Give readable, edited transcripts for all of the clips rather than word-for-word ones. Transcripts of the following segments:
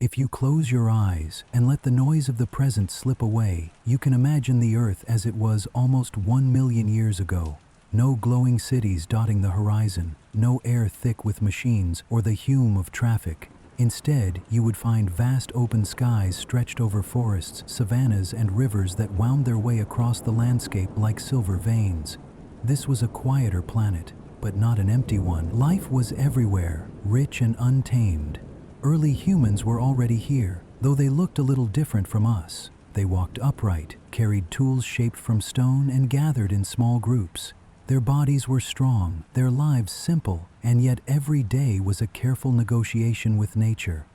If you close your eyes and let the noise of the present slip away, you can imagine the Earth as it was almost 1 million years ago. No glowing cities dotting the horizon, no air thick with machines or the hum of traffic. Instead, you would find vast open skies stretched over forests, savannas, and rivers that wound their way across the landscape like silver veins. This was a quieter planet, but not an empty one. Life was everywhere, rich and untamed. Early humans were already here, though they looked a little different from us. They walked upright, carried tools shaped from stone, and gathered in small groups. Their bodies were strong, their lives simple, and yet every day was a careful negotiation with nature.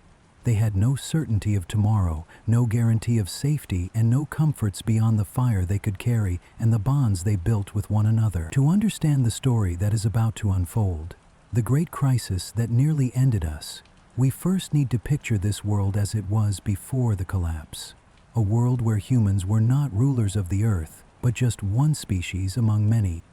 They had no certainty of tomorrow, no guarantee of safety, and no comforts beyond the fire they could carry and the bonds they built with one another. To understand the story that is about to unfold, the great crisis that nearly ended us, we first need to picture this world as it was before the collapse. A world where humans were not rulers of the earth, but just one species among many.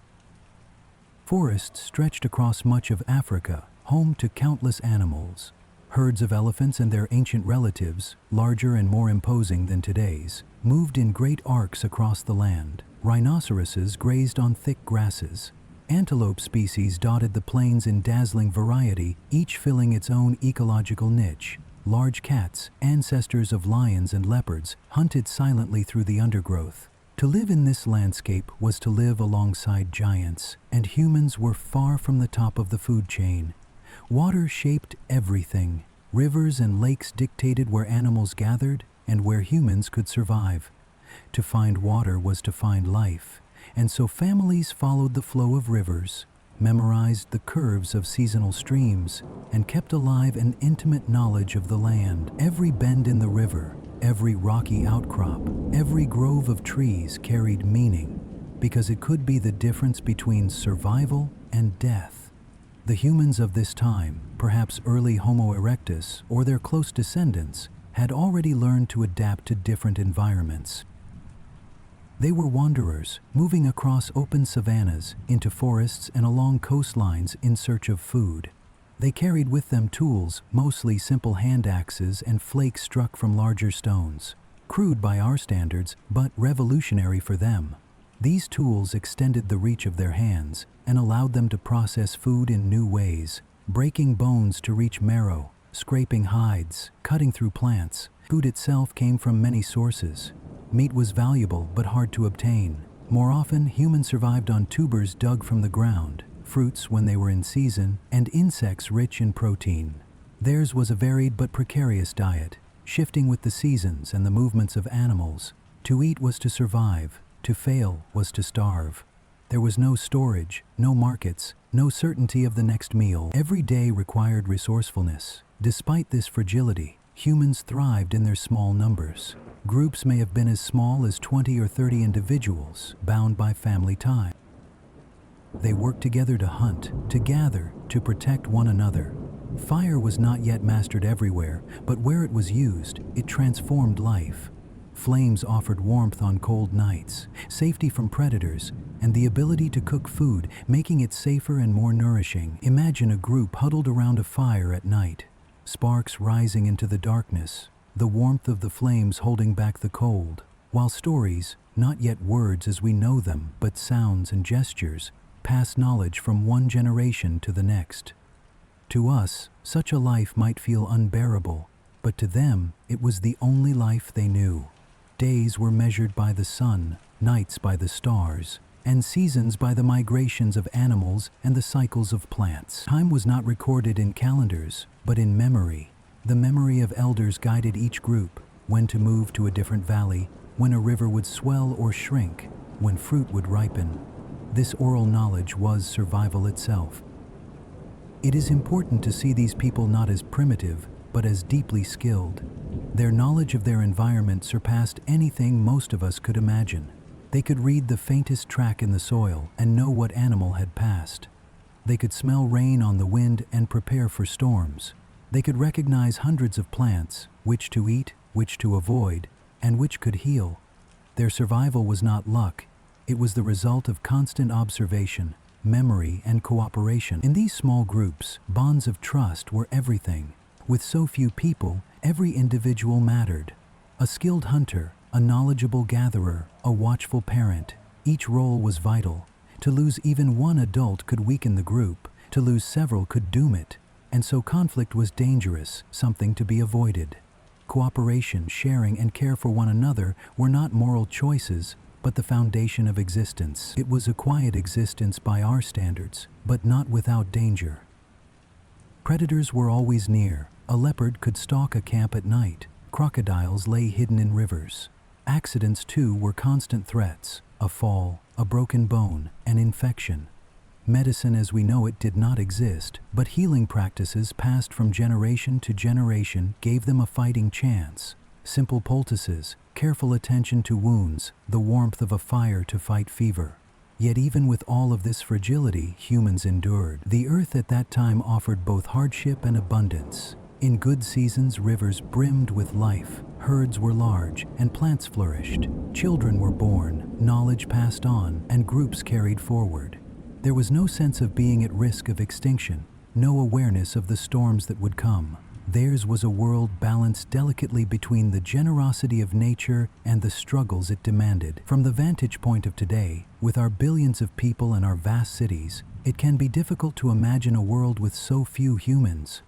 Forests stretched across much of Africa, home to countless animals. Herds of elephants and their ancient relatives, larger and more imposing than today's, moved in great arcs across the land. Rhinoceroses grazed on thick grasses. Antelope species dotted the plains in dazzling variety, each filling its own ecological niche. Large cats, ancestors of lions and leopards, hunted silently through the undergrowth. To live in this landscape was to live alongside giants, and humans were far from the top of the food chain. Water shaped everything. Rivers and lakes dictated where animals gathered and where humans could survive. To find water was to find life. And so families followed the flow of rivers, memorized the curves of seasonal streams, and kept alive an intimate knowledge of the land. Every bend in the river, every rocky outcrop, every grove of trees carried meaning, because it could be the difference between survival and death. The humans of this time, perhaps early Homo erectus or their close descendants, had already learned to adapt to different environments. They were wanderers, moving across open savannas, into forests and along coastlines in search of food. They carried with them tools, mostly simple hand axes and flakes struck from larger stones. Crude by our standards, but revolutionary for them. These tools extended the reach of their hands and allowed them to process food in new ways, breaking bones to reach marrow, scraping hides, cutting through plants. Food itself came from many sources. Meat was valuable but hard to obtain. More often, humans survived on tubers dug from the ground, fruits when they were in season, and insects rich in protein. Theirs was a varied but precarious diet, shifting with the seasons and the movements of animals. To eat was to survive, to fail was to starve. There was no storage, no markets, no certainty of the next meal. Every day required resourcefulness. Despite this fragility, humans thrived in their small numbers. Groups may have been as small as 20 or 30 individuals, bound by family ties. They worked together to hunt, to gather, to protect one another. Fire was not yet mastered everywhere, but where it was used, it transformed life. Flames offered warmth on cold nights, safety from predators, and the ability to cook food, making it safer and more nourishing. Imagine a group huddled around a fire at night, sparks rising into the darkness, the warmth of the flames holding back the cold, while stories, not yet words as we know them, but sounds and gestures, pass knowledge from one generation to the next. To us, such a life might feel unbearable, but to them, it was the only life they knew. Days were measured by the sun, nights by the stars, and seasons by the migrations of animals and the cycles of plants. Time was not recorded in calendars, but in memory. The memory of elders guided each group, when to move to a different valley, when a river would swell or shrink, when fruit would ripen. This oral knowledge was survival itself. It is important to see these people not as primitive, but as deeply skilled. Their knowledge of their environment surpassed anything most of us could imagine. They could read the faintest track in the soil and know what animal had passed. They could smell rain on the wind and prepare for storms. They could recognize hundreds of plants, which to eat, which to avoid, and which could heal. Their survival was not luck. It was the result of constant observation, memory, and cooperation. In these small groups, bonds of trust were everything. With so few people, Every individual mattered. A skilled hunter, a knowledgeable gatherer, a watchful parent. Each role was vital. To lose even one adult could weaken the group. To lose several could doom it. And so conflict was dangerous, something to be avoided. Cooperation, sharing, and care for one another were not moral choices, but the foundation of existence. It was a quiet existence by our standards, but not without danger. Predators were always near. A leopard could stalk a camp at night. Crocodiles lay hidden in rivers. Accidents, too, were constant threats. A fall, a broken bone, an infection. Medicine as we know it did not exist, but healing practices passed from generation to generation gave them a fighting chance. Simple poultices, careful attention to wounds, the warmth of a fire to fight fever. Yet even with all of this fragility, humans endured. The earth at that time offered both hardship and abundance. In good seasons, rivers brimmed with life, herds were large, and plants flourished. Children were born, knowledge passed on, and groups carried forward. There was no sense of being at risk of extinction, no awareness of the storms that would come. Theirs was a world balanced delicately between the generosity of nature and the struggles it demanded. From the vantage point of today, with our billions of people and our vast cities, it can be difficult to imagine a world with so few humans.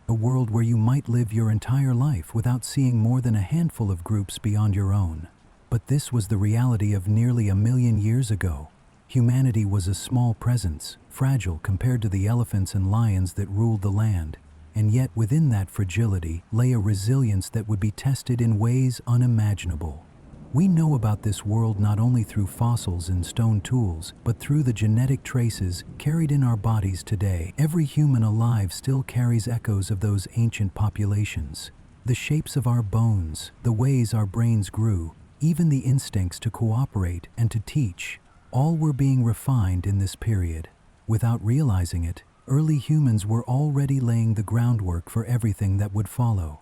A world where you might live your entire life without seeing more than a handful of groups beyond your own. But this was the reality of nearly 1 million years ago. Humanity was a small presence, fragile compared to the elephants and lions that ruled the land. And yet within that fragility lay a resilience that would be tested in ways unimaginable. We know about this world not only through fossils and stone tools, but through the genetic traces carried in our bodies today. Every human alive still carries echoes of those ancient populations. The shapes of our bones, the ways our brains grew, even the instincts to cooperate and to teach, all were being refined in this period. Without realizing it, early humans were already laying the groundwork for everything that would follow.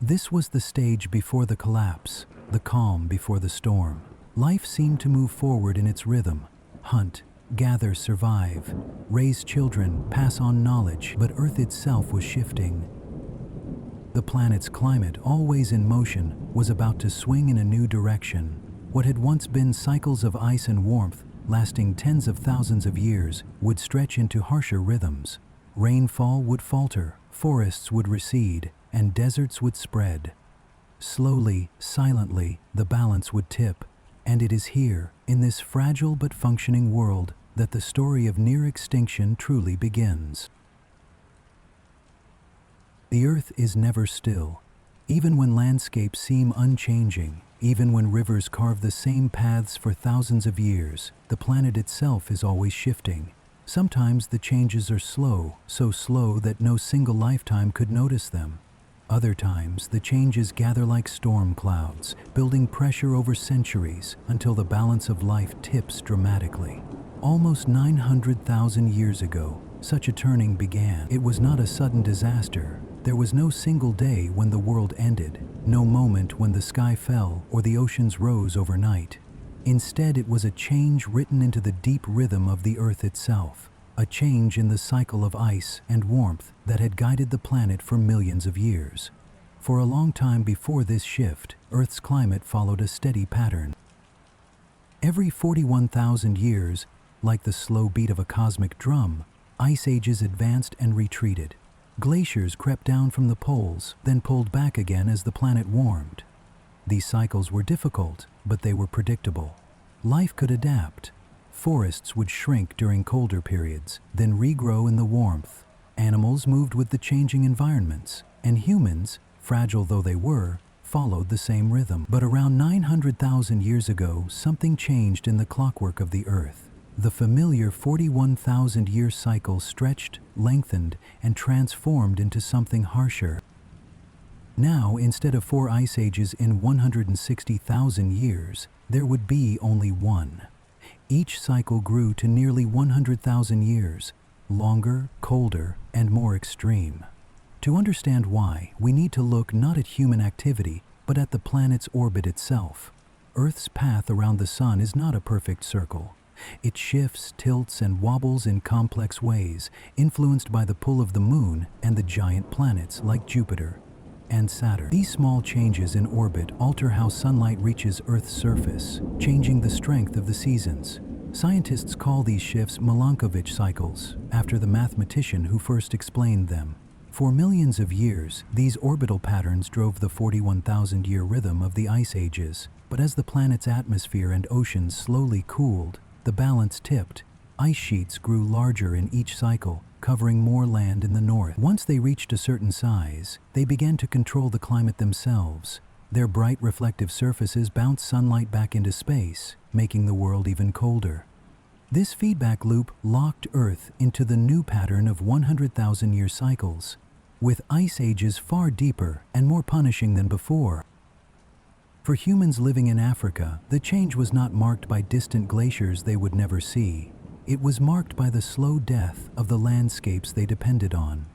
This was the stage before the collapse, the calm before the storm. Life seemed to move forward in its rhythm. Hunt, gather, survive, raise children, pass on knowledge, but Earth itself was shifting. The planet's climate, always in motion, was about to swing in a new direction. What had once been cycles of ice and warmth, lasting tens of thousands of years, would stretch into harsher rhythms. Rainfall would falter, forests would recede, and deserts would spread. Slowly, silently, the balance would tip, and it is here, in this fragile but functioning world, that the story of near extinction truly begins. The Earth is never still. Even when landscapes seem unchanging, even when rivers carve the same paths for thousands of years, the planet itself is always shifting. Sometimes the changes are slow, so slow that no single lifetime could notice them. Other times, the changes gather like storm clouds, building pressure over centuries until the balance of life tips dramatically. Almost 900,000 years ago, such a turning began. It was not a sudden disaster. There was no single day when the world ended, no moment when the sky fell or the oceans rose overnight. Instead, it was a change written into the deep rhythm of the Earth itself, a change in the cycle of ice and warmth that had guided the planet for millions of years. For a long time before this shift, Earth's climate followed a steady pattern. Every 41,000 years, like the slow beat of a cosmic drum, ice ages advanced and retreated. Glaciers crept down from the poles, then pulled back again as the planet warmed. These cycles were difficult, but they were predictable. Life could adapt. Forests would shrink during colder periods, then regrow in the warmth. Animals moved with the changing environments, and humans, fragile though they were, followed the same rhythm. But around 900,000 years ago, something changed in the clockwork of the Earth. The familiar 41,000-year cycle stretched, lengthened, and transformed into something harsher. Now, instead of 4 ice ages in 160,000 years, there would be only one. Each cycle grew to nearly 100,000 years, longer, colder, and more extreme. To understand why, we need to look not at human activity, but at the planet's orbit itself. Earth's path around the sun is not a perfect circle. It shifts, tilts, and wobbles in complex ways, influenced by the pull of the moon and the giant planets like Jupiter. and Saturn. These small changes in orbit alter how sunlight reaches Earth's surface, changing the strength of the seasons. Scientists call these shifts Milankovitch cycles, after the mathematician who first explained them. For millions of years, these orbital patterns drove the 41,000-year rhythm of the ice ages, but as the planet's atmosphere and oceans slowly cooled, the balance tipped. Ice sheets grew larger in each cycle, covering more land in the north. Once they reached a certain size, they began to control the climate themselves. Their bright reflective surfaces bounced sunlight back into space, making the world even colder. This feedback loop locked Earth into the new pattern of 100,000-year cycles, with ice ages far deeper and more punishing than before. For humans living in Africa, the change was not marked by distant glaciers they would never see. It was marked by the slow death of the landscapes they depended on.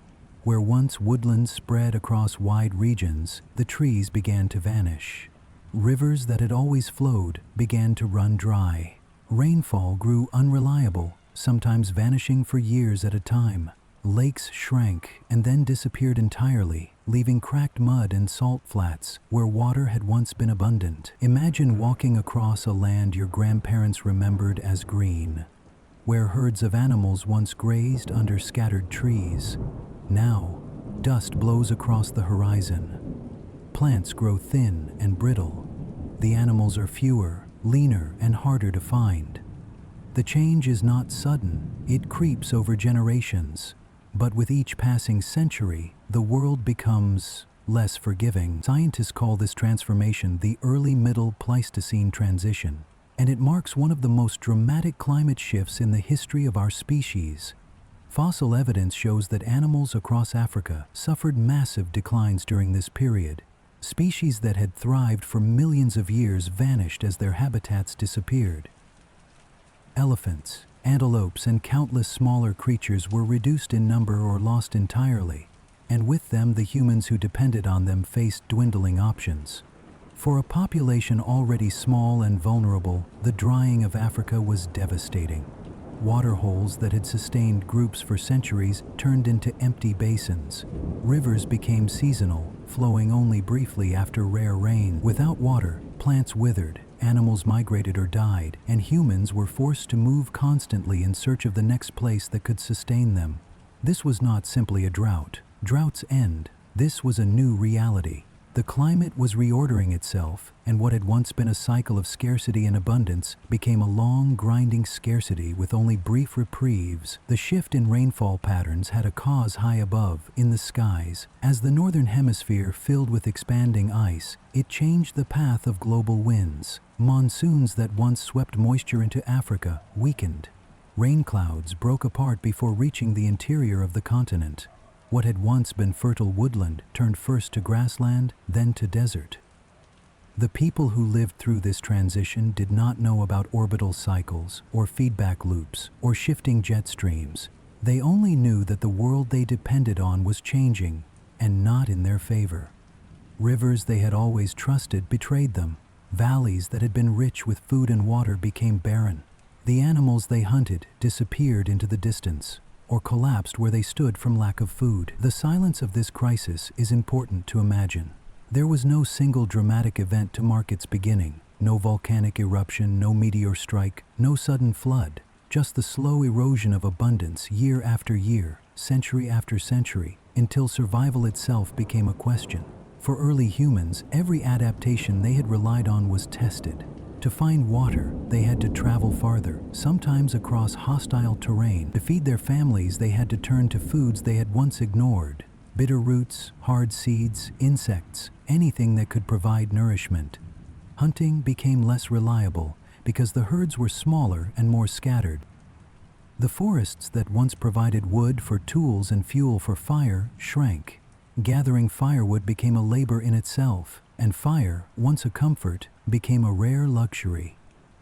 Where once woodlands spread across wide regions, the trees began to vanish. Rivers that had always flowed began to run dry. Rainfall grew unreliable, sometimes vanishing for years at a time. Lakes shrank and then disappeared entirely, leaving cracked mud and salt flats where water had once been abundant. Imagine walking across a land your grandparents remembered as green, where herds of animals once grazed under scattered trees. Now, dust blows across the horizon. Plants grow thin and brittle. The animals are fewer, leaner, and harder to find. The change is not sudden, it creeps over generations. But with each passing century, the world becomes less forgiving. Scientists call this transformation the early Middle Pleistocene transition, and it marks one of the most dramatic climate shifts in the history of our species. Fossil evidence shows that animals across Africa suffered massive declines during this period. Species that had thrived for millions of years vanished as their habitats disappeared. Elephants, antelopes, and countless smaller creatures were reduced in number or lost entirely, and with them the humans who depended on them faced dwindling options. For a population already small and vulnerable, the drying of Africa was devastating. Water holes that had sustained groups for centuries turned into empty basins. Rivers became seasonal, flowing only briefly after rare rain. Without water, plants withered, animals migrated or died, and humans were forced to move constantly in search of the next place that could sustain them. This was not simply a drought. Droughts end. This was a new reality. The climate was reordering itself, and what had once been a cycle of scarcity and abundance became a long, grinding scarcity with only brief reprieves. The shift in rainfall patterns had a cause high above, in the skies. As the northern hemisphere filled with expanding ice, it changed the path of global winds. Monsoons that once swept moisture into Africa weakened. Rain clouds broke apart before reaching the interior of the continent. What had once been fertile woodland turned first to grassland, then to desert. The people who lived through this transition did not know about orbital cycles, or feedback loops, or shifting jet streams. They only knew that the world they depended on was changing, and not in their favor. Rivers they had always trusted betrayed them. Valleys that had been rich with food and water became barren. The animals they hunted disappeared into the distance, or collapsed where they stood from lack of food. The silence of this crisis is important to imagine. There was no single dramatic event to mark its beginning. No volcanic eruption, no meteor strike, no sudden flood. Just the slow erosion of abundance year after year, century after century, until survival itself became a question. For early humans, every adaptation they had relied on was tested. To find water, they had to travel farther, sometimes across hostile terrain. To feed their families, they had to turn to foods they had once ignored. Bitter roots, hard seeds, insects, anything that could provide nourishment. Hunting became less reliable because the herds were smaller and more scattered. The forests that once provided wood for tools and fuel for fire shrank. Gathering firewood became a labor in itself, and fire, once a comfort, became a rare luxury.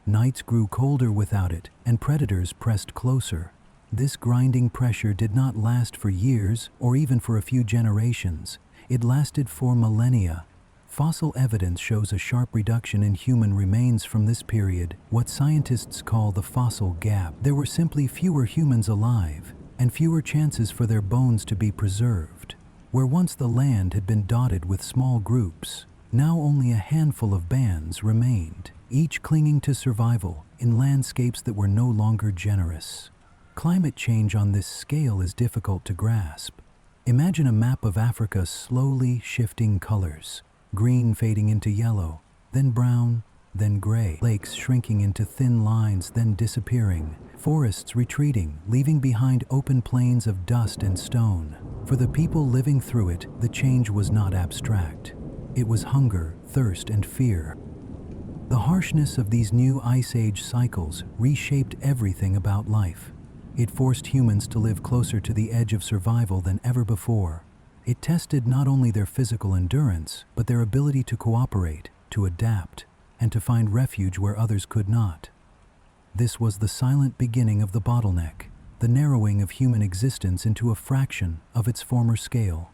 Nights grew colder without it, and predators pressed closer. This grinding pressure did not last for years or even for a few generations. It lasted for millennia. Fossil evidence shows a sharp reduction in human remains from this period, what scientists call the fossil gap. There were simply fewer humans alive, and fewer chances for their bones to be preserved. Where once the land had been dotted with small groups, now only a handful of bands remained, each clinging to survival in landscapes that were no longer generous. Climate change on this scale is difficult to grasp. Imagine a map of Africa slowly shifting colors, green fading into yellow, then brown, then gray, lakes shrinking into thin lines, then disappearing, forests retreating, leaving behind open plains of dust and stone. For the people living through it, the change was not abstract. It was hunger, thirst, and fear. The harshness of these new Ice Age cycles reshaped everything about life. It forced humans to live closer to the edge of survival than ever before. It tested not only their physical endurance, but their ability to cooperate, to adapt, and to find refuge where others could not. This was the silent beginning of the bottleneck, the narrowing of human existence into a fraction of its former scale.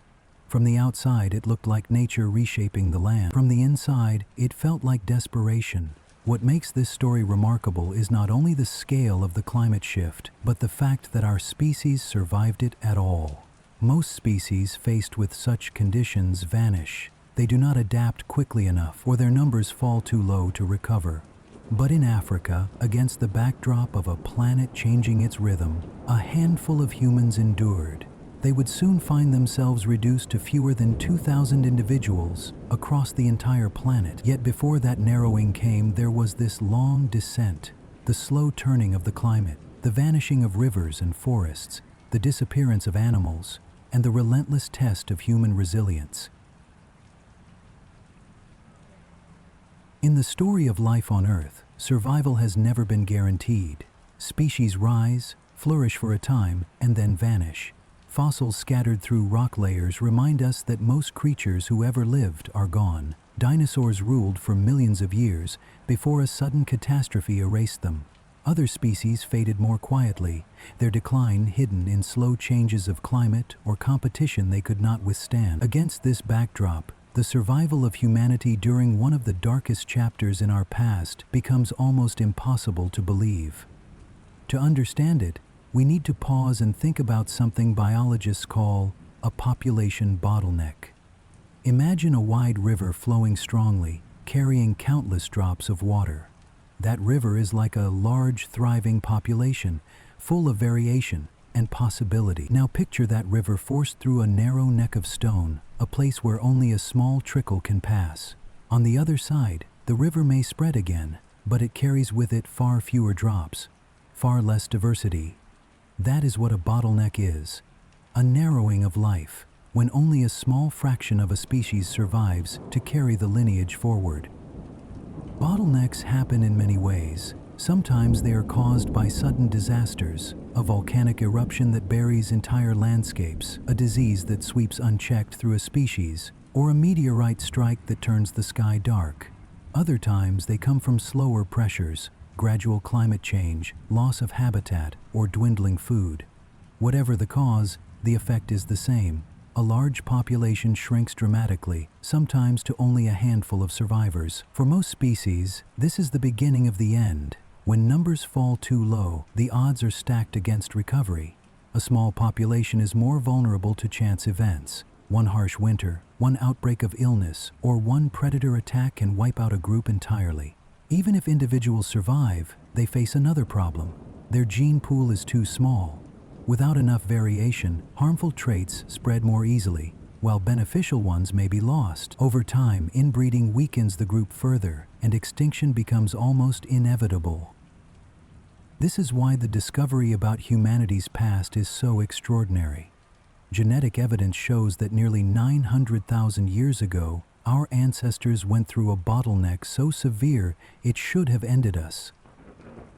From the outside, it looked like nature reshaping the land. From the inside, it felt like desperation. What makes this story remarkable is not only the scale of the climate shift, but the fact that our species survived it at all. Most species faced with such conditions vanish. They do not adapt quickly enough, or their numbers fall too low to recover. But in Africa, against the backdrop of a planet changing its rhythm, a handful of humans endured. They would soon find themselves reduced to fewer than 2,000 individuals across the entire planet. Yet before that narrowing came, there was this long descent, the slow turning of the climate, the vanishing of rivers and forests, the disappearance of animals, and the relentless test of human resilience. In the story of life on Earth, survival has never been guaranteed. Species rise, flourish for a time, and then vanish. Fossils scattered through rock layers remind us that most creatures who ever lived are gone. Dinosaurs ruled for millions of years before a sudden catastrophe erased them. Other species faded more quietly, their decline hidden in slow changes of climate or competition they could not withstand. Against this backdrop, the survival of humanity during one of the darkest chapters in our past becomes almost impossible to believe. To understand it, we need to pause and think about something biologists call a population bottleneck. Imagine a wide river flowing strongly, carrying countless drops of water. That river is like a large, thriving population, full of variation and possibility. Now picture that river forced through a narrow neck of stone, a place where only a small trickle can pass. On the other side, the river may spread again, but it carries with it far fewer drops, far less diversity. That is what a bottleneck is, a narrowing of life, when only a small fraction of a species survives to carry the lineage forward. Bottlenecks happen in many ways. Sometimes they are caused by sudden disasters, a volcanic eruption that buries entire landscapes, a disease that sweeps unchecked through a species, or a meteorite strike that turns the sky dark. Other times they come from slower pressures, gradual climate change, loss of habitat, or dwindling food. Whatever the cause, the effect is the same. A large population shrinks dramatically, sometimes to only a handful of survivors. For most species, this is the beginning of the end. When numbers fall too low, the odds are stacked against recovery. A small population is more vulnerable to chance events. One harsh winter, one outbreak of illness, or one predator attack can wipe out a group entirely. Even if individuals survive, they face another problem. Their gene pool is too small. Without enough variation, harmful traits spread more easily, while beneficial ones may be lost. Over time, inbreeding weakens the group further, and extinction becomes almost inevitable. This is why the discovery about humanity's past is so extraordinary. Genetic evidence shows that nearly 900,000 years ago, our ancestors went through a bottleneck so severe it should have ended us.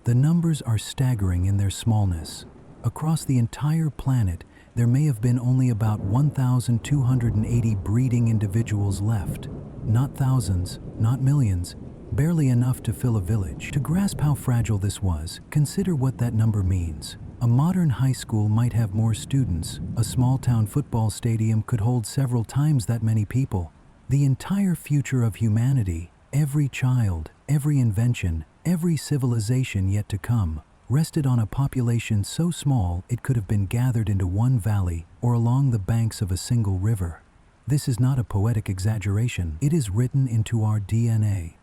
The numbers are staggering in their smallness. Across the entire planet, there may have been only about 1,280 breeding individuals left. Not thousands, not millions, barely enough to fill a village. To grasp how fragile this was, consider what that number means. A modern high school might have more students. A small-town football stadium could hold several times that many people. The entire future of humanity, every child, every invention, every civilization yet to come, rested on a population so small it could have been gathered into one valley or along the banks of a single river. This is not a poetic exaggeration, it is written into our DNA.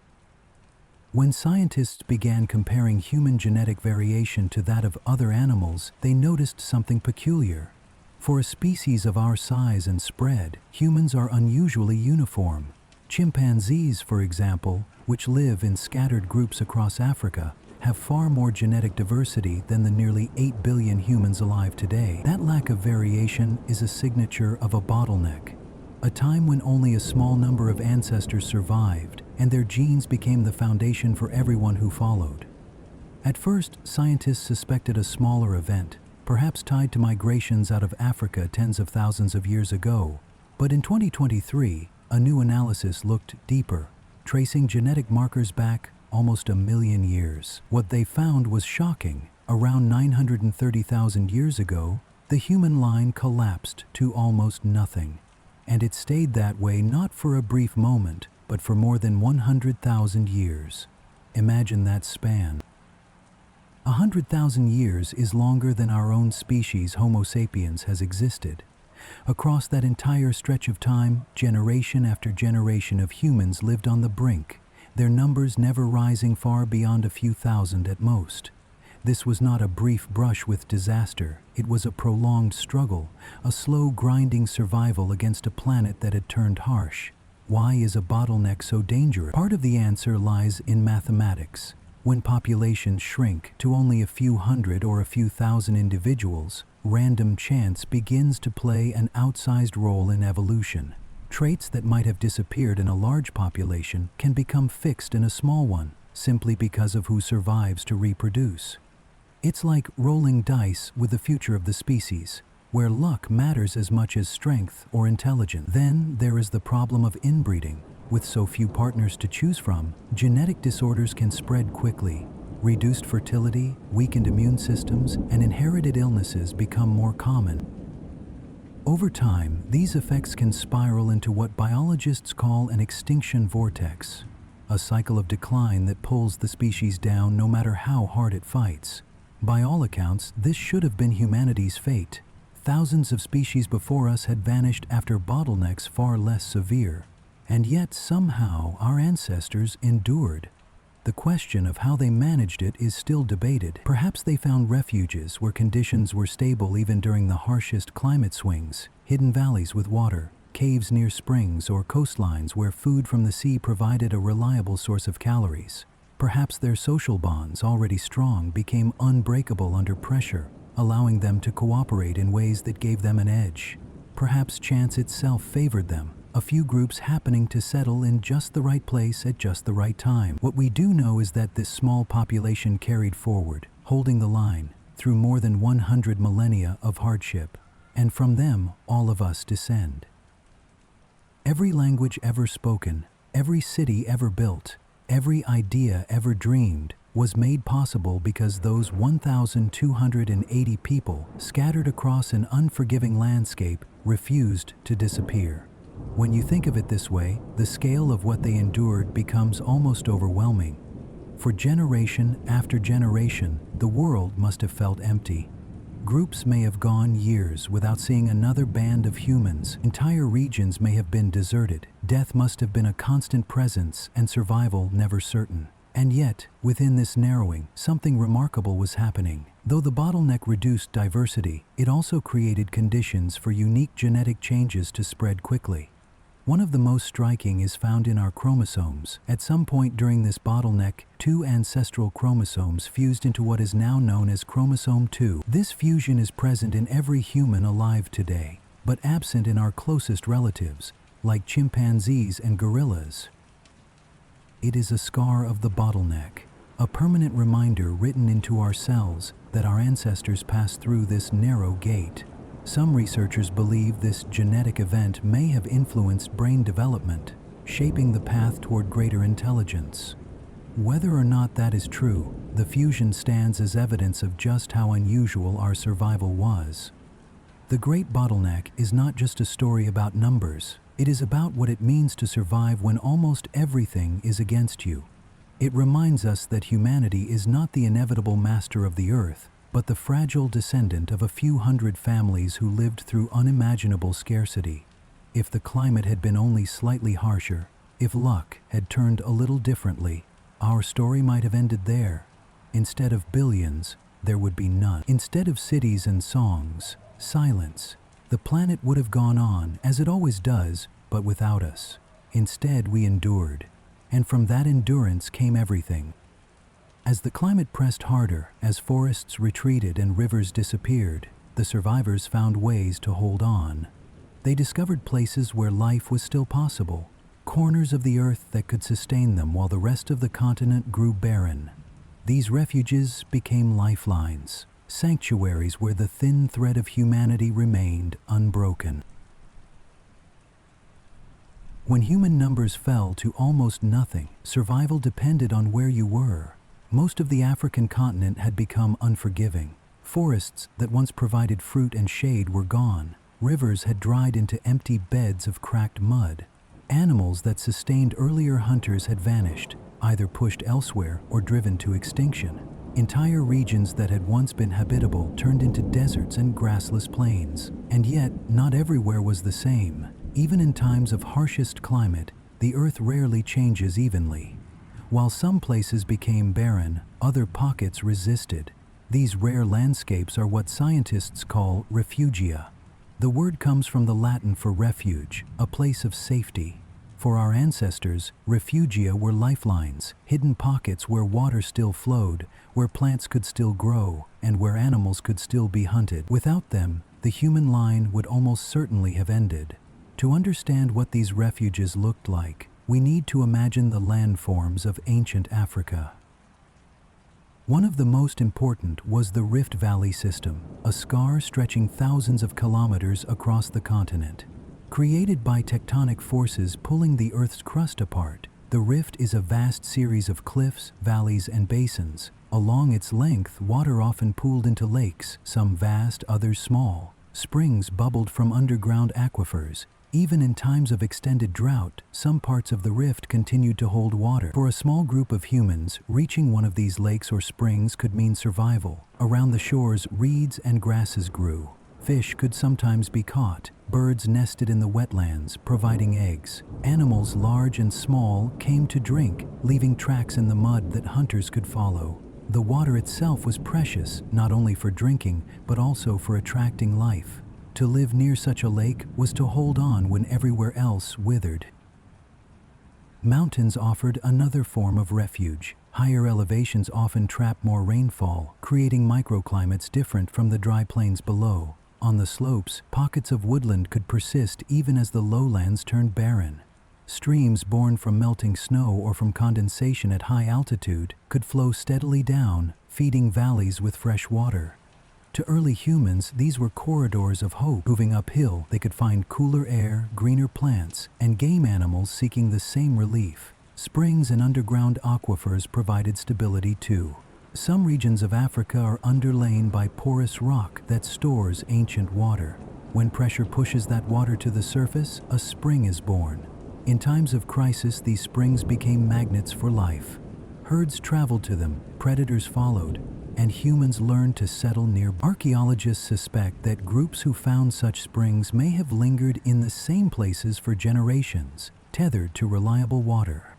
When scientists began comparing human genetic variation to that of other animals, they noticed something peculiar. For a species of our size and spread, humans are unusually uniform. Chimpanzees, for example, which live in scattered groups across Africa, have far more genetic diversity than the nearly 8 billion humans alive today. That lack of variation is a signature of a bottleneck, a time when only a small number of ancestors survived, and their genes became the foundation for everyone who followed. At first, scientists suspected a smaller event, perhaps tied to migrations out of Africa tens of thousands of years ago. But in 2023, a new analysis looked deeper, tracing genetic markers back almost 1 million years. What they found was shocking. Around 930,000 years ago, the human line collapsed to almost nothing. And it stayed that way not for a brief moment, but for more than 100,000 years. Imagine that span. 100,000 years is longer than our own species Homo sapiens has existed. Across that entire stretch of time, generation after generation of humans lived on the brink, their numbers never rising far beyond a few thousand at most. This was not a brief brush with disaster, it was a prolonged struggle, a slow grinding survival against a planet that had turned harsh. Why is a bottleneck so dangerous? Part of the answer lies in mathematics. When populations shrink to only a few hundred or a few thousand individuals, random chance begins to play an outsized role in evolution. Traits that might have disappeared in a large population can become fixed in a small one, simply because of who survives to reproduce. It's like rolling dice with the future of the species, where luck matters as much as strength or intelligence. Then there is the problem of inbreeding. With so few partners to choose from, genetic disorders can spread quickly. Reduced fertility, weakened immune systems, and inherited illnesses become more common. Over time, these effects can spiral into what biologists call an extinction vortex, a cycle of decline that pulls the species down no matter how hard it fights. By all accounts, this should have been humanity's fate. Thousands of species before us had vanished after bottlenecks far less severe, and yet somehow our ancestors endured. The question of how they managed it is still debated. Perhaps they found refuges where conditions were stable even during the harshest climate swings, hidden valleys with water, caves near springs, or coastlines where food from the sea provided a reliable source of calories. Perhaps their social bonds, already strong, became unbreakable under pressure, allowing them to cooperate in ways that gave them an edge. Perhaps chance itself favored them, a few groups happening to settle in just the right place at just the right time. What we do know is that this small population carried forward, holding the line, through more than 100 millennia of hardship, and from them all of us descend. Every language ever spoken, every city ever built, every idea ever dreamed was made possible because those 1,280 people, scattered across an unforgiving landscape, refused to disappear. When you think of it this way, the scale of what they endured becomes almost overwhelming. For generation after generation, the world must have felt empty. Groups may have gone years without seeing another band of humans. Entire regions may have been deserted. Death must have been a constant presence and survival never certain. And yet, within this narrowing, something remarkable was happening. Though the bottleneck reduced diversity, it also created conditions for unique genetic changes to spread quickly. One of the most striking is found in our chromosomes. At some point during this bottleneck, two ancestral chromosomes fused into what is now known as chromosome 2. This fusion is present in every human alive today, but absent in our closest relatives, like chimpanzees and gorillas. It is a scar of the bottleneck, a permanent reminder written into our cells that our ancestors passed through this narrow gate. Some researchers believe this genetic event may have influenced brain development, shaping the path toward greater intelligence. Whether or not that is true, the fusion stands as evidence of just how unusual our survival was. The Great Bottleneck is not just a story about numbers. It is about what it means to survive when almost everything is against you. It reminds us that humanity is not the inevitable master of the earth, but the fragile descendant of a few hundred families who lived through unimaginable scarcity. If the climate had been only slightly harsher, if luck had turned a little differently, our story might have ended there. Instead of billions, there would be none. Instead of cities and songs, silence. The planet would have gone on, as it always does, but without us. Instead, we endured. And from that endurance came everything. As the climate pressed harder, as forests retreated and rivers disappeared, the survivors found ways to hold on. They discovered places where life was still possible, corners of the earth that could sustain them while the rest of the continent grew barren. These refuges became lifelines, sanctuaries where the thin thread of humanity remained unbroken. When human numbers fell to almost nothing, survival depended on where you were. Most of the African continent had become unforgiving. Forests that once provided fruit and shade were gone. Rivers had dried into empty beds of cracked mud. Animals that sustained earlier hunters had vanished, either pushed elsewhere or driven to extinction. Entire regions that had once been habitable turned into deserts and grassless plains. And yet, not everywhere was the same. Even in times of harshest climate, the earth rarely changes evenly. While some places became barren, other pockets resisted. These rare landscapes are what scientists call refugia. The word comes from the Latin for refuge, a place of safety. For our ancestors, refugia were lifelines, hidden pockets where water still flowed, where plants could still grow, and where animals could still be hunted. Without them, the human line would almost certainly have ended. To understand what these refuges looked like, we need to imagine the landforms of ancient Africa. One of the most important was the Rift Valley system, a scar stretching thousands of kilometers across the continent. Created by tectonic forces pulling the Earth's crust apart, the rift is a vast series of cliffs, valleys, and basins. Along its length, water often pooled into lakes, some vast, others small. Springs bubbled from underground aquifers. Even in times of extended drought, some parts of the rift continued to hold water. For a small group of humans, reaching one of these lakes or springs could mean survival. Around the shores, reeds and grasses grew. Fish could sometimes be caught. Birds nested in the wetlands, providing eggs. Animals large and small came to drink, leaving tracks in the mud that hunters could follow. The water itself was precious, not only for drinking, but also for attracting life. To live near such a lake was to hold on when everywhere else withered. Mountains offered another form of refuge. Higher elevations often trap more rainfall, creating microclimates different from the dry plains below. On the slopes, pockets of woodland could persist even as the lowlands turned barren. Streams born from melting snow or from condensation at high altitude could flow steadily down, feeding valleys with fresh water. To early humans, these were corridors of hope. Moving uphill, they could find cooler air, greener plants, and game animals seeking the same relief. Springs and underground aquifers provided stability too. Some regions of Africa are underlain by porous rock that stores ancient water. When pressure pushes that water to the surface, a spring is born. In times of crisis, these springs became magnets for life. Herds traveled to them, predators followed, and humans learned to settle near. Archaeologists suspect that groups who found such springs may have lingered in the same places for generations, tethered to reliable water.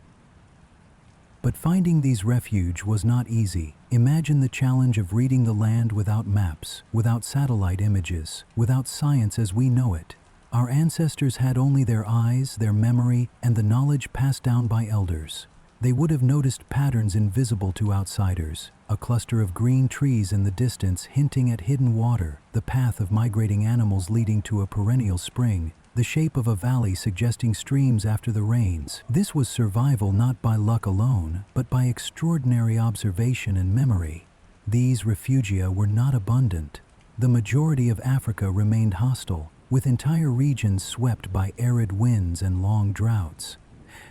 But finding these refuge was not easy. Imagine the challenge of reading the land without maps, without satellite images, without science as we know it. Our ancestors had only their eyes, their memory, and the knowledge passed down by elders. They would have noticed patterns invisible to outsiders, a cluster of green trees in the distance hinting at hidden water, the path of migrating animals leading to a perennial spring, the shape of a valley suggesting streams after the rains. This was survival not by luck alone, but by extraordinary observation and memory. These refugia were not abundant. The majority of Africa remained hostile, with entire regions swept by arid winds and long droughts.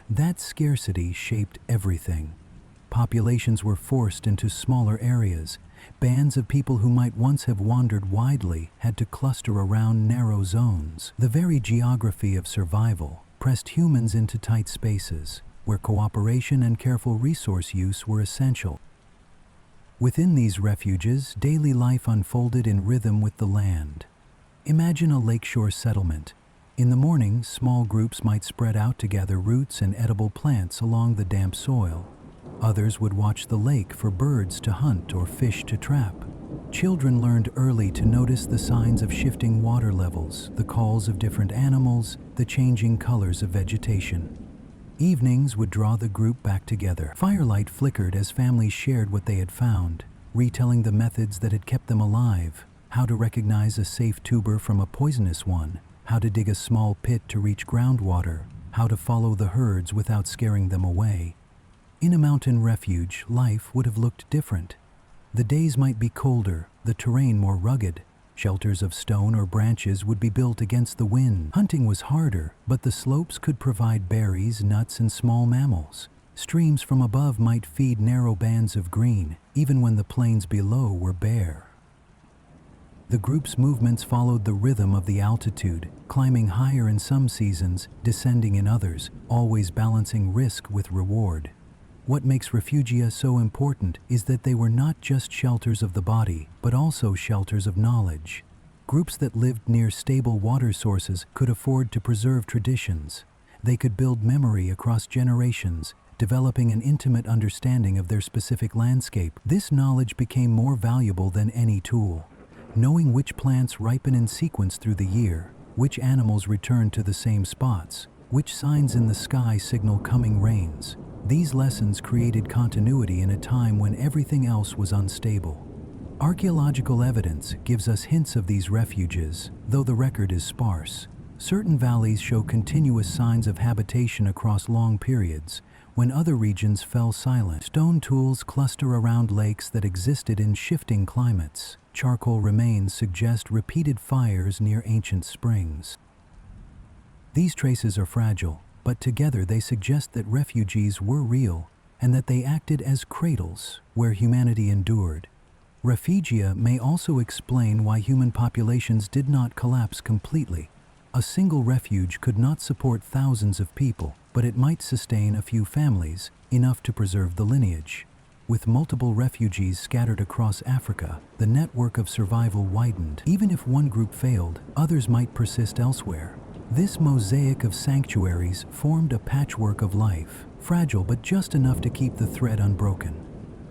That scarcity shaped everything. Populations were forced into smaller areas. Bands of people who might once have wandered widely had to cluster around narrow zones. The very geography of survival pressed humans into tight spaces. where cooperation and careful resource use were essential. Within these refuges, daily life unfolded in rhythm with the land. Imagine a lakeshore settlement. In the morning, small groups might spread out to gather roots and edible plants along the damp soil. Others would watch the lake for birds to hunt or fish to trap. Children learned early to notice the signs of shifting water levels, the calls of different animals, the changing colors of vegetation. Evenings would draw the group back together. Firelight flickered as families shared what they had found, retelling the methods that had kept them alive, how to recognize a safe tuber from a poisonous one, how to dig a small pit to reach groundwater, how to follow the herds without scaring them away. In a mountain refuge, life would have looked different. The days might be colder, the terrain more rugged. Shelters of stone or branches would be built against the wind. Hunting was harder, but the slopes could provide berries, nuts, and small mammals. Streams from above might feed narrow bands of green, even when the plains below were bare. The group's movements followed the rhythm of the altitude, climbing higher in some seasons, descending in others, always balancing risk with reward. What makes refugia so important is that they were not just shelters of the body, but also shelters of knowledge. Groups that lived near stable water sources could afford to preserve traditions. They could build memory across generations, developing an intimate understanding of their specific landscape. This knowledge became more valuable than any tool. Knowing which plants ripen in sequence through the year, which animals return to the same spots, which signs in the sky signal coming rains. These lessons created continuity in a time when everything else was unstable. Archaeological evidence gives us hints of these refuges, though the record is sparse. Certain valleys show continuous signs of habitation across long periods, when other regions fell silent. Stone tools cluster around lakes that existed in shifting climates. Charcoal remains suggest repeated fires near ancient springs. These traces are fragile, but together they suggest that refugees were real and that they acted as cradles where humanity endured. Refugia may also explain why human populations did not collapse completely. A single refuge could not support thousands of people, but it might sustain a few families, enough to preserve the lineage. With multiple refugees scattered across Africa, the network of survival widened. Even if one group failed, others might persist elsewhere. This mosaic of sanctuaries formed a patchwork of life, fragile but just enough to keep the thread unbroken.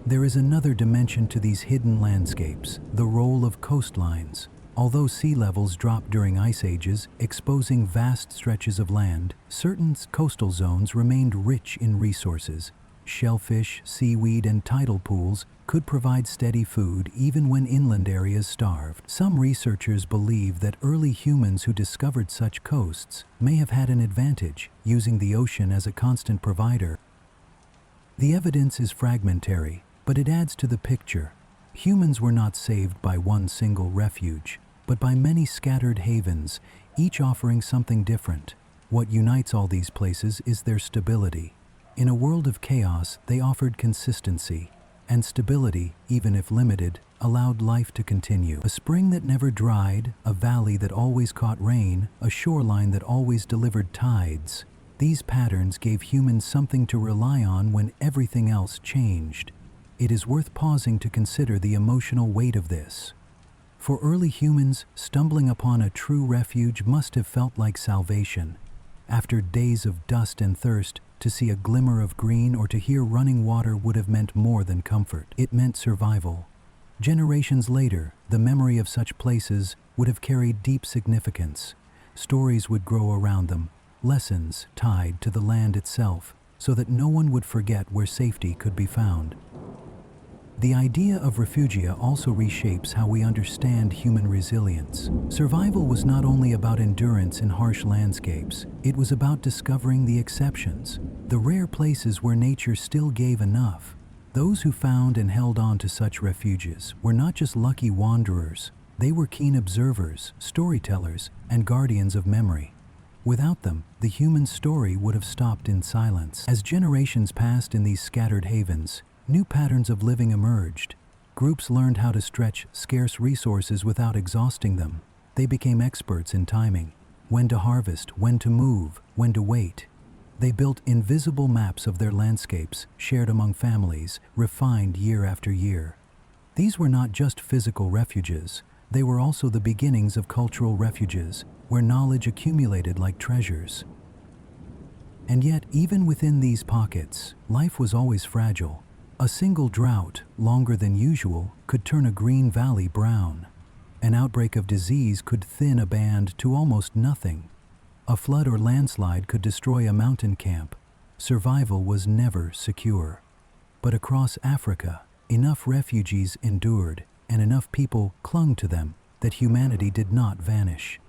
There is another dimension to these hidden landscapes, the role of coastlines. Although sea levels dropped during ice ages, exposing vast stretches of land, certain coastal zones remained rich in resources. Shellfish, seaweed, and tidal pools could provide steady food even when inland areas starved. Some researchers believe that early humans who discovered such coasts may have had an advantage, using the ocean as a constant provider. The evidence is fragmentary, but it adds to the picture. Humans were not saved by one single refuge, but by many scattered havens, each offering something different. What unites all these places is their stability. In a world of chaos, they offered consistency, and stability, even if limited, allowed life to continue. A spring that never dried, a valley that always caught rain, a shoreline that always delivered tides. These patterns gave humans something to rely on when everything else changed. It is worth pausing to consider the emotional weight of this. For early humans, stumbling upon a true refuge must have felt like salvation. After days of dust and thirst, to see a glimmer of green or to hear running water would have meant more than comfort. It meant survival. Generations later, the memory of such places would have carried deep significance. Stories would grow around them, lessons tied to the land itself, so that no one would forget where safety could be found. The idea of refugia also reshapes how we understand human resilience. Survival was not only about endurance in harsh landscapes, it was about discovering the exceptions, the rare places where nature still gave enough. Those who found and held on to such refuges were not just lucky wanderers, they were keen observers, storytellers, and guardians of memory. Without them, the human story would have stopped in silence. As generations passed in these scattered havens, new patterns of living emerged. Groups learned how to stretch scarce resources without exhausting them. They became experts in timing, when to harvest, when to move, when to wait. They built invisible maps of their landscapes, shared among families, refined year after year. These were not just physical refuges, they were also the beginnings of cultural refuges, where knowledge accumulated like treasures. And yet, even within these pockets, life was always fragile. A single drought, longer than usual, could turn a green valley brown. An outbreak of disease could thin a band to almost nothing. A flood or landslide could destroy a mountain camp. Survival was never secure. But across Africa, enough refugees endured, and enough people clung to them, that humanity did not vanish.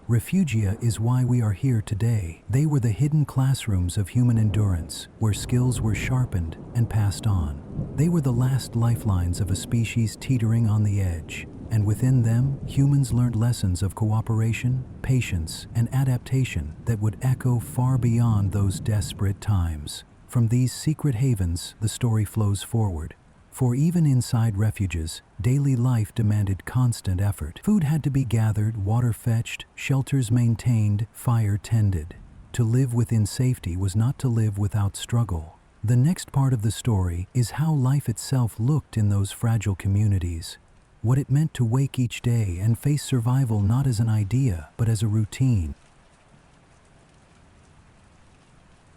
Refugia is why we are here today. They were the hidden classrooms of human endurance, where skills were sharpened and passed on. They were the last lifelines of a species teetering on the edge, and within them, humans learned lessons of cooperation, patience, and adaptation that would echo far beyond those desperate times. From these secret havens, the story flows forward. For even inside refuges, daily life demanded constant effort. Food had to be gathered, water fetched, shelters maintained, fire tended. To live within safety was not to live without struggle. The next part of the story is how life itself looked in those fragile communities. What it meant to wake each day and face survival not as an idea, but as a routine.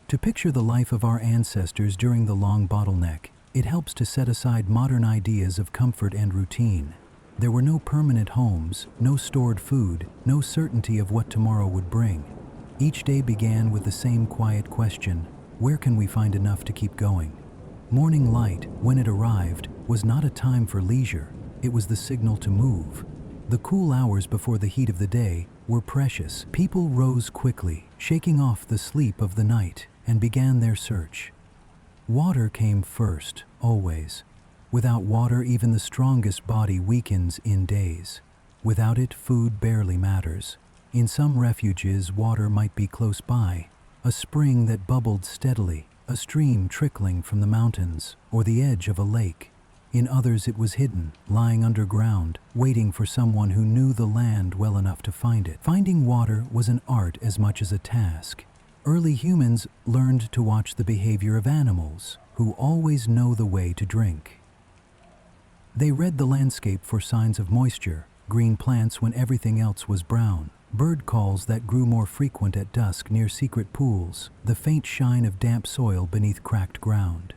To picture the life of our ancestors during the long bottleneck, it helps to set aside modern ideas of comfort and routine. There were no permanent homes, no stored food, no certainty of what tomorrow would bring. Each day began with the same quiet question: where can we find enough to keep going? Morning light, when it arrived, was not a time for leisure. It was the signal to move. The cool hours before the heat of the day were precious. People rose quickly, shaking off the sleep of the night, and began their search. Water came first, always. Without water, even the strongest body weakens in days. Without it, food barely matters. In some refuges, water might be close by, a spring that bubbled steadily, a stream trickling from the mountains, or the edge of a lake. In others, it was hidden, lying underground, waiting for someone who knew the land well enough to find it. Finding water was an art as much as a task. Early humans learned to watch the behavior of animals, who always know the way to drink. They read the landscape for signs of moisture, green plants when everything else was brown, bird calls that grew more frequent at dusk near secret pools, the faint shine of damp soil beneath cracked ground.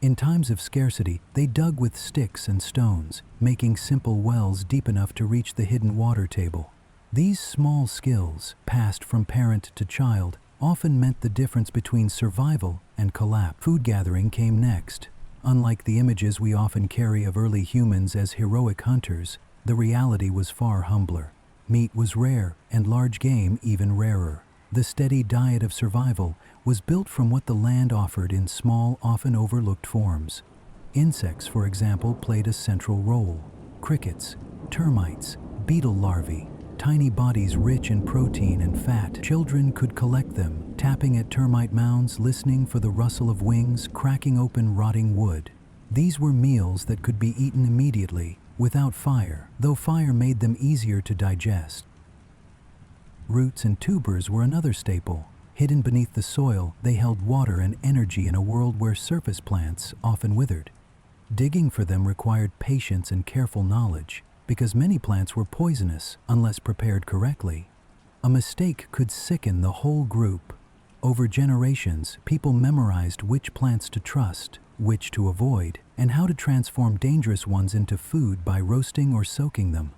In times of scarcity, they dug with sticks and stones, making simple wells deep enough to reach the hidden water table. These small skills, passed from parent to child, often meant the difference between survival and collapse. Food gathering came next. Unlike the images we often carry of early humans as heroic hunters, the reality was far humbler. Meat was rare, and large game even rarer. The steady diet of survival was built from what the land offered in small, often overlooked forms. Insects, for example, played a central role. Crickets, termites, beetle larvae, tiny bodies rich in protein and fat. Children could collect them, tapping at termite mounds, listening for the rustle of wings, cracking open rotting wood. These were meals that could be eaten immediately, without fire, though fire made them easier to digest. Roots and tubers were another staple. Hidden beneath the soil, they held water and energy in a world where surface plants often withered. Digging for them required patience and careful knowledge, because many plants were poisonous unless prepared correctly. A mistake could sicken the whole group. Over generations, people memorized which plants to trust, which to avoid, and how to transform dangerous ones into food by roasting or soaking them.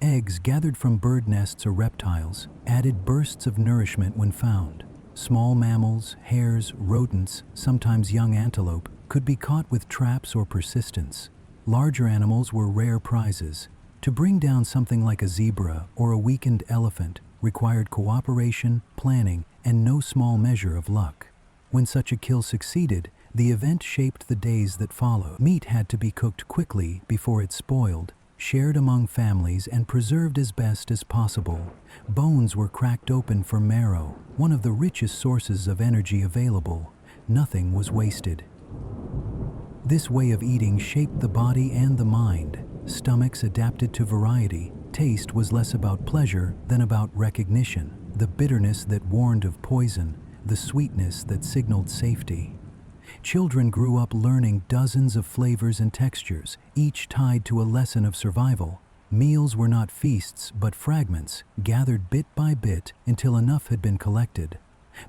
Eggs gathered from bird nests or reptiles added bursts of nourishment when found. Small mammals, hares, rodents, sometimes young antelope, could be caught with traps or persistence. Larger animals were rare prizes. To bring down something like a zebra or a weakened elephant required cooperation, planning, and no small measure of luck. When such a kill succeeded, the event shaped the days that followed. Meat had to be cooked quickly before it spoiled, shared among families and preserved as best as possible. Bones were cracked open for marrow, one of the richest sources of energy available. Nothing was wasted. This way of eating shaped the body and the mind. Stomachs adapted to variety. Taste was less about pleasure than about recognition. The bitterness that warned of poison the sweetness that signaled safety. Children grew up learning dozens of flavors and textures, each tied to a lesson of survival. Meals were not feasts, but fragments, gathered bit by bit until enough had been collected.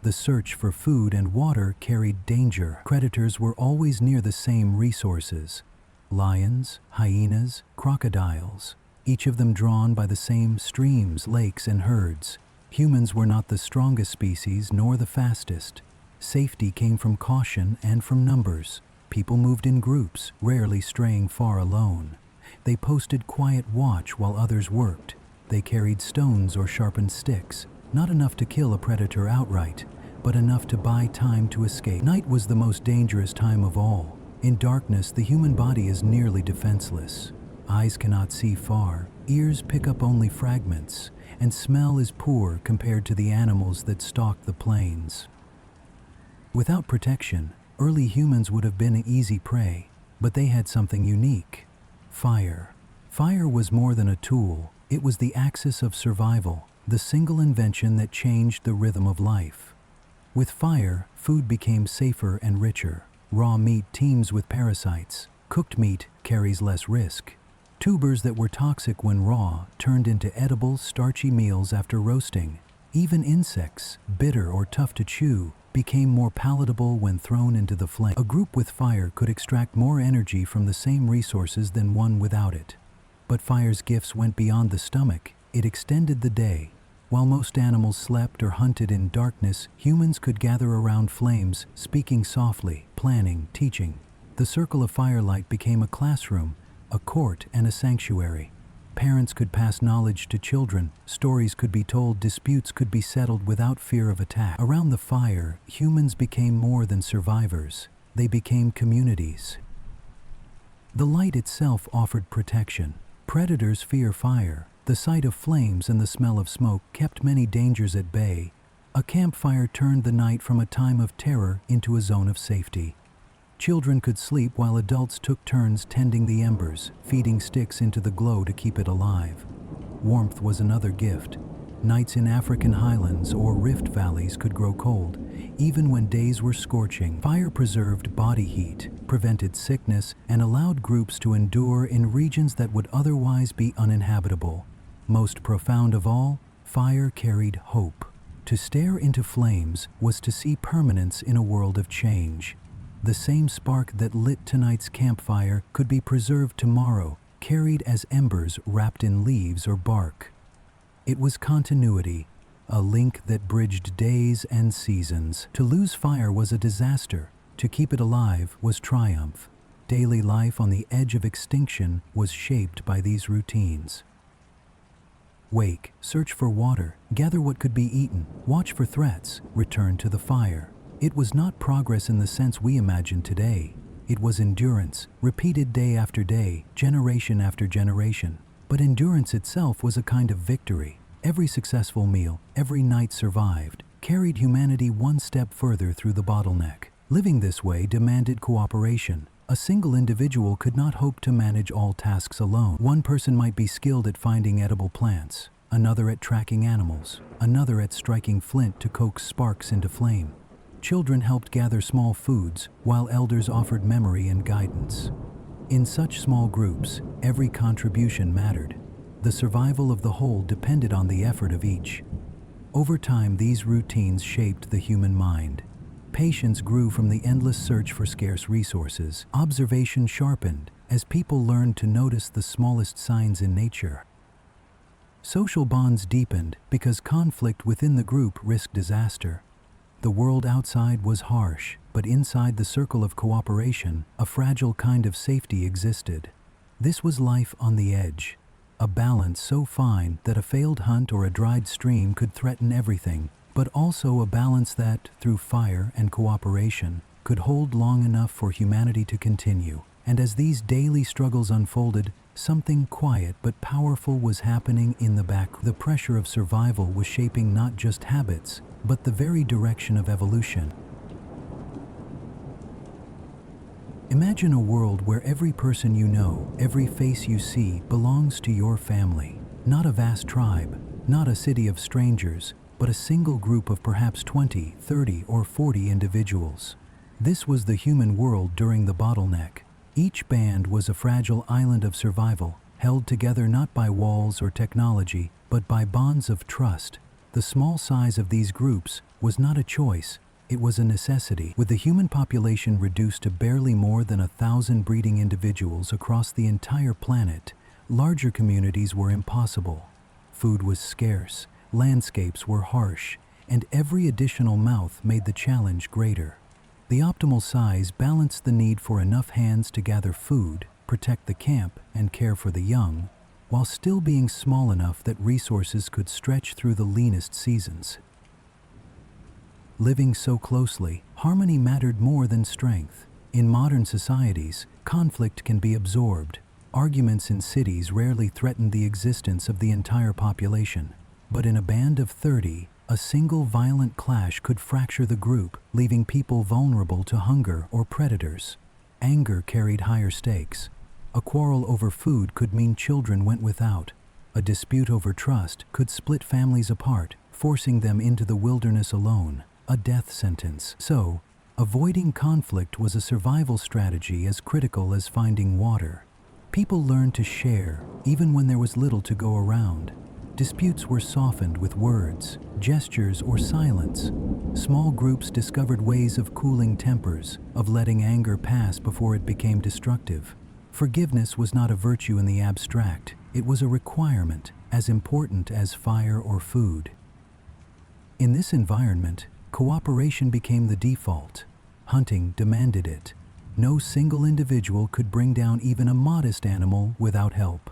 The search for food and water carried danger. Predators were always near the same resources: lions, hyenas, crocodiles, each of them drawn by the same streams, lakes, and herds. Humans were not the strongest species nor the fastest. Safety came from caution and from numbers. People moved in groups, rarely straying far alone. They posted quiet watch while others worked. They carried stones or sharpened sticks, not enough to kill a predator outright, but enough to buy time to escape. Night was the most dangerous time of all. In darkness, the human body is nearly defenseless. Eyes cannot see far, ears pick up only fragments, and smell is poor compared to the animals that stalk the plains. Without protection, early humans would have been an easy prey, but they had something unique: fire. Fire was more than a tool, it was the axis of survival, the single invention that changed the rhythm of life. With fire, food became safer and richer. Raw meat teems with parasites. Cooked meat carries less risk. Tubers that were toxic when raw turned into edible, starchy meals after roasting. Even insects, bitter or tough to chew, became more palatable when thrown into the flame. A group with fire could extract more energy from the same resources than one without it. But fire's gifts went beyond the stomach. It extended the day. While most animals slept or hunted in darkness, humans could gather around flames, speaking softly, planning, teaching. The circle of firelight became a classroom, a court, and a sanctuary. Parents could pass knowledge to children, stories could be told, disputes could be settled without fear of attack. Around the fire, humans became more than survivors. They became communities. The light itself offered protection. Predators fear fire. The sight of flames and the smell of smoke kept many dangers at bay. A campfire turned the night from a time of terror into a zone of safety. Children could sleep while adults took turns tending the embers, feeding sticks into the glow to keep it alive. Warmth was another gift. Nights in African highlands or rift valleys could grow cold, even when days were scorching. Fire preserved body heat, prevented sickness, and allowed groups to endure in regions that would otherwise be uninhabitable. Most profound of all, fire carried hope. To stare into flames was to see permanence in a world of change. The same spark that lit tonight's campfire could be preserved tomorrow, carried as embers wrapped in leaves or bark. It was continuity, a link that bridged days and seasons. To lose fire was a disaster. To keep it alive was triumph. Daily life on the edge of extinction was shaped by these routines. Wake, search for water, gather what could be eaten, watch for threats, return to the fire. It was not progress in the sense we imagine today. It was endurance, repeated day after day, generation after generation. But endurance itself was a kind of victory. Every successful meal, every night survived, carried humanity one step further through the bottleneck. Living this way demanded cooperation. A single individual could not hope to manage all tasks alone. One person might be skilled at finding edible plants, another at tracking animals, another at striking flint to coax sparks into flame. Children helped gather small foods, while elders offered memory and guidance. In such small groups, every contribution mattered. The survival of the whole depended on the effort of each. Over time, these routines shaped the human mind. Patience grew from the endless search for scarce resources. Observation sharpened as people learned to notice the smallest signs in nature. Social bonds deepened because conflict within the group risked disaster. The world outside was harsh, but inside the circle of cooperation, a fragile kind of safety existed. This was life on the edge, a balance so fine that a failed hunt or a dried stream could threaten everything, but also a balance that, through fire and cooperation, could hold long enough for humanity to continue. And as these daily struggles unfolded, something quiet but powerful was happening in the back. The pressure of survival was shaping not just habits, but the very direction of evolution. Imagine a world where every person you know, every face you see, belongs to your family. Not a vast tribe, not a city of strangers, but a single group of perhaps 20, 30, or 40 individuals. This was the human world during the bottleneck. Each band was a fragile island of survival, held together not by walls or technology, but by bonds of trust. The small size of these groups was not a choice, it was a necessity. With the human population reduced to barely more than 1,000 breeding individuals across the entire planet, larger communities were impossible. Food was scarce, landscapes were harsh, and every additional mouth made the challenge greater. The optimal size balanced the need for enough hands to gather food, protect the camp, and care for the young, while still being small enough that resources could stretch through the leanest seasons. Living so closely, harmony mattered more than strength. In modern societies, conflict can be absorbed. Arguments in cities rarely threaten the existence of the entire population. But in a band of 30, a single violent clash could fracture the group, leaving people vulnerable to hunger or predators. Anger carried higher stakes. A quarrel over food could mean children went without. A dispute over trust could split families apart, forcing them into the wilderness alone, a death sentence. So, avoiding conflict was a survival strategy as critical as finding water. People learned to share, even when there was little to go around. Disputes were softened with words, gestures, or silence. Small groups discovered ways of cooling tempers, of letting anger pass before it became destructive. Forgiveness was not a virtue in the abstract, it was a requirement, as important as fire or food. In this environment, cooperation became the default. Hunting demanded it. No single individual could bring down even a modest animal without help.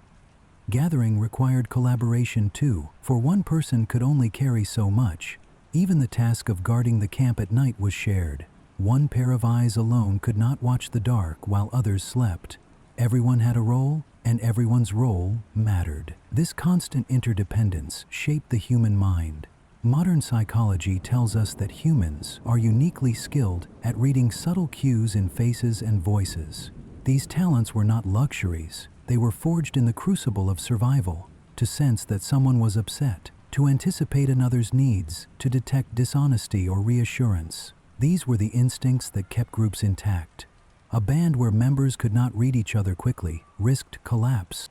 Gathering required collaboration too, for one person could only carry so much. Even the task of guarding the camp at night was shared. One pair of eyes alone could not watch the dark while others slept. Everyone had a role, and everyone's role mattered. This constant interdependence shaped the human mind. Modern psychology tells us that humans are uniquely skilled at reading subtle cues in faces and voices. These talents were not luxuries. They were forged in the crucible of survival, to sense that someone was upset, to anticipate another's needs, to detect dishonesty or reassurance. These were the instincts that kept groups intact. A band where members could not read each other quickly risked collapse.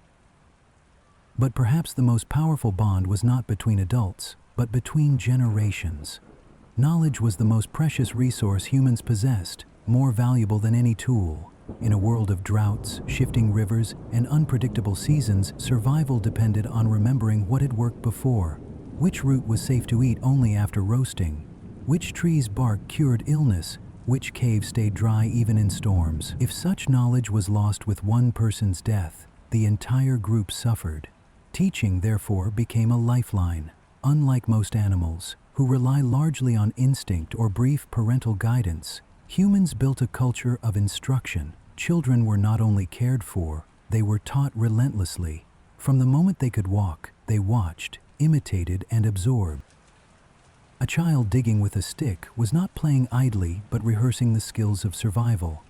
But perhaps the most powerful bond was not between adults, but between generations. Knowledge was the most precious resource humans possessed, more valuable than any tool. In a world of droughts, shifting rivers, and unpredictable seasons, survival depended on remembering what had worked before. Which root was safe to eat only after roasting? Which tree's bark cured illness? Which cave stayed dry even in storms? If such knowledge was lost with one person's death, the entire group suffered. Teaching, therefore, became a lifeline. Unlike most animals, who rely largely on instinct or brief parental guidance, humans built a culture of instruction. Children were not only cared for, they were taught relentlessly. From the moment they could walk, they watched, imitated, and absorbed. A child digging with a stick was not playing idly but rehearsing the skills of survival.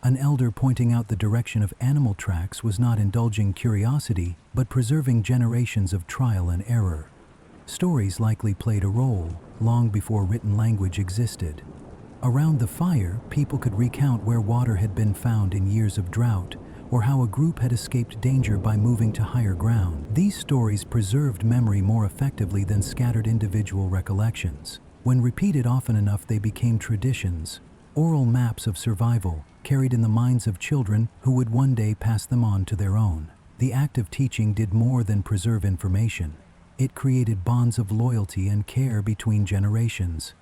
An elder pointing out the direction of animal tracks was not indulging curiosity but preserving generations of trial and error. Stories likely played a role, long before written language existed. Around the fire, people could recount where water had been found in years of drought, or how a group had escaped danger by moving to higher ground. These stories preserved memory more effectively than scattered individual recollections. When repeated often enough, they became traditions, oral maps of survival, carried in the minds of children who would one day pass them on to their own. The act of teaching did more than preserve information. It created bonds of loyalty and care between generations.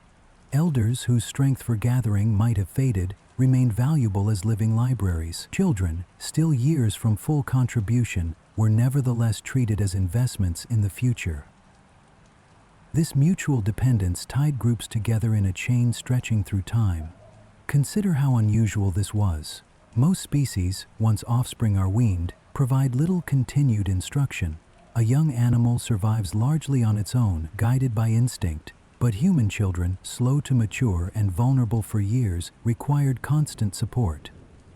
Elders whose strength for gathering might have faded remained valuable as living libraries. Children, still years from full contribution, were nevertheless treated as investments in the future. This mutual dependence tied groups together in a chain stretching through time. Consider how unusual this was. Most species, once offspring are weaned, provide little continued instruction. A young animal survives largely on its own, guided by instinct. But human children, slow to mature and vulnerable for years, required constant support.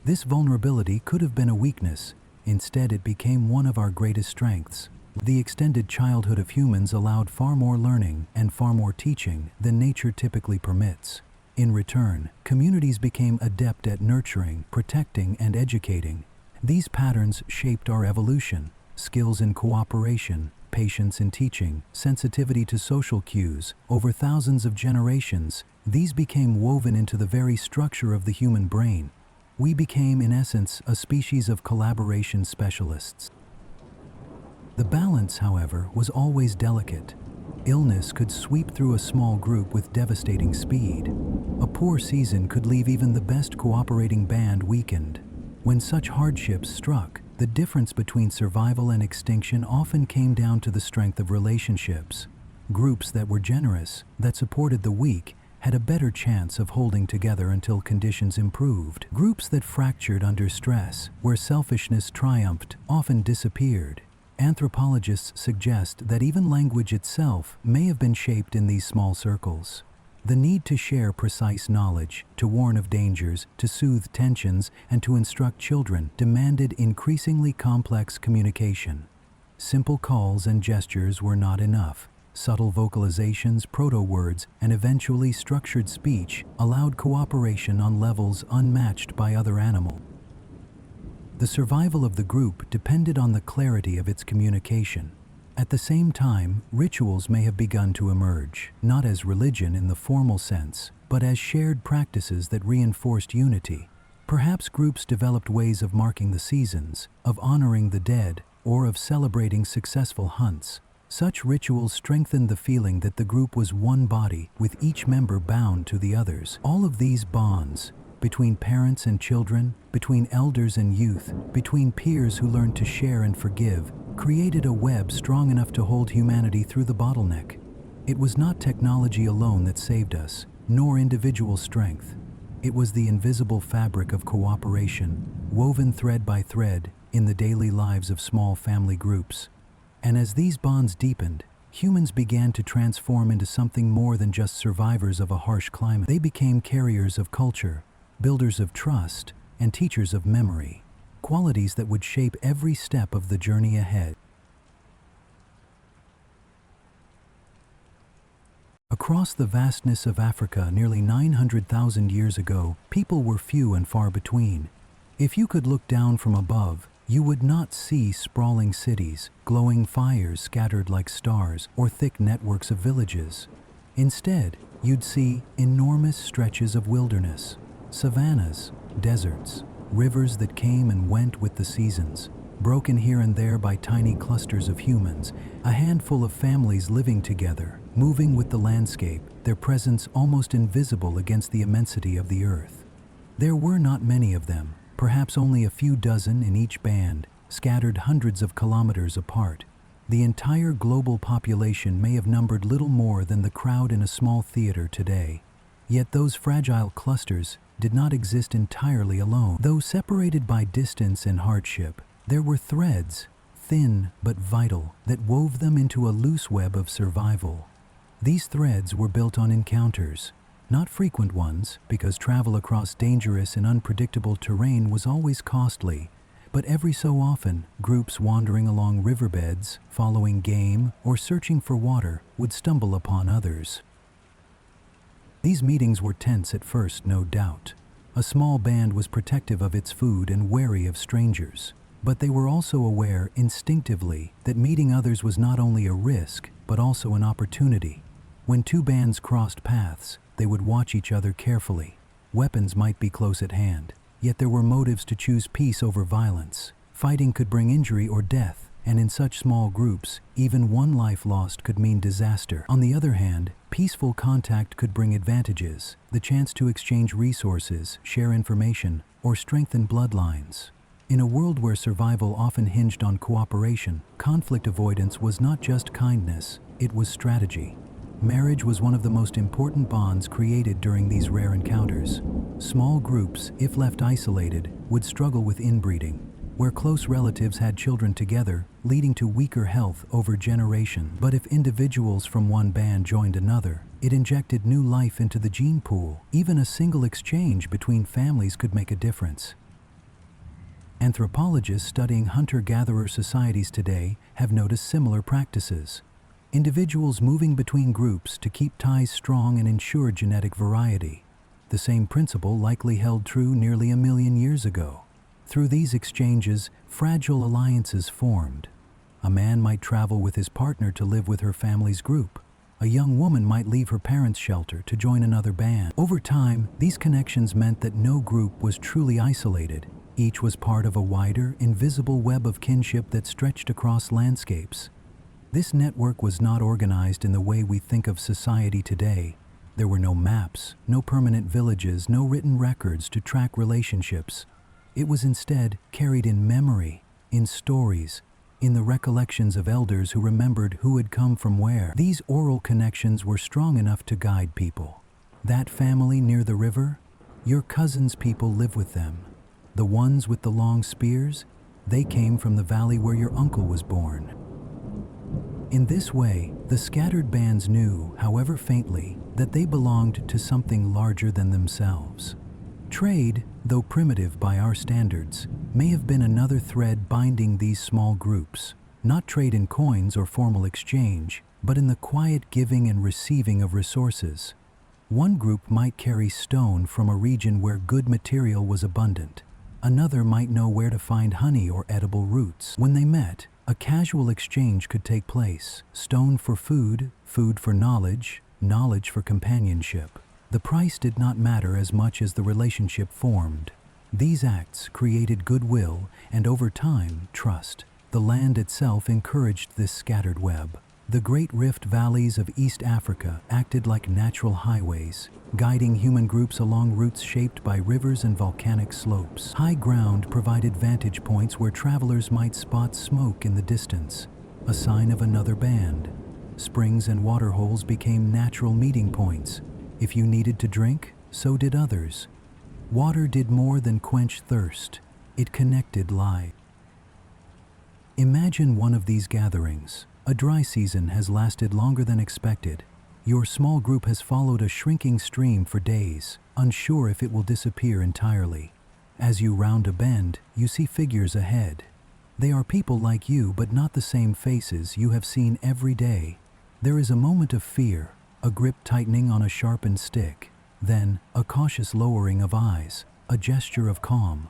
This vulnerability could have been a weakness. Instead, it became one of our greatest strengths. The extended childhood of humans allowed far more learning and far more teaching than nature typically permits. In return, communities became adept at nurturing, protecting, and educating. These patterns shaped our evolution: skills in cooperation, patience in teaching, sensitivity to social cues. Over thousands of generations, these became woven into the very structure of the human brain. We became, in essence, a species of collaboration specialists. The balance, however, was always delicate. Illness could sweep through a small group with devastating speed. A poor season could leave even the best cooperating band weakened. When such hardships struck, the difference between survival and extinction often came down to the strength of relationships. Groups that were generous, that supported the weak, had a better chance of holding together until conditions improved. Groups that fractured under stress, where selfishness triumphed, often disappeared. Anthropologists suggest that even language itself may have been shaped in these small circles. The need to share precise knowledge, to warn of dangers, to soothe tensions, and to instruct children demanded increasingly complex communication. Simple calls and gestures were not enough. Subtle vocalizations, proto-words, and eventually structured speech allowed cooperation on levels unmatched by other animals. The survival of the group depended on the clarity of its communication. At the same time, rituals may have begun to emerge, not as religion in the formal sense, but as shared practices that reinforced unity. Perhaps groups developed ways of marking the seasons, of honoring the dead, or of celebrating successful hunts. Such rituals strengthened the feeling that the group was one body, with each member bound to the others. All of these bonds, between parents and children, between elders and youth, between peers who learned to share and forgive, created a web strong enough to hold humanity through the bottleneck. It was not technology alone that saved us, nor individual strength. It was the invisible fabric of cooperation, woven thread by thread in the daily lives of small family groups. And as these bonds deepened, humans began to transform into something more than just survivors of a harsh climate. They became carriers of culture, builders of trust, and teachers of memory, qualities that would shape every step of the journey ahead. Across the vastness of Africa nearly 900,000 years ago, people were few and far between. If you could look down from above, you would not see sprawling cities, glowing fires scattered like stars, or thick networks of villages. Instead, you'd see enormous stretches of wilderness, savannas, deserts, rivers that came and went with the seasons, broken here and there by tiny clusters of humans, a handful of families living together, moving with the landscape, their presence almost invisible against the immensity of the earth. There were not many of them, perhaps only a few dozen in each band, scattered hundreds of kilometers apart. The entire global population may have numbered little more than the crowd in a small theater today. Yet those fragile clusters did not exist entirely alone. Though separated by distance and hardship, there were threads, thin but vital, that wove them into a loose web of survival. These threads were built on encounters, not frequent ones, because travel across dangerous and unpredictable terrain was always costly, but every so often, groups wandering along riverbeds, following game, or searching for water would stumble upon others. These meetings were tense at first, no doubt. A small band was protective of its food and wary of strangers. But they were also aware, instinctively, that meeting others was not only a risk, but also an opportunity. When two bands crossed paths, they would watch each other carefully. Weapons might be close at hand, yet there were motives to choose peace over violence. Fighting could bring injury or death, and in such small groups, even one life lost could mean disaster. On the other hand, peaceful contact could bring advantages, the chance to exchange resources, share information, or strengthen bloodlines. In a world where survival often hinged on cooperation, conflict avoidance was not just kindness, it was strategy. Marriage was one of the most important bonds created during these rare encounters. Small groups, if left isolated, would struggle with inbreeding, where close relatives had children together, leading to weaker health over generations. But if individuals from one band joined another, it injected new life into the gene pool. Even a single exchange between families could make a difference. Anthropologists studying hunter-gatherer societies today have noticed similar practices. Individuals moving between groups to keep ties strong and ensure genetic variety. The same principle likely held true nearly 1,000,000 years ago. Through these exchanges, fragile alliances formed. A man might travel with his partner to live with her family's group. A young woman might leave her parents' shelter to join another band. Over time, these connections meant that no group was truly isolated. Each was part of a wider, invisible web of kinship that stretched across landscapes. This network was not organized in the way we think of society today. There were no maps, no permanent villages, no written records to track relationships. It was instead carried in memory, in stories, in the recollections of elders who remembered who had come from where. These oral connections were strong enough to guide people. That family near the river? Your cousin's people live with them. The ones with the long spears? They came from the valley where your uncle was born. In this way, the scattered bands knew, however faintly, that they belonged to something larger than themselves. Trade, though primitive by our standards, may have been another thread binding these small groups. Not trade in coins or formal exchange, but in the quiet giving and receiving of resources. One group might carry stone from a region where good material was abundant. Another might know where to find honey or edible roots. When they met, a casual exchange could take place. Stone for food, food for knowledge, knowledge for companionship. The price did not matter as much as the relationship formed. These acts created goodwill and, over time, trust. The land itself encouraged this scattered web. The Great Rift Valleys of East Africa acted like natural highways, guiding human groups along routes shaped by rivers and volcanic slopes. High ground provided vantage points where travelers might spot smoke in the distance, a sign of another band. Springs and waterholes became natural meeting points. If you needed to drink, so did others. Water did more than quench thirst. It connected lives. Imagine one of these gatherings. A dry season has lasted longer than expected. Your small group has followed a shrinking stream for days, unsure if it will disappear entirely. As you round a bend, you see figures ahead. They are people like you, but not the same faces you have seen every day. There is a moment of fear, a grip tightening on a sharpened stick, then a cautious lowering of eyes, a gesture of calm.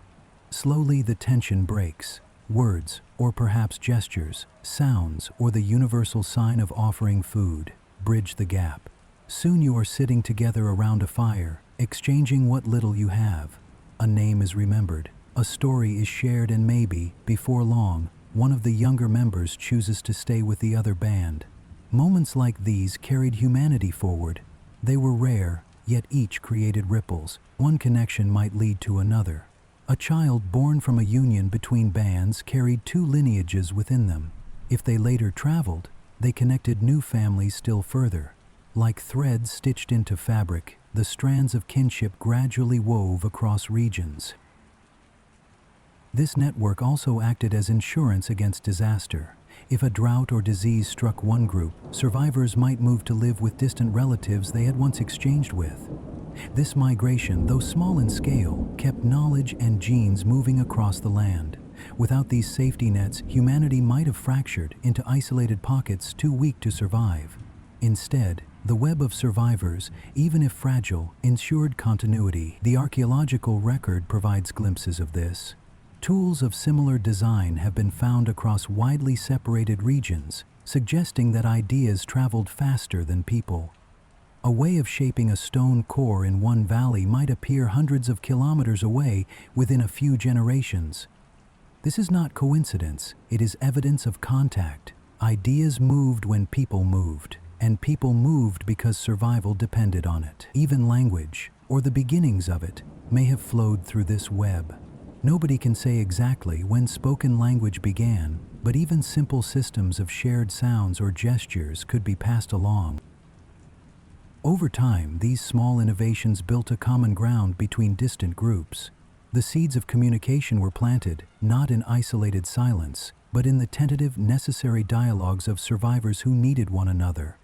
Slowly the tension breaks. Words, or perhaps gestures, sounds, or the universal sign of offering food, bridge the gap. Soon you are sitting together around a fire, exchanging what little you have. A name is remembered, a story is shared, and maybe, before long, one of the younger members chooses to stay with the other band. Moments like these carried humanity forward. They were rare, yet each created ripples. One connection might lead to another. A child born from a union between bands carried two lineages within them. If they later traveled, they connected new families still further. Like threads stitched into fabric, the strands of kinship gradually wove across regions. This network also acted as insurance against disaster. If a drought or disease struck one group, survivors might move to live with distant relatives they had once exchanged with. This migration, though small in scale, kept knowledge and genes moving across the land. Without these safety nets, humanity might have fractured into isolated pockets too weak to survive. Instead, the web of survivors, even if fragile, ensured continuity. The archaeological record provides glimpses of this. Tools of similar design have been found across widely separated regions, suggesting that ideas traveled faster than people. A way of shaping a stone core in one valley might appear hundreds of kilometers away within a few generations. This is not coincidence, it is evidence of contact. Ideas moved when people moved, and people moved because survival depended on it. Even language, or the beginnings of it, may have flowed through this web. Nobody can say exactly when spoken language began, but even simple systems of shared sounds or gestures could be passed along. Over time, these small innovations built a common ground between distant groups. The seeds of communication were planted, not in isolated silence, but in the tentative, necessary dialogues of survivors who needed one another.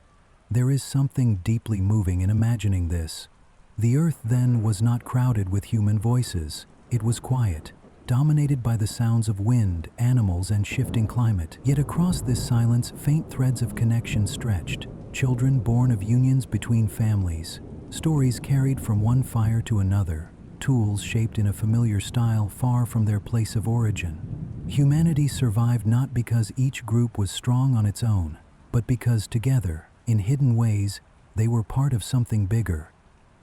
There is something deeply moving in imagining this. The earth then was not crowded with human voices. It was quiet. dominated by the sounds of wind, animals, and shifting climate. Yet across this silence, faint threads of connection stretched. Children born of unions between families, stories carried from one fire to another, tools shaped in a familiar style far from their place of origin. Humanity survived not because each group was strong on its own, but because together, in hidden ways, they were part of something bigger.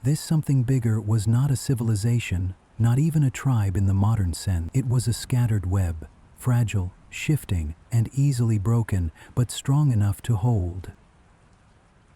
This something bigger was not a civilization, not even a tribe in the modern sense. It was a scattered web, fragile, shifting, and easily broken, but strong enough to hold.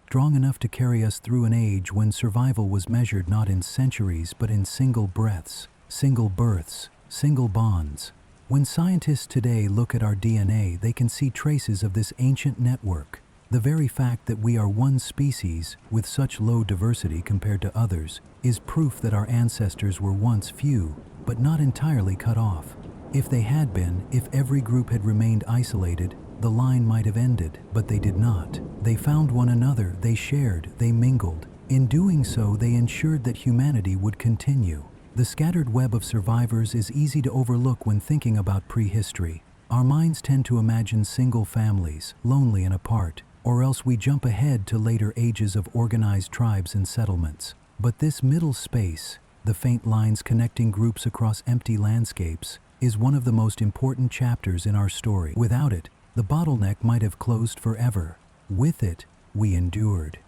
Strong enough to carry us through an age when survival was measured not in centuries but in single breaths, single births, single bonds. When scientists today look at our DNA, they can see traces of this ancient network. The very fact that we are one species with such low diversity compared to others is proof that our ancestors were once few, but not entirely cut off. If they had been, if every group had remained isolated, the line might have ended, but they did not. They found one another, they shared, they mingled. In doing so, they ensured that humanity would continue. The scattered web of survivors is easy to overlook when thinking about prehistory. Our minds tend to imagine single families, lonely and apart, or else we jump ahead to later ages of organized tribes and settlements. But this middle space, the faint lines connecting groups across empty landscapes, is one of the most important chapters in our story. Without it, the bottleneck might have closed forever. With it, we endured.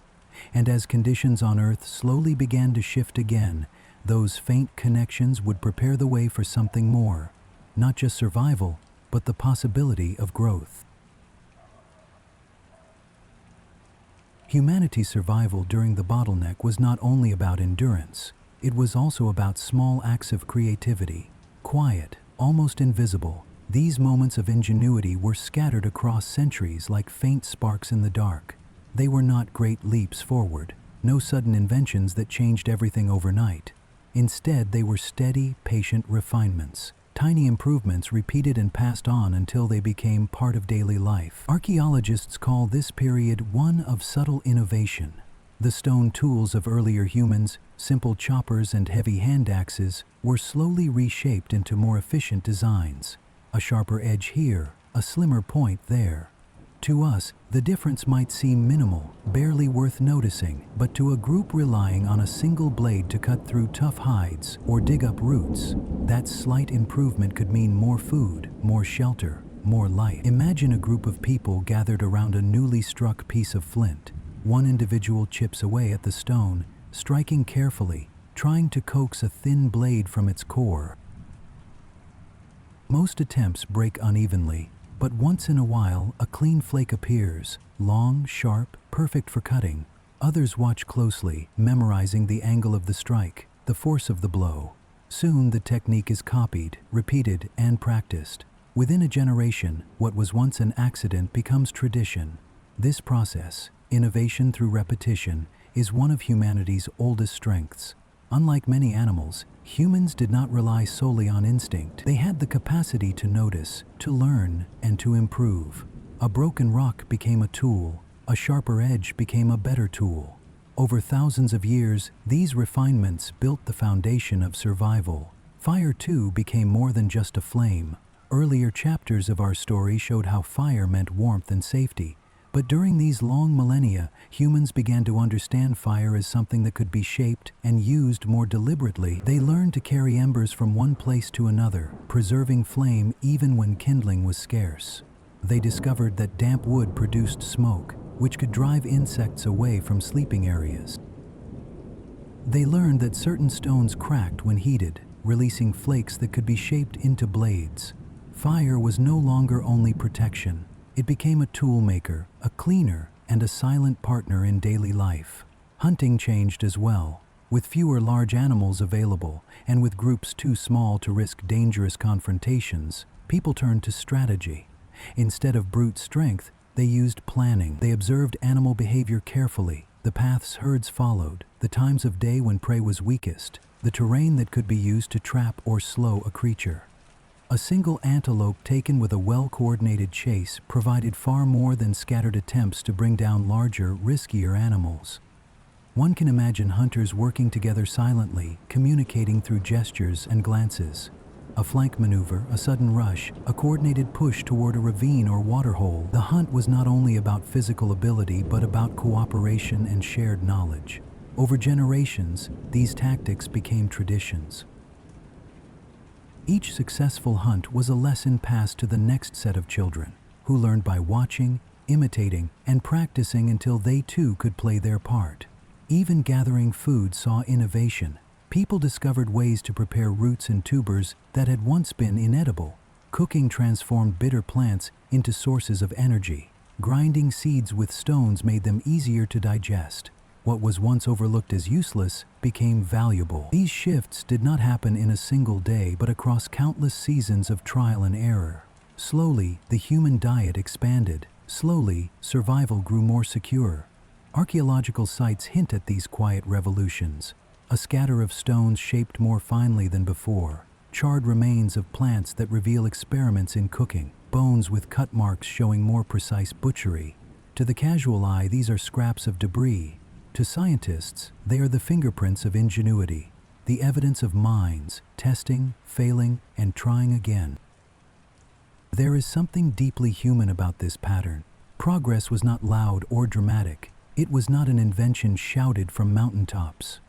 And as conditions on Earth slowly began to shift again, those faint connections would prepare the way for something more. Not just survival, but the possibility of growth. Humanity's survival during the bottleneck was not only about endurance, it was also about small acts of creativity. Quiet, almost invisible, these moments of ingenuity were scattered across centuries like faint sparks in the dark. They were not great leaps forward, no sudden inventions that changed everything overnight. Instead, they were steady, patient refinements, tiny improvements repeated and passed on until they became part of daily life. Archaeologists call this period one of subtle innovation. The stone tools of earlier humans, simple choppers and heavy hand axes, were slowly reshaped into more efficient designs. A sharper edge here, a slimmer point there. To us, the difference might seem minimal, barely worth noticing, but to a group relying on a single blade to cut through tough hides or dig up roots, that slight improvement could mean more food, more shelter, more life. Imagine a group of people gathered around a newly struck piece of flint. One individual chips away at the stone, striking carefully, trying to coax a thin blade from its core. Most attempts break unevenly, but once in a while, a clean flake appears, long, sharp, perfect for cutting. Others watch closely, memorizing the angle of the strike, the force of the blow. Soon the technique is copied, repeated, and practiced. Within a generation, what was once an accident becomes tradition. This process, innovation through repetition, is one of humanity's oldest strengths. Unlike many animals, humans did not rely solely on instinct. They had the capacity to notice, to learn, and to improve. A broken rock became a tool. A sharper edge became a better tool. Over thousands of years, these refinements built the foundation of survival. Fire, too, became more than just a flame. Earlier chapters of our story showed how fire meant warmth and safety. But during these long millennia, humans began to understand fire as something that could be shaped and used more deliberately. They learned to carry embers from one place to another, preserving flame even when kindling was scarce. They discovered that damp wood produced smoke, which could drive insects away from sleeping areas. They learned that certain stones cracked when heated, releasing flakes that could be shaped into blades. Fire was no longer only protection. It became a tool maker, a cleaner, and a silent partner in daily life. Hunting changed as well. With fewer large animals available, and with groups too small to risk dangerous confrontations, people turned to strategy. Instead of brute strength, they used planning. They observed animal behavior carefully, the paths herds followed, the times of day when prey was weakest, the terrain that could be used to trap or slow a creature. A single antelope taken with a well-coordinated chase provided far more than scattered attempts to bring down larger, riskier animals. One can imagine hunters working together silently, communicating through gestures and glances. A flank maneuver, a sudden rush, a coordinated push toward a ravine or waterhole. The hunt was not only about physical ability but about cooperation and shared knowledge. Over generations, these tactics became traditions. Each successful hunt was a lesson passed to the next set of children, who learned by watching, imitating, and practicing until they too could play their part. Even gathering food saw innovation. People discovered ways to prepare roots and tubers that had once been inedible. Cooking transformed bitter plants into sources of energy. Grinding seeds with stones made them easier to digest. What was once overlooked as useless became valuable. These shifts did not happen in a single day, but across countless seasons of trial and error. Slowly, the human diet expanded. Slowly, survival grew more secure. Archaeological sites hint at these quiet revolutions. A scatter of stones shaped more finely than before. Charred remains of plants that reveal experiments in cooking. Bones with cut marks showing more precise butchery. To the casual eye, these are scraps of debris. To scientists, they are the fingerprints of ingenuity, the evidence of minds, testing, failing, and trying again. There is something deeply human about this pattern. Progress was not loud or dramatic. It was not an invention shouted from mountaintops.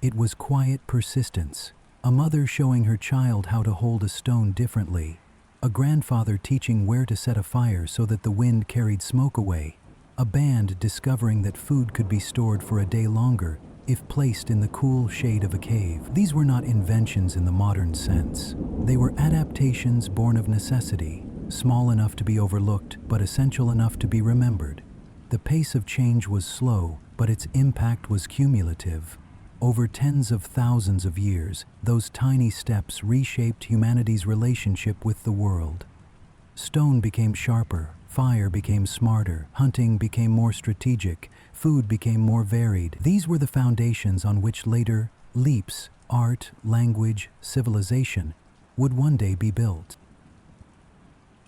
It was quiet persistence. A mother showing her child how to hold a stone differently. A grandfather teaching where to set a fire so that the wind carried smoke away. A band discovering that food could be stored for a day longer if placed in the cool shade of a cave. These were not inventions in the modern sense. They were adaptations born of necessity, small enough to be overlooked but essential enough to be remembered. The pace of change was slow, but its impact was cumulative. Over tens of thousands of years, those tiny steps reshaped humanity's relationship with the world. Stone became sharper, fire became smarter, hunting became more strategic, food became more varied. These were the foundations on which later leaps, art, language, civilization, would one day be built.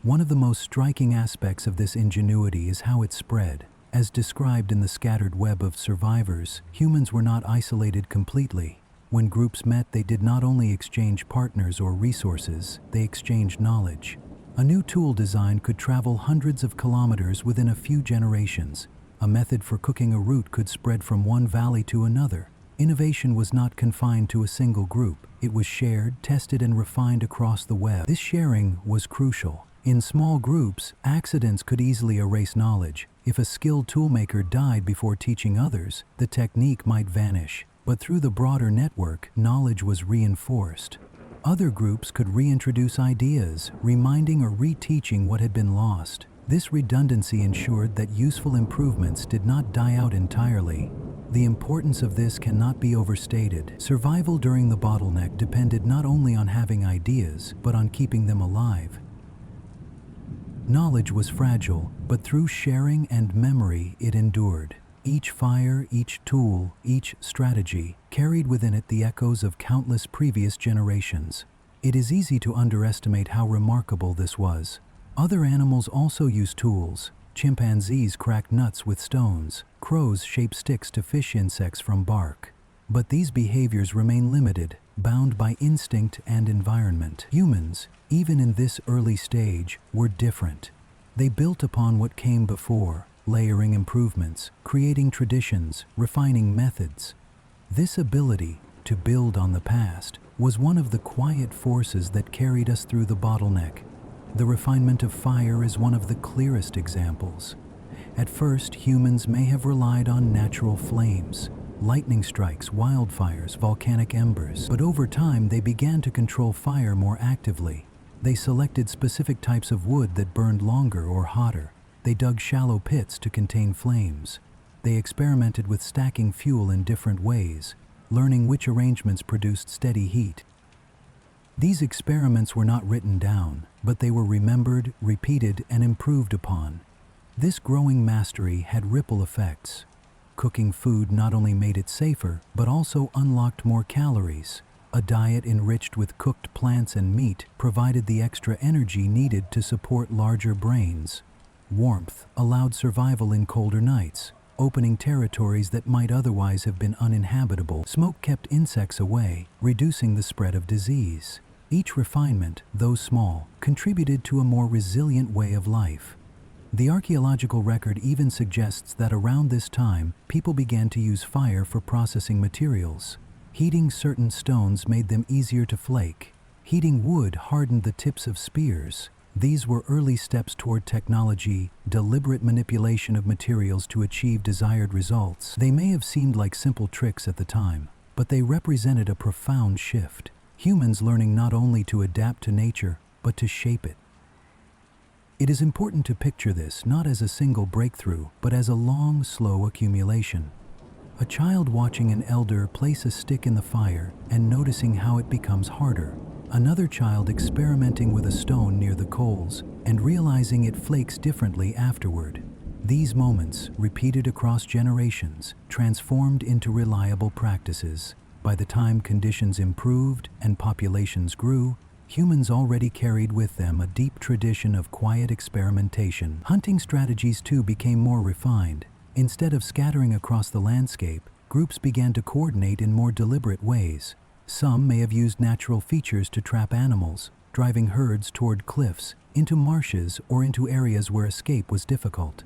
One of the most striking aspects of this ingenuity is how it spread. As described in the scattered web of survivors, humans were not isolated completely. When groups met, they did not only exchange partners or resources, they exchanged knowledge. A new tool design could travel hundreds of kilometers within a few generations. A method for cooking a root could spread from one valley to another. Innovation was not confined to a single group. It was shared, tested, and refined across the web. This sharing was crucial. In small groups, accidents could easily erase knowledge. If a skilled toolmaker died before teaching others, the technique might vanish. But through the broader network, knowledge was reinforced. Other groups could reintroduce ideas, reminding or reteaching what had been lost. This redundancy ensured that useful improvements did not die out entirely. The importance of this cannot be overstated. Survival during the bottleneck depended not only on having ideas, but on keeping them alive. Knowledge was fragile, but through sharing and memory it endured. Each fire, each tool, each strategy carried within it the echoes of countless previous generations. It is easy to underestimate how remarkable this was. Other animals also used tools. Chimpanzees cracked nuts with stones. Crows shaped sticks to fish insects from bark. But these behaviors remain limited, bound by instinct and environment. Humans, even in this early stage, were different. They built upon what came before, layering improvements, creating traditions, refining methods. This ability to build on the past was one of the quiet forces that carried us through the bottleneck. The refinement of fire is one of the clearest examples. At first, humans may have relied on natural flames, lightning strikes, wildfires, volcanic embers. But over time, they began to control fire more actively. They selected specific types of wood that burned longer or hotter. They dug shallow pits to contain flames. They experimented with stacking fuel in different ways, learning which arrangements produced steady heat. These experiments were not written down, but they were remembered, repeated, and improved upon. This growing mastery had ripple effects. Cooking food not only made it safer, but also unlocked more calories. A diet enriched with cooked plants and meat provided the extra energy needed to support larger brains. Warmth allowed survival in colder nights, opening territories that might otherwise have been uninhabitable. Smoke kept insects away, reducing the spread of disease. Each refinement, though small, contributed to a more resilient way of life. The archaeological record even suggests that around this time, people began to use fire for processing materials. Heating certain stones made them easier to flake. Heating wood hardened the tips of spears. These were early steps toward technology, deliberate manipulation of materials to achieve desired results. They may have seemed like simple tricks at the time, but they represented a profound shift. Humans learning not only to adapt to nature, but to shape it. It is important to picture this not as a single breakthrough, but as a long, slow accumulation. A child watching an elder place a stick in the fire and noticing how it becomes harder. Another child experimenting with a stone near the coals and realizing it flakes differently afterward. These moments, repeated across generations, transformed into reliable practices. By the time conditions improved and populations grew, humans already carried with them a deep tradition of quiet experimentation. Hunting strategies too became more refined. Instead of scattering across the landscape, groups began to coordinate in more deliberate ways. Some may have used natural features to trap animals, driving herds toward cliffs, into marshes, or into areas where escape was difficult.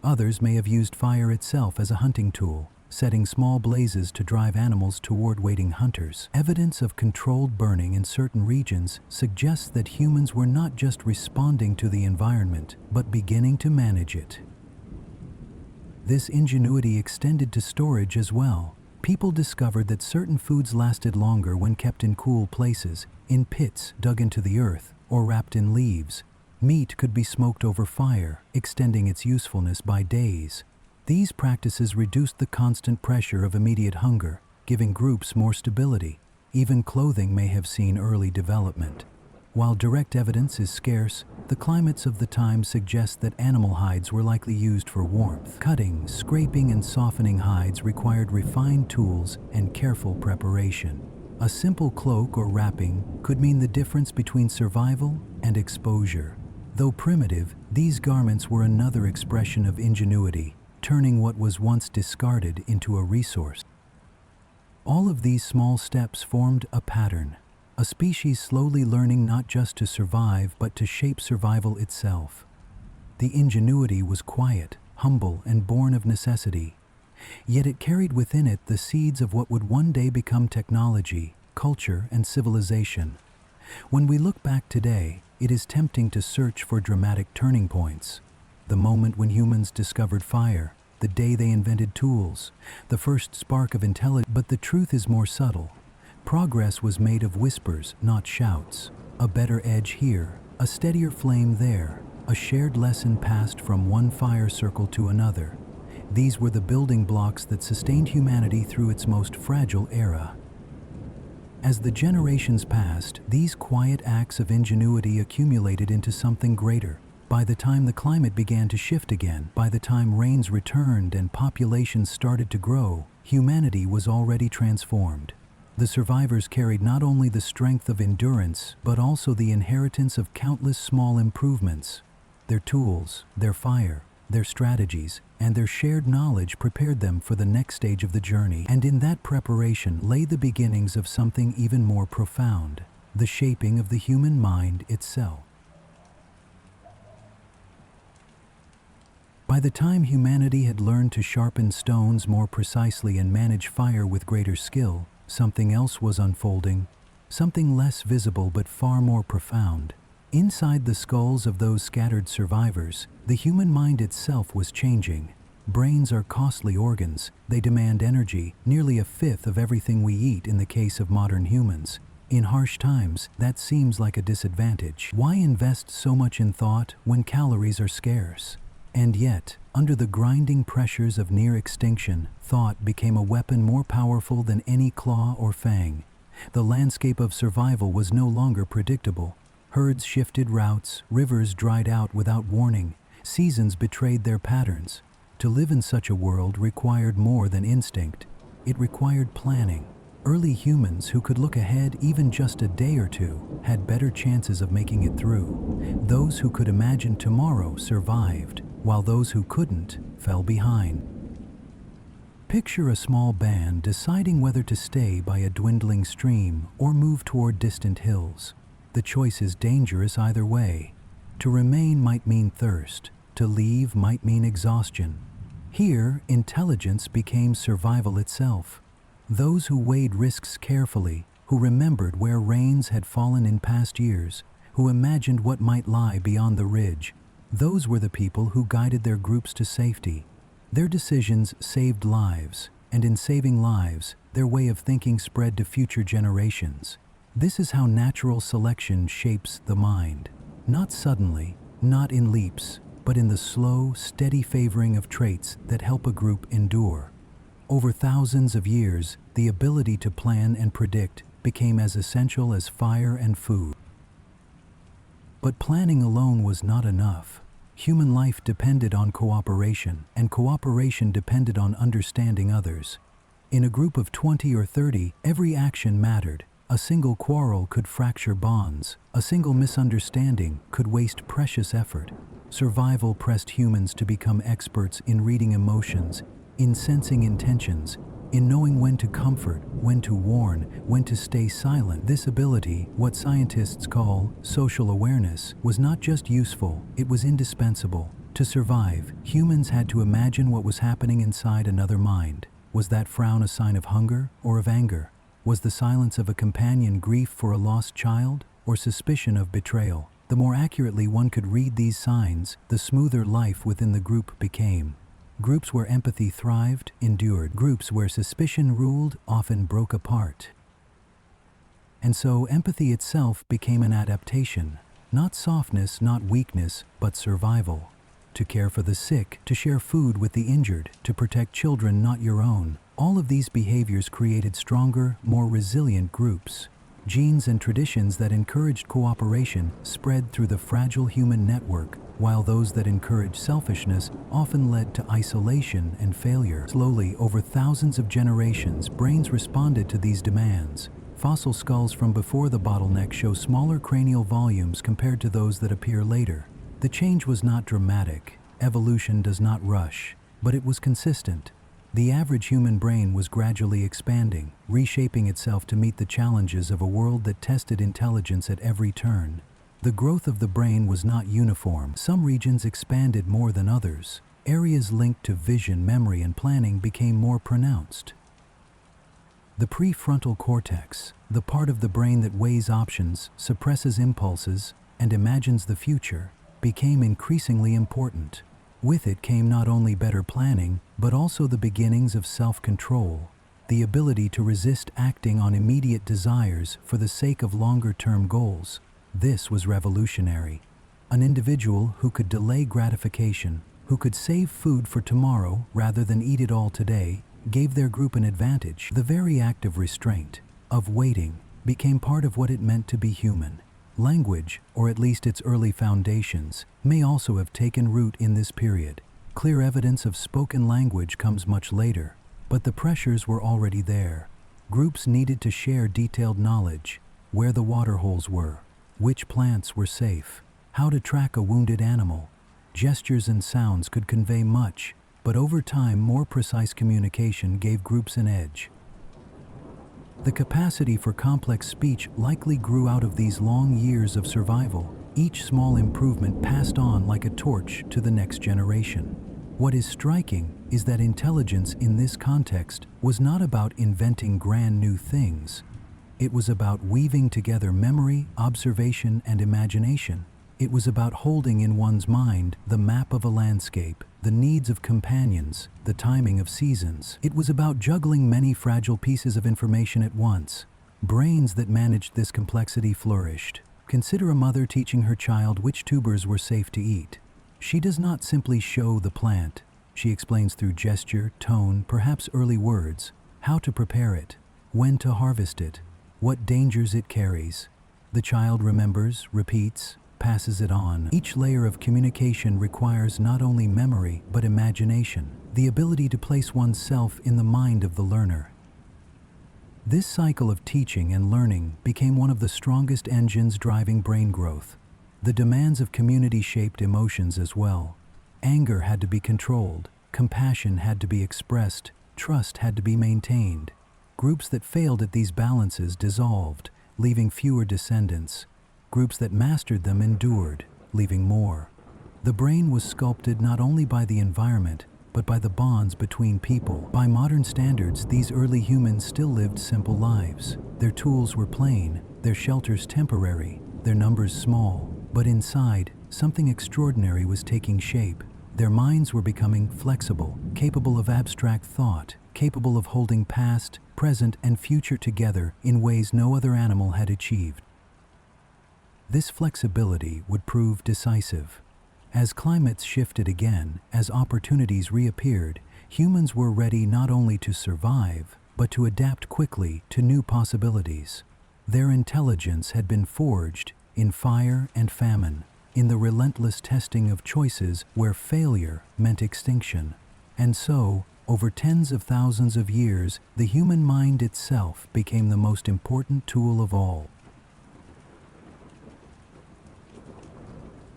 Others may have used fire itself as a hunting tool, setting small blazes to drive animals toward waiting hunters. Evidence of controlled burning in certain regions suggests that humans were not just responding to the environment, but beginning to manage it. This ingenuity extended to storage as well. People discovered that certain foods lasted longer when kept in cool places, in pits dug into the earth, or wrapped in leaves. Meat could be smoked over fire, extending its usefulness by days. These practices reduced the constant pressure of immediate hunger, giving groups more stability. Even clothing may have seen early development. While direct evidence is scarce, the climates of the time suggest that animal hides were likely used for warmth. Cutting, scraping, and softening hides required refined tools and careful preparation. A simple cloak or wrapping could mean the difference between survival and exposure. Though primitive, these garments were another expression of ingenuity, turning what was once discarded into a resource. All of these small steps formed a pattern, a species slowly learning not just to survive, but to shape survival itself. The ingenuity was quiet, humble, and born of necessity, yet it carried within it the seeds of what would one day become technology, culture, and civilization. When we look back today, it is tempting to search for dramatic turning points. The moment when humans discovered fire, the day they invented tools, the first spark of intelligence. But the truth is more subtle. Progress was made of whispers, not shouts. A better edge here, a steadier flame there, a shared lesson passed from one fire circle to another. These were the building blocks that sustained humanity through its most fragile era. As the generations passed, these quiet acts of ingenuity accumulated into something greater. By the time the climate began to shift again, by the time rains returned and populations started to grow, humanity was already transformed. The survivors carried not only the strength of endurance, but also the inheritance of countless small improvements. Their tools, their fire, their strategies, and their shared knowledge prepared them for the next stage of the journey. And in that preparation lay the beginnings of something even more profound, the shaping of the human mind itself. By the time humanity had learned to sharpen stones more precisely and manage fire with greater skill, something else was unfolding, something less visible but far more profound. Inside the skulls of those scattered survivors, the human mind itself was changing. Brains are costly organs. They demand energy, nearly a fifth of everything we eat in the case of modern humans. In harsh times, that seems like a disadvantage. Why invest so much in thought when calories are scarce? And yet, under the grinding pressures of near extinction, thought became a weapon more powerful than any claw or fang. The landscape of survival was no longer predictable. Herds shifted routes, rivers dried out without warning, seasons betrayed their patterns. To live in such a world required more than instinct. It required planning. Early humans who could look ahead even just a day or two had better chances of making it through. Those who could imagine tomorrow survived, while those who couldn't fell behind. Picture a small band deciding whether to stay by a dwindling stream or move toward distant hills. The choice is dangerous either way. To remain might mean thirst. To leave might mean exhaustion. Here, intelligence became survival itself. Those who weighed risks carefully, who remembered where rains had fallen in past years, who imagined what might lie beyond the ridge, those were the people who guided their groups to safety. Their decisions saved lives, and in saving lives, their way of thinking spread to future generations. This is how natural selection shapes the mind. Not suddenly, not in leaps, but in the slow, steady favoring of traits that help a group endure. Over thousands of years, the ability to plan and predict became as essential as fire and food. But planning alone was not enough. Human life depended on cooperation, and cooperation depended on understanding others. In a group of 20 or 30, every action mattered. A single quarrel could fracture bonds. A single misunderstanding could waste precious effort. Survival pressed humans to become experts in reading emotions, in sensing intentions, in knowing when to comfort, when to warn, when to stay silent. This ability, what scientists call social awareness, was not just useful, it was indispensable. To survive, humans had to imagine what was happening inside another mind. Was that frown a sign of hunger or of anger? Was the silence of a companion grief for a lost child or suspicion of betrayal? The more accurately one could read these signs, the smoother life within the group became. Groups where empathy thrived, endured. Groups where suspicion ruled often broke apart. And so empathy itself became an adaptation. Not softness, not weakness, but survival. To care for the sick, to share food with the injured, to protect children not your own. All of these behaviors created stronger, more resilient groups. Genes and traditions that encouraged cooperation spread through the fragile human network, while those that encouraged selfishness often led to isolation and failure. Slowly, over thousands of generations, brains responded to these demands. Fossil skulls from before the bottleneck show smaller cranial volumes compared to those that appear later. The change was not dramatic. Evolution does not rush, but it was consistent. The average human brain was gradually expanding, reshaping itself to meet the challenges of a world that tested intelligence at every turn. The growth of the brain was not uniform. Some regions expanded more than others. Areas linked to vision, memory, and planning became more pronounced. The prefrontal cortex, the part of the brain that weighs options, suppresses impulses, and imagines the future, became increasingly important. With it came not only better planning, but also the beginnings of self-control, the ability to resist acting on immediate desires for the sake of longer-term goals. This was revolutionary. An individual who could delay gratification, who could save food for tomorrow rather than eat it all today, gave their group an advantage. The very act of restraint, of waiting, became part of what it meant to be human. Language, or at least its early foundations, may also have taken root in this period. Clear evidence of spoken language comes much later, but the pressures were already there. Groups needed to share detailed knowledge, where the water holes were, which plants were safe, how to track a wounded animal. Gestures and sounds could convey much, but over time more precise communication gave groups an edge. The capacity for complex speech likely grew out of these long years of survival. Each small improvement passed on like a torch to the next generation. What is striking is that intelligence in this context was not about inventing grand new things. It was about weaving together memory, observation, and imagination. It was about holding in one's mind the map of a landscape, the needs of companions, the timing of seasons. It was about juggling many fragile pieces of information at once. Brains that managed this complexity flourished. Consider a mother teaching her child which tubers were safe to eat. She does not simply show the plant. She explains through gesture, tone, perhaps early words, how to prepare it, when to harvest it, what dangers it carries. The child remembers, repeats, passes it on. Each layer of communication requires not only memory, but imagination, the ability to place oneself in the mind of the learner. This cycle of teaching and learning became one of the strongest engines driving brain growth. The demands of community shaped emotions as well. Anger had to be controlled, compassion had to be expressed, Trust had to be maintained. Groups that failed at these balances dissolved, leaving fewer descendants. Groups that mastered them endured, leaving more. The brain was sculpted not only by the environment, but by the bonds between people. By modern standards, these early humans still lived simple lives. Their tools were plain, their shelters temporary, their numbers small. But inside, something extraordinary was taking shape. Their minds were becoming flexible, capable of abstract thought, capable of holding past, present, and future together in ways no other animal had achieved. This flexibility would prove decisive. As climates shifted again, as opportunities reappeared, humans were ready not only to survive, but to adapt quickly to new possibilities. Their intelligence had been forged in fire and famine, in the relentless testing of choices where failure meant extinction. And so, over tens of thousands of years, the human mind itself became the most important tool of all.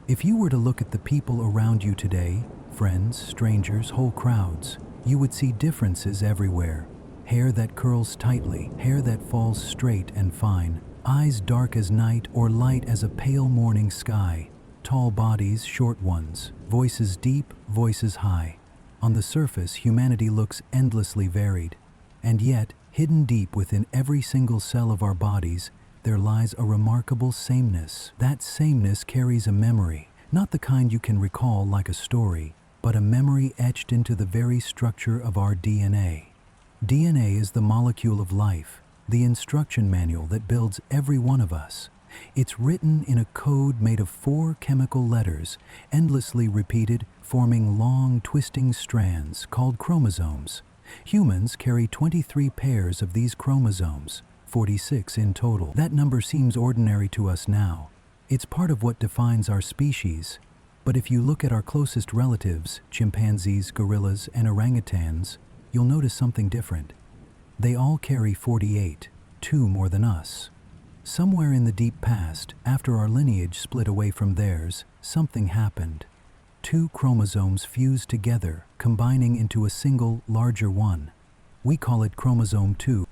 If you were to look at the people around you today, friends, strangers, whole crowds, you would see differences everywhere. Hair that curls tightly, hair that falls straight and fine, eyes dark as night or light as a pale morning sky, tall bodies, short ones, voices deep, voices high. On the surface, humanity looks endlessly varied, and yet, hidden deep within every single cell of our bodies, there lies a remarkable sameness. That sameness carries a memory, not the kind you can recall like a story, but a memory etched into the very structure of our DNA. DNA is the molecule of life, the instruction manual that builds every one of us. It's written in a code made of 4 chemical letters, endlessly repeated, forming long, twisting strands called chromosomes. Humans carry 23 pairs of these chromosomes, 46 in total. That number seems ordinary to us now. It's part of what defines our species. But if you look at our closest relatives, chimpanzees, gorillas, and orangutans, you'll notice something different. They all carry 48, 2 more than us. Somewhere in the deep past, after our lineage split away from theirs, something happened. 2 chromosomes fused together, combining into a single, larger one. We call it chromosome 2.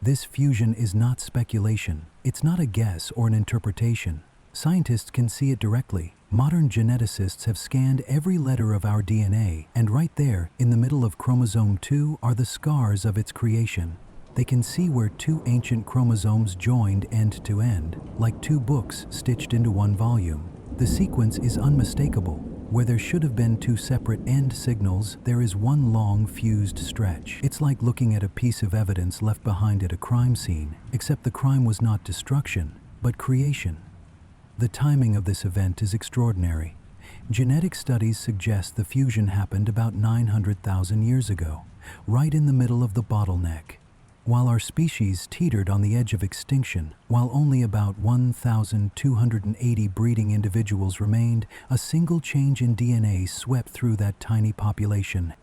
This fusion is not speculation. It's not a guess or an interpretation. Scientists can see it directly. Modern geneticists have scanned every letter of our DNA, and right there, in the middle of chromosome 2, are the scars of its creation. They can see where 2 ancient chromosomes joined end to end, like 2 books stitched into one volume. The sequence is unmistakable. Where there should have been 2 separate end signals, there is one long fused stretch. It's like looking at a piece of evidence left behind at a crime scene, except the crime was not destruction, but creation. The timing of this event is extraordinary. Genetic studies suggest the fusion happened about 900,000 years ago, right in the middle of the bottleneck. While our species teetered on the edge of extinction, while only about 1,280 breeding individuals remained, a single change in DNA swept through that tiny population.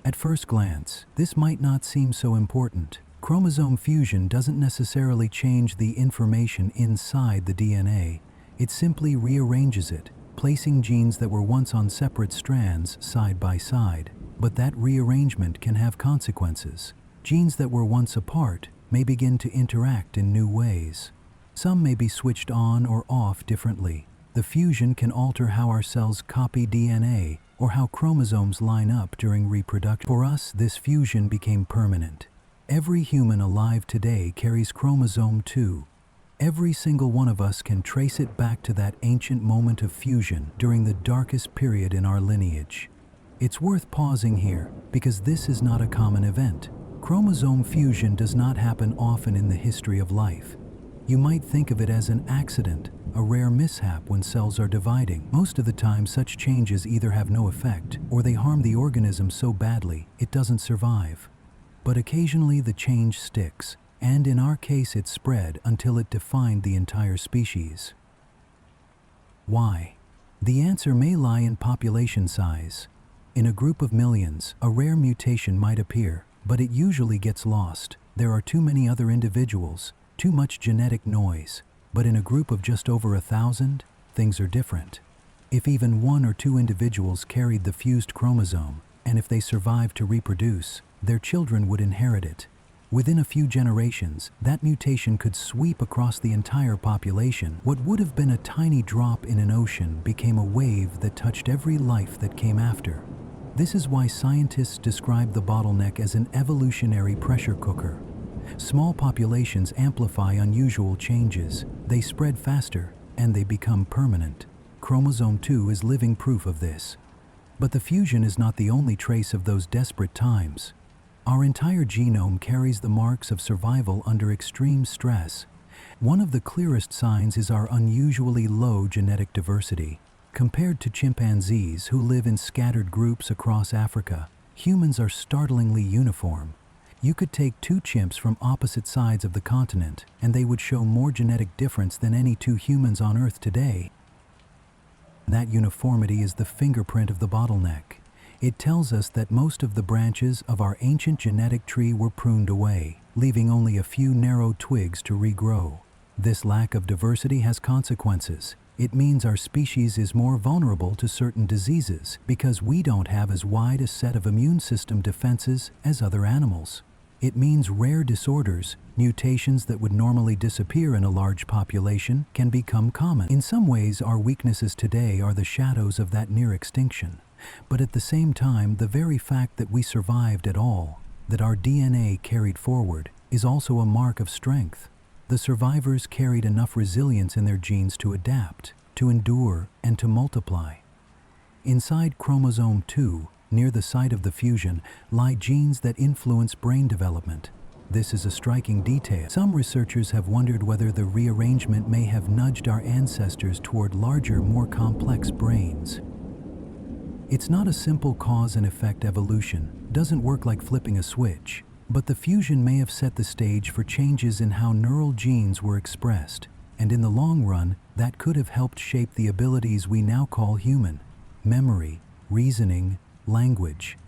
At first glance, this might not seem so important. Chromosome fusion doesn't necessarily change the information inside the DNA. It simply rearranges it, placing genes that were once on separate strands side by side. But that rearrangement can have consequences. Genes that were once apart may begin to interact in new ways. Some may be switched on or off differently. The fusion can alter how our cells copy DNA or how chromosomes line up during reproduction. For us, this fusion became permanent. Every human alive today carries chromosome 2. Every single one of us can trace it back to that ancient moment of fusion during the darkest period in our lineage. It's worth pausing here, because this is not a common event. Chromosome fusion does not happen often in the history of life. You might think of it as an accident, a rare mishap when cells are dividing. Most of the time, such changes either have no effect, or they harm the organism so badly it doesn't survive. But occasionally the change sticks, and in our case it spread until it defined the entire species. Why? The answer may lie in population size. In a group of millions, a rare mutation might appear, but it usually gets lost. There are too many other individuals, too much genetic noise. But in a group of just over 1,000, things are different. If even 1 or 2 individuals carried the fused chromosome, and if they survived to reproduce, their children would inherit it. Within a few generations, that mutation could sweep across the entire population. What would have been a tiny drop in an ocean became a wave that touched every life that came after. This is why scientists describe the bottleneck as an evolutionary pressure cooker. Small populations amplify unusual changes, they spread faster, and they become permanent. Chromosome 2 is living proof of this. But the fusion is not the only trace of those desperate times. Our entire genome carries the marks of survival under extreme stress. One of the clearest signs is our unusually low genetic diversity. Compared to chimpanzees who live in scattered groups across Africa, humans are startlingly uniform. You could take two chimps from opposite sides of the continent, and they would show more genetic difference than any two humans on Earth today. That uniformity is the fingerprint of the bottleneck. It tells us that most of the branches of our ancient genetic tree were pruned away, leaving only a few narrow twigs to regrow. This lack of diversity has consequences. It means our species is more vulnerable to certain diseases because we don't have as wide a set of immune system defenses as other animals. It means rare disorders, mutations that would normally disappear in a large population, can become common. In some ways, our weaknesses today are the shadows of that near extinction. But at the same time, the very fact that we survived at all, that our DNA carried forward, is also a mark of strength. The survivors carried enough resilience in their genes to adapt, to endure, and to multiply. Inside chromosome 2, near the site of the fusion, lie genes that influence brain development. This is a striking detail. Some researchers have wondered whether the rearrangement may have nudged our ancestors toward larger, more complex brains. It's not a simple cause and effect evolution, doesn't work like flipping a switch, but the fusion may have set the stage for changes in how neural genes were expressed, and in the long run, that could have helped shape the abilities we now call human: memory, reasoning, language.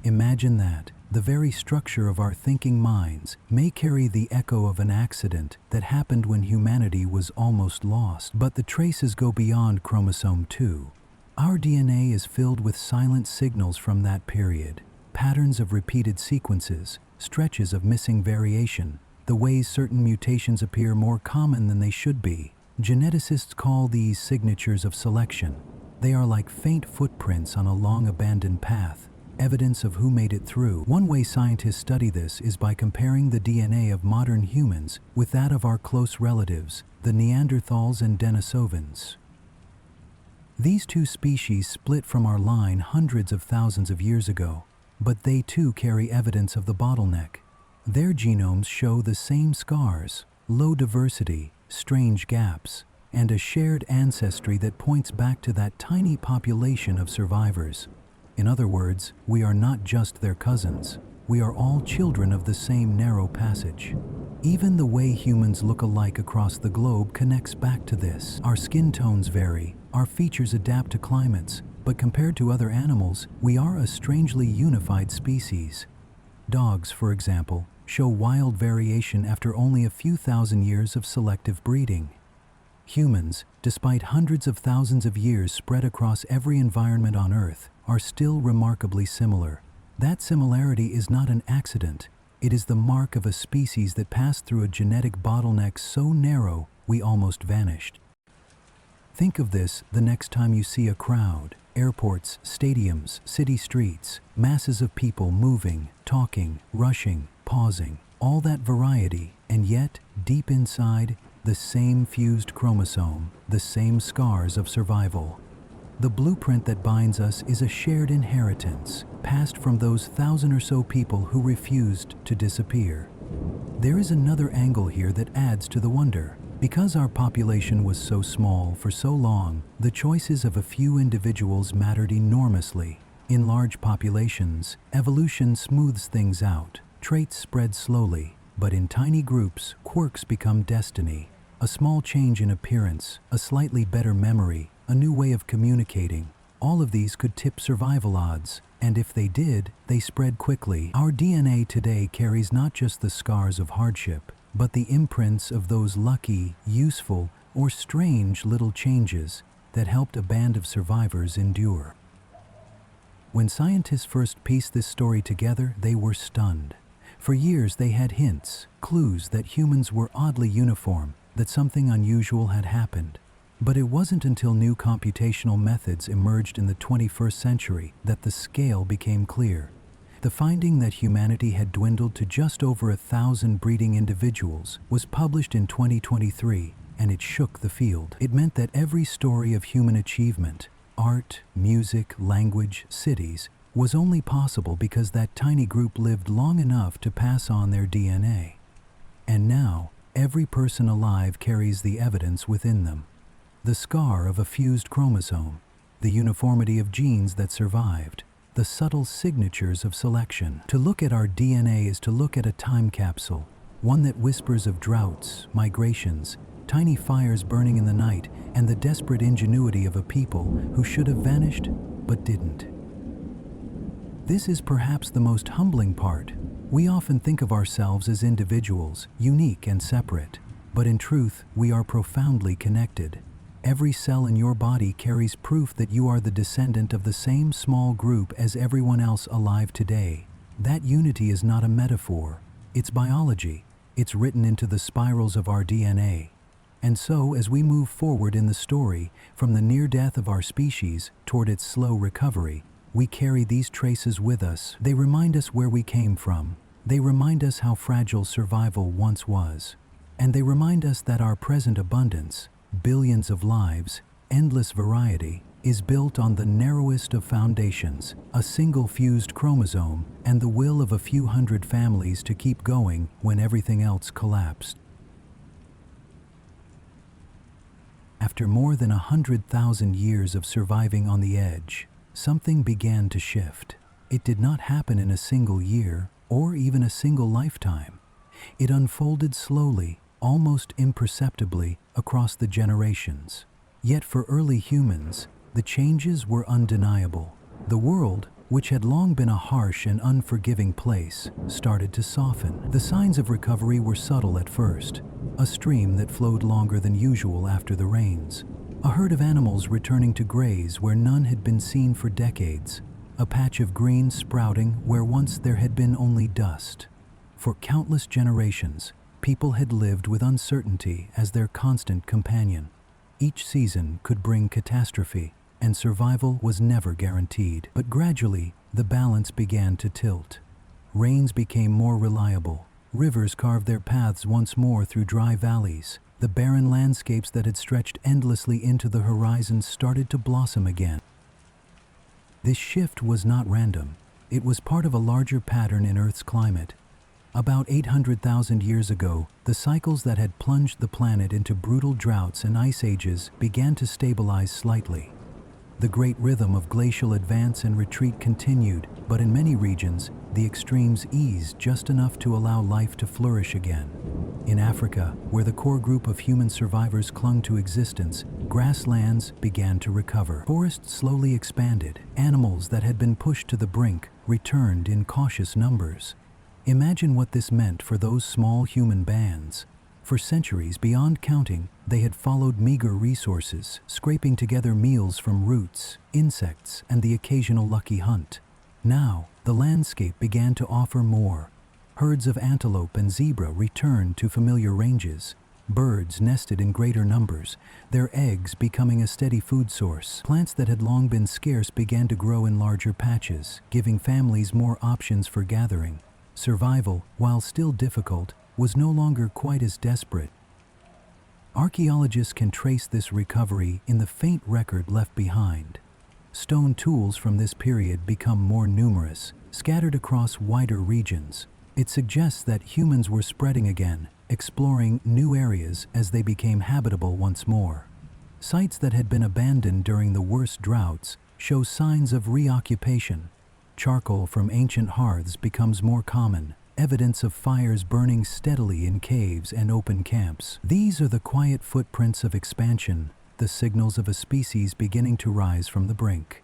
Imagine that. The very structure of our thinking minds may carry the echo of an accident that happened when humanity was almost lost. But the traces go beyond chromosome 2. Our DNA is filled with silent signals from that period, patterns of repeated sequences, stretches of missing variation, the ways certain mutations appear more common than they should be. Geneticists call these signatures of selection. They are like faint footprints on a long abandoned path, evidence of who made it through. One way scientists study this is by comparing the DNA of modern humans with that of our close relatives, the Neanderthals and Denisovans. These two species split from our line hundreds of thousands of years ago, but they too carry evidence of the bottleneck. Their genomes show the same scars, low diversity, strange gaps, and a shared ancestry that points back to that tiny population of survivors. In other words, we are not just their cousins. We are all children of the same narrow passage. Even the way humans look alike across the globe connects back to this. Our skin tones vary, our features adapt to climates, but compared to other animals, we are a strangely unified species. Dogs, for example, show wild variation after only a few thousand years of selective breeding. Humans, despite hundreds of thousands of years spread across every environment on Earth, are still remarkably similar. That similarity is not an accident. It is the mark of a species that passed through a genetic bottleneck so narrow we almost vanished. Think of this the next time you see a crowd. Airports, stadiums, city streets, masses of people moving, talking, rushing, pausing, all that variety, and yet, deep inside, the same fused chromosome, the same scars of survival. The blueprint that binds us is a shared inheritance, passed from those 1,000 or so people who refused to disappear. There is another angle here that adds to the wonder. Because our population was so small for so long, the choices of a few individuals mattered enormously. In large populations, evolution smooths things out. Traits spread slowly, but in tiny groups, quirks become destiny. A small change in appearance, a slightly better memory, a new way of communicating, all of these could tip survival odds, and if they did, they spread quickly. Our DNA today carries not just the scars of hardship, but the imprints of those lucky, useful, or strange little changes that helped a band of survivors endure. When scientists first pieced this story together, they were stunned. For years they had hints, clues that humans were oddly uniform, that something unusual had happened. But it wasn't until new computational methods emerged in the 21st century that the scale became clear. The finding that humanity had dwindled to just over 1,000 breeding individuals was published in 2023, and it shook the field. It meant that every story of human achievement, art, music, language, cities, was only possible because that tiny group lived long enough to pass on their DNA. And now, every person alive carries the evidence within them. The scar of a fused chromosome, the uniformity of genes that survived, the subtle signatures of selection. To look at our DNA is to look at a time capsule, one that whispers of droughts, migrations, tiny fires burning in the night, and the desperate ingenuity of a people who should have vanished but didn't. This is perhaps the most humbling part. We often think of ourselves as individuals, unique and separate, but in truth, we are profoundly connected. Every cell in your body carries proof that you are the descendant of the same small group as everyone else alive today. That unity is not a metaphor. It's biology. It's written into the spirals of our DNA. And so, as we move forward in the story, from the near death of our species toward its slow recovery, we carry these traces with us. They remind us where we came from. They remind us how fragile survival once was. And they remind us that our present abundance, billions of lives, endless variety, is built on the narrowest of foundations, a single fused chromosome, and the will of a few hundred families to keep going when everything else collapsed. After more than 100,000 years of surviving on the edge, something began to shift. It did not happen in a single year or even a single lifetime. It unfolded slowly, almost imperceptibly, across the generations. Yet for early humans, the changes were undeniable. The world, which had long been a harsh and unforgiving place, started to soften. The signs of recovery were subtle at first. A stream that flowed longer than usual after the rains. A herd of animals returning to graze where none had been seen for decades. A patch of green sprouting where once there had been only dust. For countless generations, people had lived with uncertainty as their constant companion. Each season could bring catastrophe, and survival was never guaranteed. But gradually, the balance began to tilt. Rains became more reliable. Rivers carved their paths once more through dry valleys. The barren landscapes that had stretched endlessly into the horizon started to blossom again. This shift was not random. It was part of a larger pattern in Earth's climate. About 800,000 years ago, the cycles that had plunged the planet into brutal droughts and ice ages began to stabilize slightly. The great rhythm of glacial advance and retreat continued, but in many regions, the extremes eased just enough to allow life to flourish again. In Africa, where the core group of human survivors clung to existence, grasslands began to recover. Forests slowly expanded. Animals that had been pushed to the brink returned in cautious numbers. Imagine what this meant for those small human bands. For centuries beyond counting, they had followed meager resources, scraping together meals from roots, insects, and the occasional lucky hunt. Now, the landscape began to offer more. Herds of antelope and zebra returned to familiar ranges. Birds nested in greater numbers, their eggs becoming a steady food source. Plants that had long been scarce began to grow in larger patches, giving families more options for gathering. Survival, while still difficult, was no longer quite as desperate. Archaeologists can trace this recovery in the faint record left behind. Stone tools from this period become more numerous, scattered across wider regions. It suggests that humans were spreading again, exploring new areas as they became habitable once more. Sites that had been abandoned during the worst droughts show signs of reoccupation. Charcoal from ancient hearths becomes more common, evidence of fires burning steadily in caves and open camps. These are the quiet footprints of expansion, the signals of a species beginning to rise from the brink.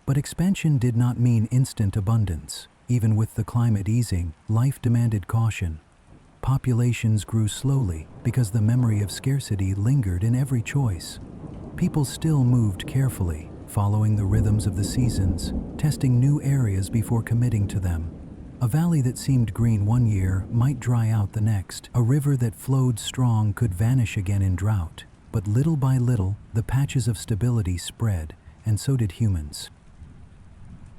But expansion did not mean instant abundance. Even with the climate easing, life demanded caution. Populations grew slowly because the memory of scarcity lingered in every choice. People still moved carefully, following the rhythms of the seasons, testing new areas before committing to them. A valley that seemed green one year might dry out the next. A river that flowed strong could vanish again in drought. But little by little, the patches of stability spread, and so did humans.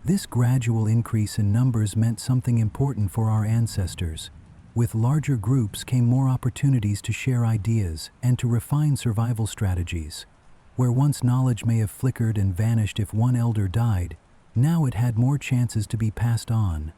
This gradual increase in numbers meant something important for our ancestors. With larger groups came more opportunities to share ideas and to refine survival strategies. Where once knowledge may have flickered and vanished if one elder died, now it had more chances to be passed on.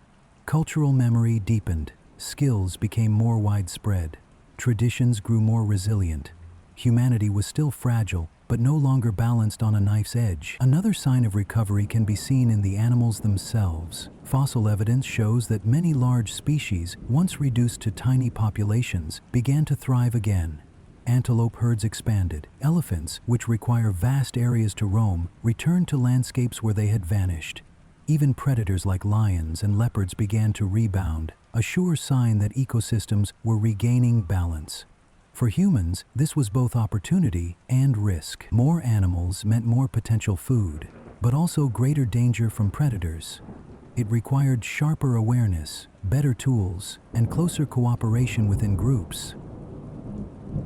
Cultural memory deepened, skills became more widespread, traditions grew more resilient. Humanity was still fragile, but no longer balanced on a knife's edge. Another sign of recovery can be seen in the animals themselves. Fossil evidence shows that many large species, once reduced to tiny populations, began to thrive again. Antelope herds expanded. Elephants, which require vast areas to roam, returned to landscapes where they had vanished. Even predators like lions and leopards began to rebound, a sure sign that ecosystems were regaining balance. For humans, this was both opportunity and risk. More animals meant more potential food, but also greater danger from predators. It required sharper awareness, better tools, and closer cooperation within groups.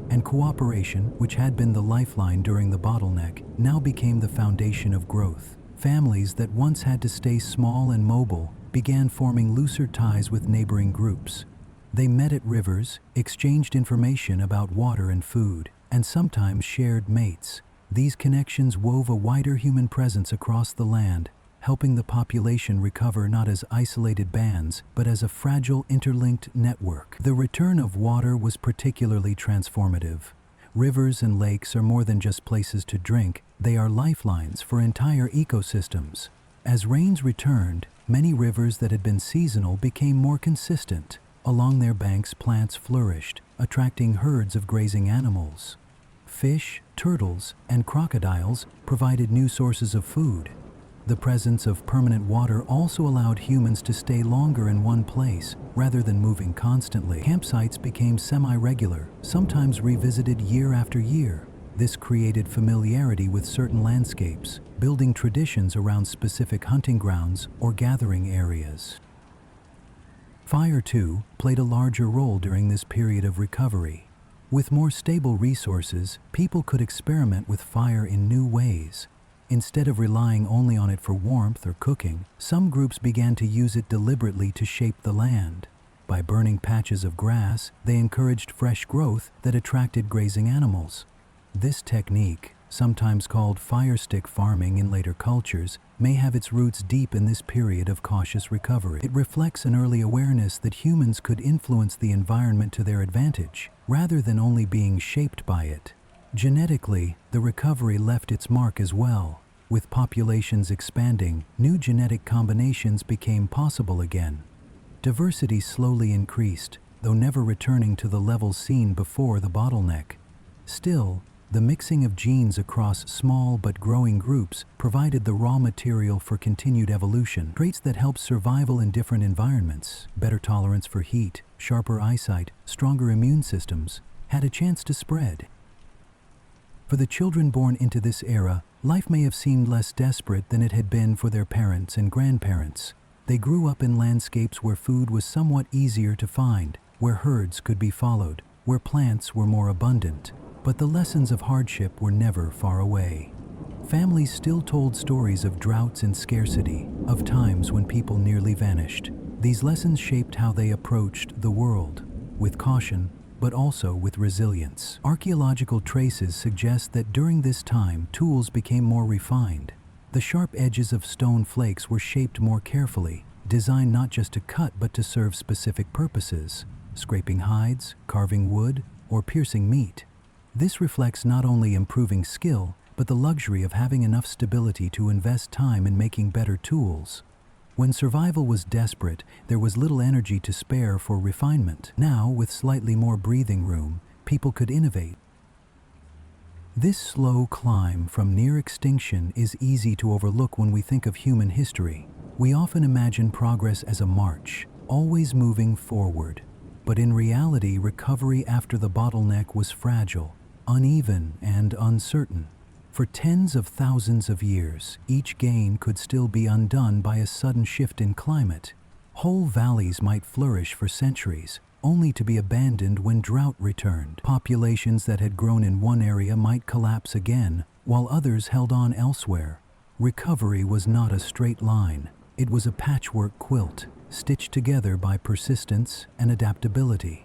And cooperation, which had been the lifeline during the bottleneck, now became the foundation of growth. Families that once had to stay small and mobile began forming looser ties with neighboring groups. They met at rivers, exchanged information about water and food, and sometimes shared mates. These connections wove a wider human presence across the land, helping the population recover not as isolated bands, but as a fragile interlinked network. The return of water was particularly transformative. Rivers and lakes are more than just places to drink, they are lifelines for entire ecosystems. As rains returned, many rivers that had been seasonal became more consistent. Along their banks, plants flourished, attracting herds of grazing animals. Fish, turtles, and crocodiles provided new sources of food. The presence of permanent water also allowed humans to stay longer in one place, rather than moving constantly. Campsites became semi-regular, sometimes revisited year after year. This created familiarity with certain landscapes, building traditions around specific hunting grounds or gathering areas. Fire, too, played a larger role during this period of recovery. With more stable resources, people could experiment with fire in new ways. Instead of relying only on it for warmth or cooking, some groups began to use it deliberately to shape the land. By burning patches of grass, they encouraged fresh growth that attracted grazing animals. This technique, sometimes called fire stick farming in later cultures, may have its roots deep in this period of cautious recovery. It reflects an early awareness that humans could influence the environment to their advantage, rather than only being shaped by it. Genetically, the recovery left its mark as well. With populations expanding, new genetic combinations became possible again. Diversity slowly increased, though never returning to the levels seen before the bottleneck. Still, the mixing of genes across small but growing groups provided the raw material for continued evolution. Traits that helped survival in different environments, better tolerance for heat, sharper eyesight, stronger immune systems, had a chance to spread. For the children born into this era, life may have seemed less desperate than it had been for their parents and grandparents. They grew up in landscapes where food was somewhat easier to find, where herds could be followed, where plants were more abundant. But the lessons of hardship were never far away. Families still told stories of droughts and scarcity, of times when people nearly vanished. These lessons shaped how they approached the world, with caution, but also with resilience. Archaeological traces suggest that during this time, tools became more refined. The sharp edges of stone flakes were shaped more carefully, designed not just to cut but to serve specific purposes, scraping hides, carving wood, or piercing meat. This reflects not only improving skill, but the luxury of having enough stability to invest time in making better tools. When survival was desperate, there was little energy to spare for refinement. Now, with slightly more breathing room, people could innovate. This slow climb from near extinction is easy to overlook when we think of human history. We often imagine progress as a march, always moving forward. But in reality, recovery after the bottleneck was fragile, uneven, and uncertain. For tens of thousands of years, each gain could still be undone by a sudden shift in climate. Whole valleys might flourish for centuries, only to be abandoned when drought returned. Populations that had grown in one area might collapse again, while others held on elsewhere. Recovery was not a straight line. It was a patchwork quilt, stitched together by persistence and adaptability.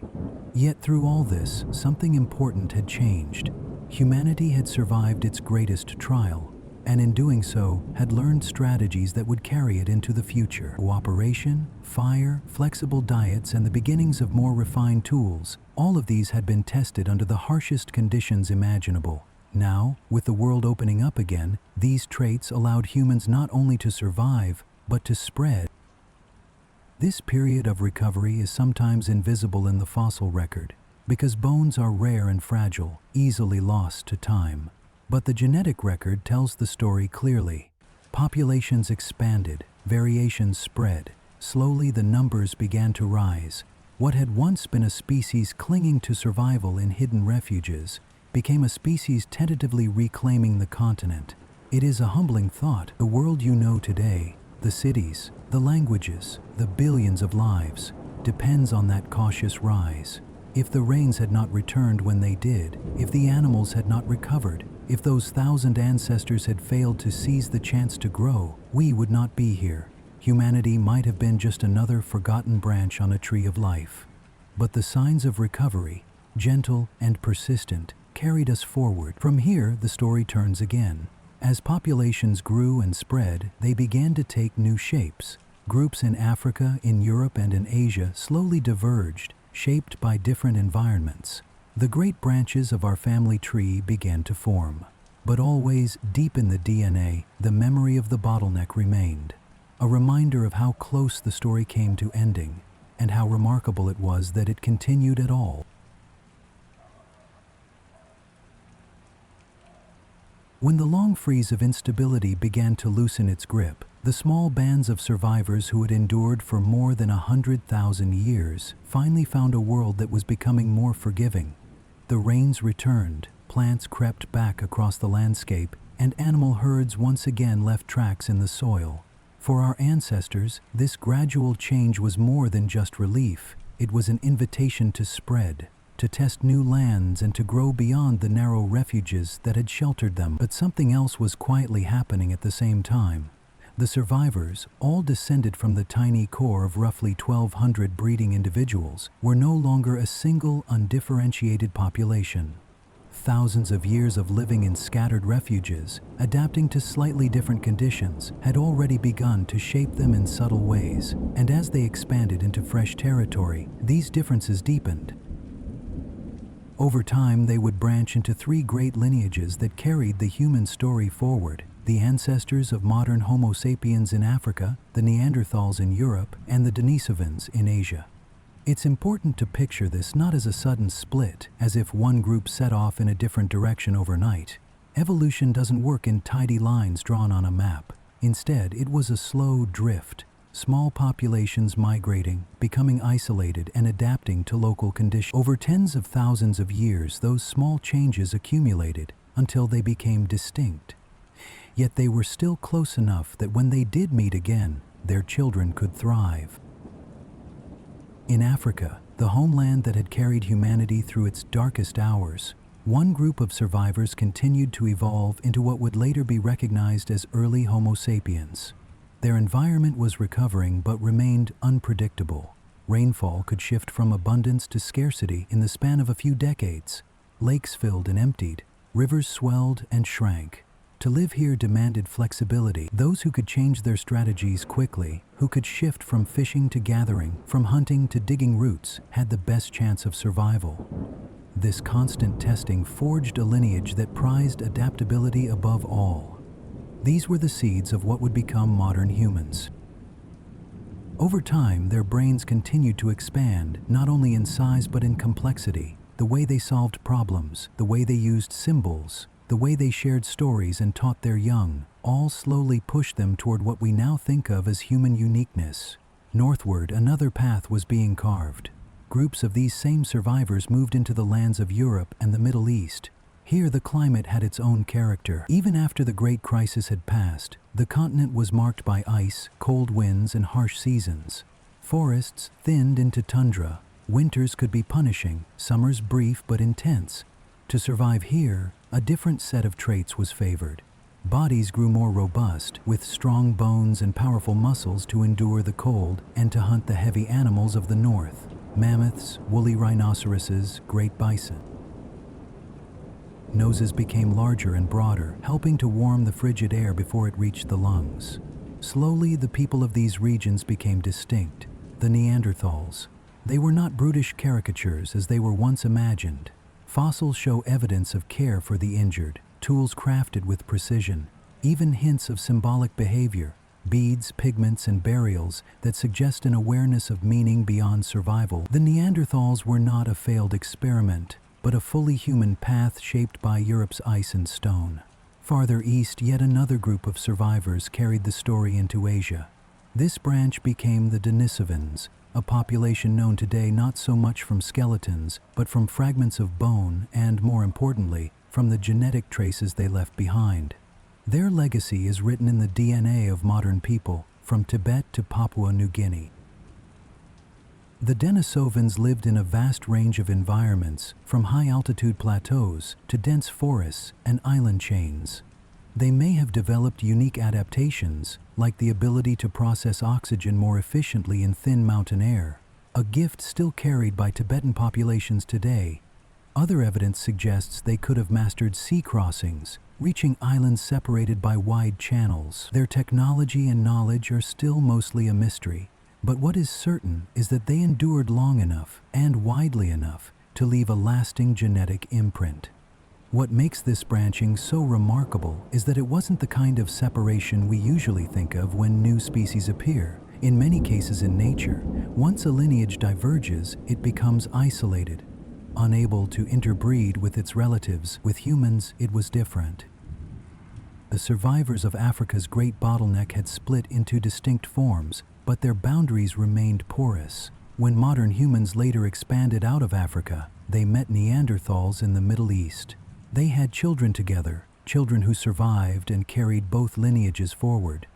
Yet through all this, something important had changed. Humanity had survived its greatest trial, and in doing so, had learned strategies that would carry it into the future. Cooperation, fire, flexible diets, and the beginnings of more refined tools, all of these had been tested under the harshest conditions imaginable. Now, with the world opening up again, these traits allowed humans not only to survive, but to spread. This period of recovery is sometimes invisible in the fossil record, because bones are rare and fragile, easily lost to time. But the genetic record tells the story clearly. Populations expanded, variations spread. Slowly the numbers began to rise. What had once been a species clinging to survival in hidden refuges became a species tentatively reclaiming the continent. It is a humbling thought. The world you know today, the cities, the languages, the billions of lives, depends on that cautious rise. If the rains had not returned when they did, if the animals had not recovered, if those 1,000 ancestors had failed to seize the chance to grow, we would not be here. Humanity might have been just another forgotten branch on a tree of life. But the signs of recovery, gentle and persistent, carried us forward. From here, the story turns again. As populations grew and spread, they began to take new shapes. Groups in Africa, in Europe, and in Asia slowly diverged, shaped by different environments. The great branches of our family tree began to form. But always, deep in the DNA, the memory of the bottleneck remained. A reminder of how close the story came to ending, and how remarkable it was that it continued at all. When the long freeze of instability began to loosen its grip, the small bands of survivors who had endured for more than 100,000 years finally found a world that was becoming more forgiving. The rains returned, plants crept back across the landscape, and animal herds once again left tracks in the soil. For our ancestors, this gradual change was more than just relief. It was an invitation to spread, to test new lands, and to grow beyond the narrow refuges that had sheltered them. But something else was quietly happening at the same time. The survivors, all descended from the tiny core of roughly 1,200 breeding individuals, were no longer a single, undifferentiated population. Thousands of years of living in scattered refuges, adapting to slightly different conditions, had already begun to shape them in subtle ways, and as they expanded into fresh territory, these differences deepened. Over time, they would branch into three great lineages that carried the human story forward: the ancestors of modern Homo sapiens in Africa, the Neanderthals in Europe, and the Denisovans in Asia. It's important to picture this not as a sudden split, as if one group set off in a different direction overnight. Evolution doesn't work in tidy lines drawn on a map. Instead, it was a slow drift, small populations migrating, becoming isolated, and adapting to local conditions. Over tens of thousands of years, those small changes accumulated until they became distinct. Yet they were still close enough that when they did meet again, their children could thrive. In Africa, the homeland that had carried humanity through its darkest hours, one group of survivors continued to evolve into what would later be recognized as early Homo sapiens. Their environment was recovering but remained unpredictable. Rainfall could shift from abundance to scarcity in the span of a few decades. Lakes filled and emptied, rivers swelled and shrank. To live here demanded flexibility. Those who could change their strategies quickly, who could shift from fishing to gathering, from hunting to digging roots, had the best chance of survival. This constant testing forged a lineage that prized adaptability above all. These were the seeds of what would become modern humans. Over time, their brains continued to expand, not only in size but in complexity. The way they solved problems, the way they used symbols, the way they shared stories and taught their young, all slowly pushed them toward what we now think of as human uniqueness. Northward, another path was being carved. Groups of these same survivors moved into the lands of Europe and the Middle East. Here the climate had its own character. Even after the Great Crisis had passed, the continent was marked by ice, cold winds, and harsh seasons. Forests thinned into tundra. Winters could be punishing, summers brief but intense. To survive here, a different set of traits was favored. Bodies grew more robust, with strong bones and powerful muscles to endure the cold and to hunt the heavy animals of the north: mammoths, woolly rhinoceroses, great bison. Noses became larger and broader, helping to warm the frigid air before it reached the lungs. Slowly, the people of these regions became distinct: the Neanderthals. They were not brutish caricatures as they were once imagined. Fossils show evidence of care for the injured, tools crafted with precision, even hints of symbolic behavior, beads, pigments, and burials that suggest an awareness of meaning beyond survival. The Neanderthals were not a failed experiment, but a fully human path shaped by Europe's ice and stone. Farther east, yet another group of survivors carried the story into Asia. This branch became the Denisovans, a population known today not so much from skeletons, but from fragments of bone and, more importantly, from the genetic traces they left behind. Their legacy is written in the DNA of modern people, from Tibet to Papua New Guinea. The Denisovans lived in a vast range of environments, from high-altitude plateaus to dense forests and island chains. They may have developed unique adaptations, like the ability to process oxygen more efficiently in thin mountain air, a gift still carried by Tibetan populations today. Other evidence suggests they could have mastered sea crossings, reaching islands separated by wide channels. Their technology and knowledge are still mostly a mystery. But what is certain is that they endured long enough and widely enough to leave a lasting genetic imprint. What makes this branching so remarkable is that it wasn't the kind of separation we usually think of when new species appear. In many cases in nature, once a lineage diverges, it becomes isolated, unable to interbreed with its relatives. With humans, it was different. The survivors of Africa's Great Bottleneck had split into distinct forms, but their boundaries remained porous. When modern humans later expanded out of Africa, they met Neanderthals in the Middle East. They had children together, children who survived and carried both lineages forward.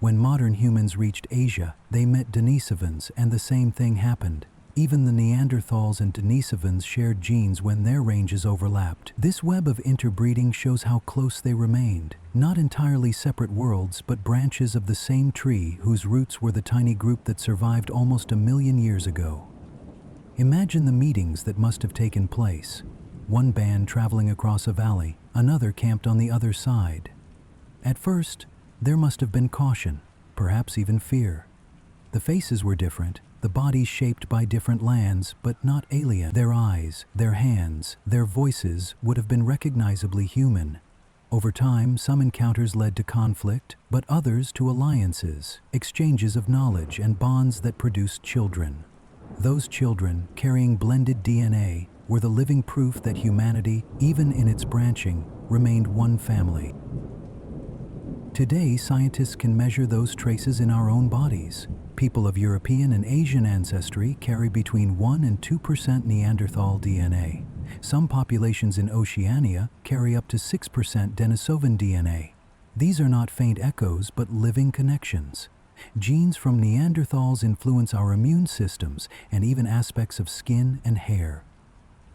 When modern humans reached Asia, they met Denisovans, and the same thing happened. Even the Neanderthals and Denisovans shared genes when their ranges overlapped. This web of interbreeding shows how close they remained. Not entirely separate worlds, but branches of the same tree whose roots were the tiny group that survived almost 1,000,000 years ago. Imagine the meetings that must have taken place. One band traveling across a valley, another camped on the other side. At first, there must have been caution, perhaps even fear. The faces were different, the bodies shaped by different lands, but not alien. Their eyes, their hands, their voices would have been recognizably human. Over time, some encounters led to conflict, but others to alliances, exchanges of knowledge, and bonds that produced children. Those children, carrying blended DNA, were the living proof that humanity, even in its branching, remained one family. Today, scientists can measure those traces in our own bodies. People of European and Asian ancestry carry between 1 and 2% Neanderthal DNA. Some populations in Oceania carry up to 6% Denisovan DNA. These are not faint echoes, but living connections. Genes from Neanderthals influence our immune systems and even aspects of skin and hair.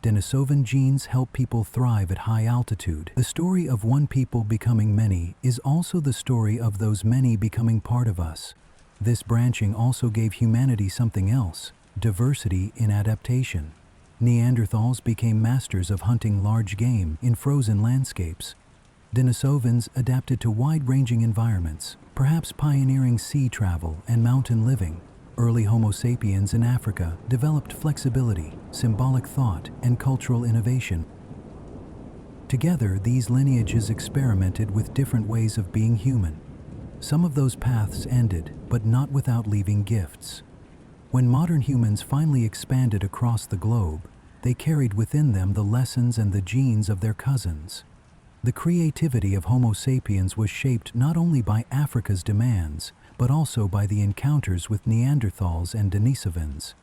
Denisovan genes help people thrive at high altitude. The story of one people becoming many is also the story of those many becoming part of us. This branching also gave humanity something else: diversity in adaptation. Neanderthals became masters of hunting large game in frozen landscapes. Denisovans adapted to wide-ranging environments, perhaps pioneering sea travel and mountain living. Early Homo sapiens in Africa developed flexibility, symbolic thought, and cultural innovation. Together, these lineages experimented with different ways of being human. Some of those paths ended, but not without leaving gifts. When modern humans finally expanded across the globe, they carried within them the lessons and the genes of their cousins. The creativity of Homo sapiens was shaped not only by Africa's demands, but also by the encounters with Neanderthals and Denisovans.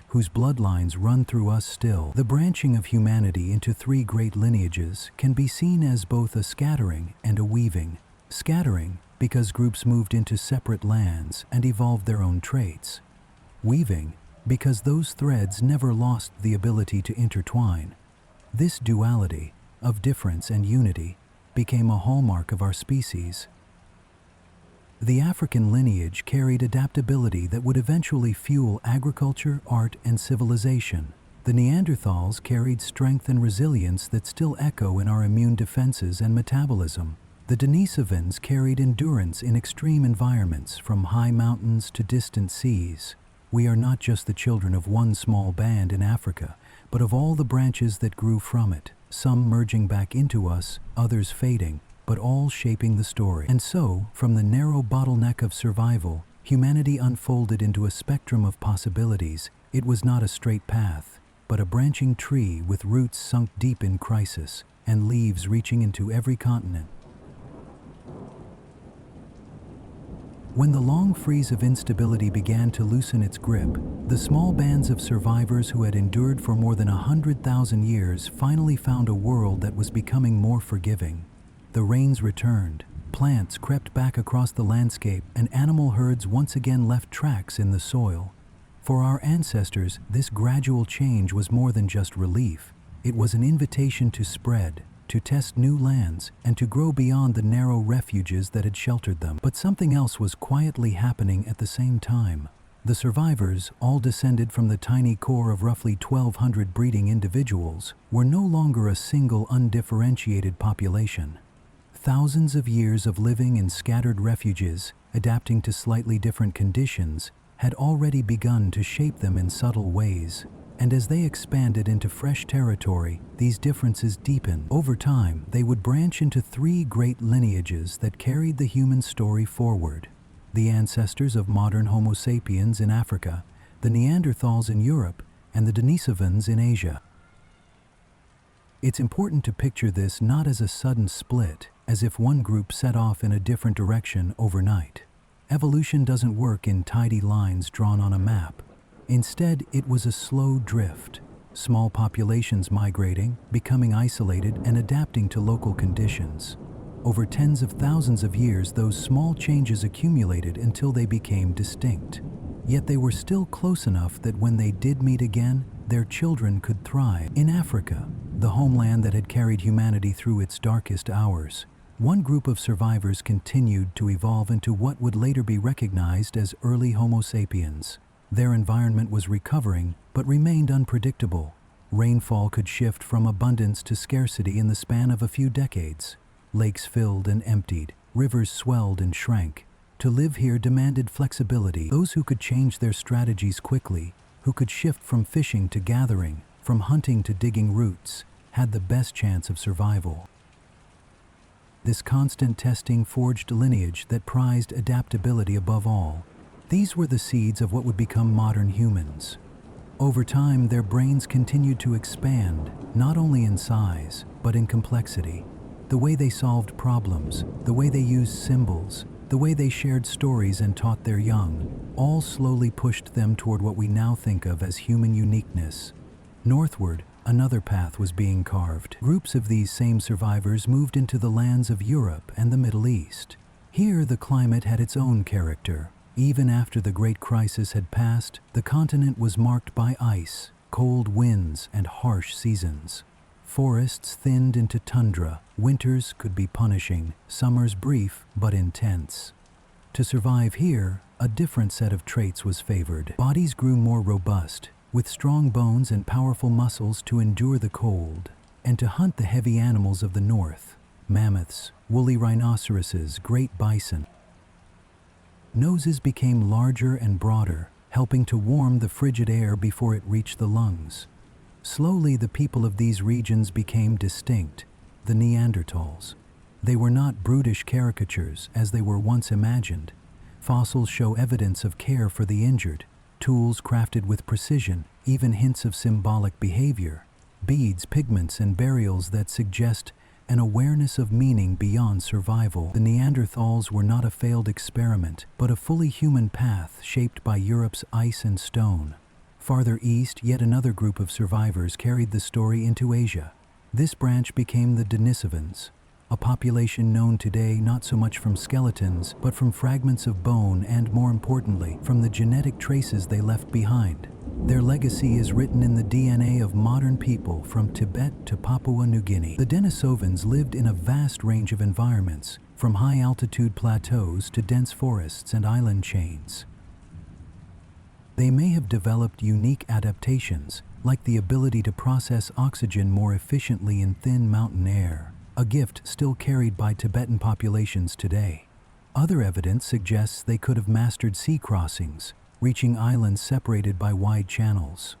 whose bloodlines run through us still. The branching of humanity into three great lineages can be seen as both a scattering and a weaving. Scattering, because groups moved into separate lands and evolved their own traits. Weaving, because those threads never lost the ability to intertwine. This duality of difference and unity became a hallmark of our species. The African lineage carried adaptability that would eventually fuel agriculture, art, and civilization. The Neanderthals carried strength and resilience that still echo in our immune defenses and metabolism. The Denisovans carried endurance in extreme environments, from high mountains to distant seas. We are not just the children of one small band in Africa, but of all the branches that grew from it, some merging back into us, others fading, but all shaping the story. And so, from the narrow bottleneck of survival, humanity unfolded into a spectrum of possibilities. It was not a straight path, but a branching tree with roots sunk deep in crisis and leaves reaching into every continent. When the long freeze of instability began to loosen its grip, the small bands of survivors who had endured for more than 100,000 years finally found a world that was becoming more forgiving. The rains returned, plants crept back across the landscape, and animal herds once again left tracks in the soil. For our ancestors, this gradual change was more than just relief. It was an invitation to spread, to test new lands, and to grow beyond the narrow refuges that had sheltered them. But something else was quietly happening at the same time. The survivors, all descended from the tiny core of roughly 1,200 breeding individuals, were no longer a single undifferentiated population. Thousands of years of living in scattered refuges, adapting to slightly different conditions, had already begun to shape them in subtle ways. And as they expanded into fresh territory, these differences deepened. Over time, they would branch into three great lineages that carried the human story forward. The ancestors of modern Homo sapiens in Africa, the Neanderthals in Europe, and the Denisovans in Asia. It's important to picture this not as a sudden split, as if one group set off in a different direction overnight. Evolution doesn't work in tidy lines drawn on a map. Instead, it was a slow drift, small populations migrating, becoming isolated, and adapting to local conditions. Over tens of thousands of years, those small changes accumulated until they became distinct. Yet they were still close enough that when they did meet again, their children could thrive. In Africa, the homeland that had carried humanity through its darkest hours, one group of survivors continued to evolve into what would later be recognized as early Homo sapiens. Their environment was recovering, but remained unpredictable. Rainfall could shift from abundance to scarcity in the span of a few decades. Lakes filled and emptied, rivers swelled and shrank. To live here demanded flexibility. Those who could change their strategies quickly, who could shift from fishing to gathering, from hunting to digging roots, had the best chance of survival. This constant testing forged a lineage that prized adaptability above all. These were the seeds of what would become modern humans. Over time, their brains continued to expand, not only in size, but in complexity. The way they solved problems, the way they used symbols, the way they shared stories and taught their young, all slowly pushed them toward what we now think of as human uniqueness. Northward, another path was being carved. Groups of these same survivors moved into the lands of Europe and the Middle East. Here, the climate had its own character. Even after the Great Crisis had passed, the continent was marked by ice, cold winds, and harsh seasons. Forests thinned into tundra, winters could be punishing, summers brief but intense. To survive here, a different set of traits was favored. Bodies grew more robust, with strong bones and powerful muscles to endure the cold, and to hunt the heavy animals of the north, mammoths, woolly rhinoceroses, great bison. Noses became larger and broader, helping to warm the frigid air before it reached the lungs. Slowly, the people of these regions became distinct, the Neanderthals. They were not brutish caricatures as they were once imagined. Fossils show evidence of care for the injured, tools crafted with precision, even hints of symbolic behavior, beads, pigments, and burials that suggest an awareness of meaning beyond survival. The Neanderthals were not a failed experiment, but a fully human path shaped by Europe's ice and stone. Farther east, yet another group of survivors carried the story into Asia. This branch became the Denisovans, a population known today not so much from skeletons, but from fragments of bone and, more importantly, from the genetic traces they left behind. Their legacy is written in the DNA of modern people from Tibet to Papua New Guinea. The Denisovans lived in a vast range of environments, from high-altitude plateaus to dense forests and island chains. They may have developed unique adaptations, like the ability to process oxygen more efficiently in thin mountain air, a gift still carried by Tibetan populations today. Other evidence suggests they could have mastered sea crossings, reaching islands separated by wide channels.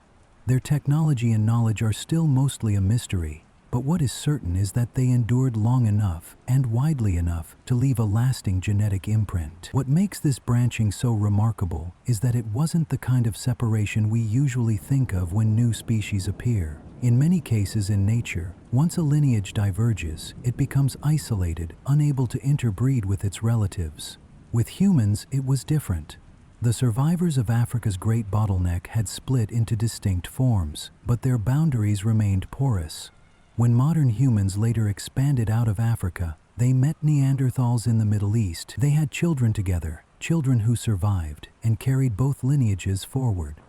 Their technology and knowledge are still mostly a mystery, but what is certain is that they endured long enough and widely enough to leave a lasting genetic imprint. What makes this branching so remarkable is that it wasn't the kind of separation we usually think of when new species appear. In many cases in nature, once a lineage diverges, it becomes isolated, unable to interbreed with its relatives. With humans, it was different. The survivors of Africa's Great Bottleneck had split into distinct forms, but their boundaries remained porous. When modern humans later expanded out of Africa, they met Neanderthals in the Middle East. They had children together, children who survived and carried both lineages forward.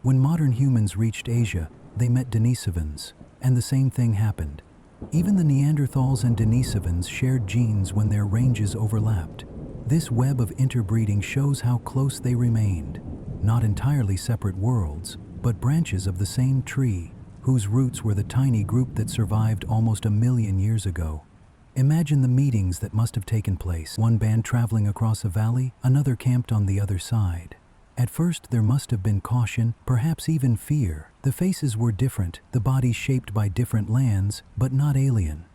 When modern humans reached Asia, they met Denisovans, and the same thing happened. Even the Neanderthals and Denisovans shared genes when their ranges overlapped. This web of interbreeding shows how close they remained, not entirely separate worlds, but branches of the same tree, whose roots were the tiny group that survived almost 1,000,000 years ago. Imagine the meetings that must have taken place. One band traveling across a valley, another camped on the other side. At first, there must have been caution, perhaps even fear. The faces were different, the bodies shaped by different lands, but not alien.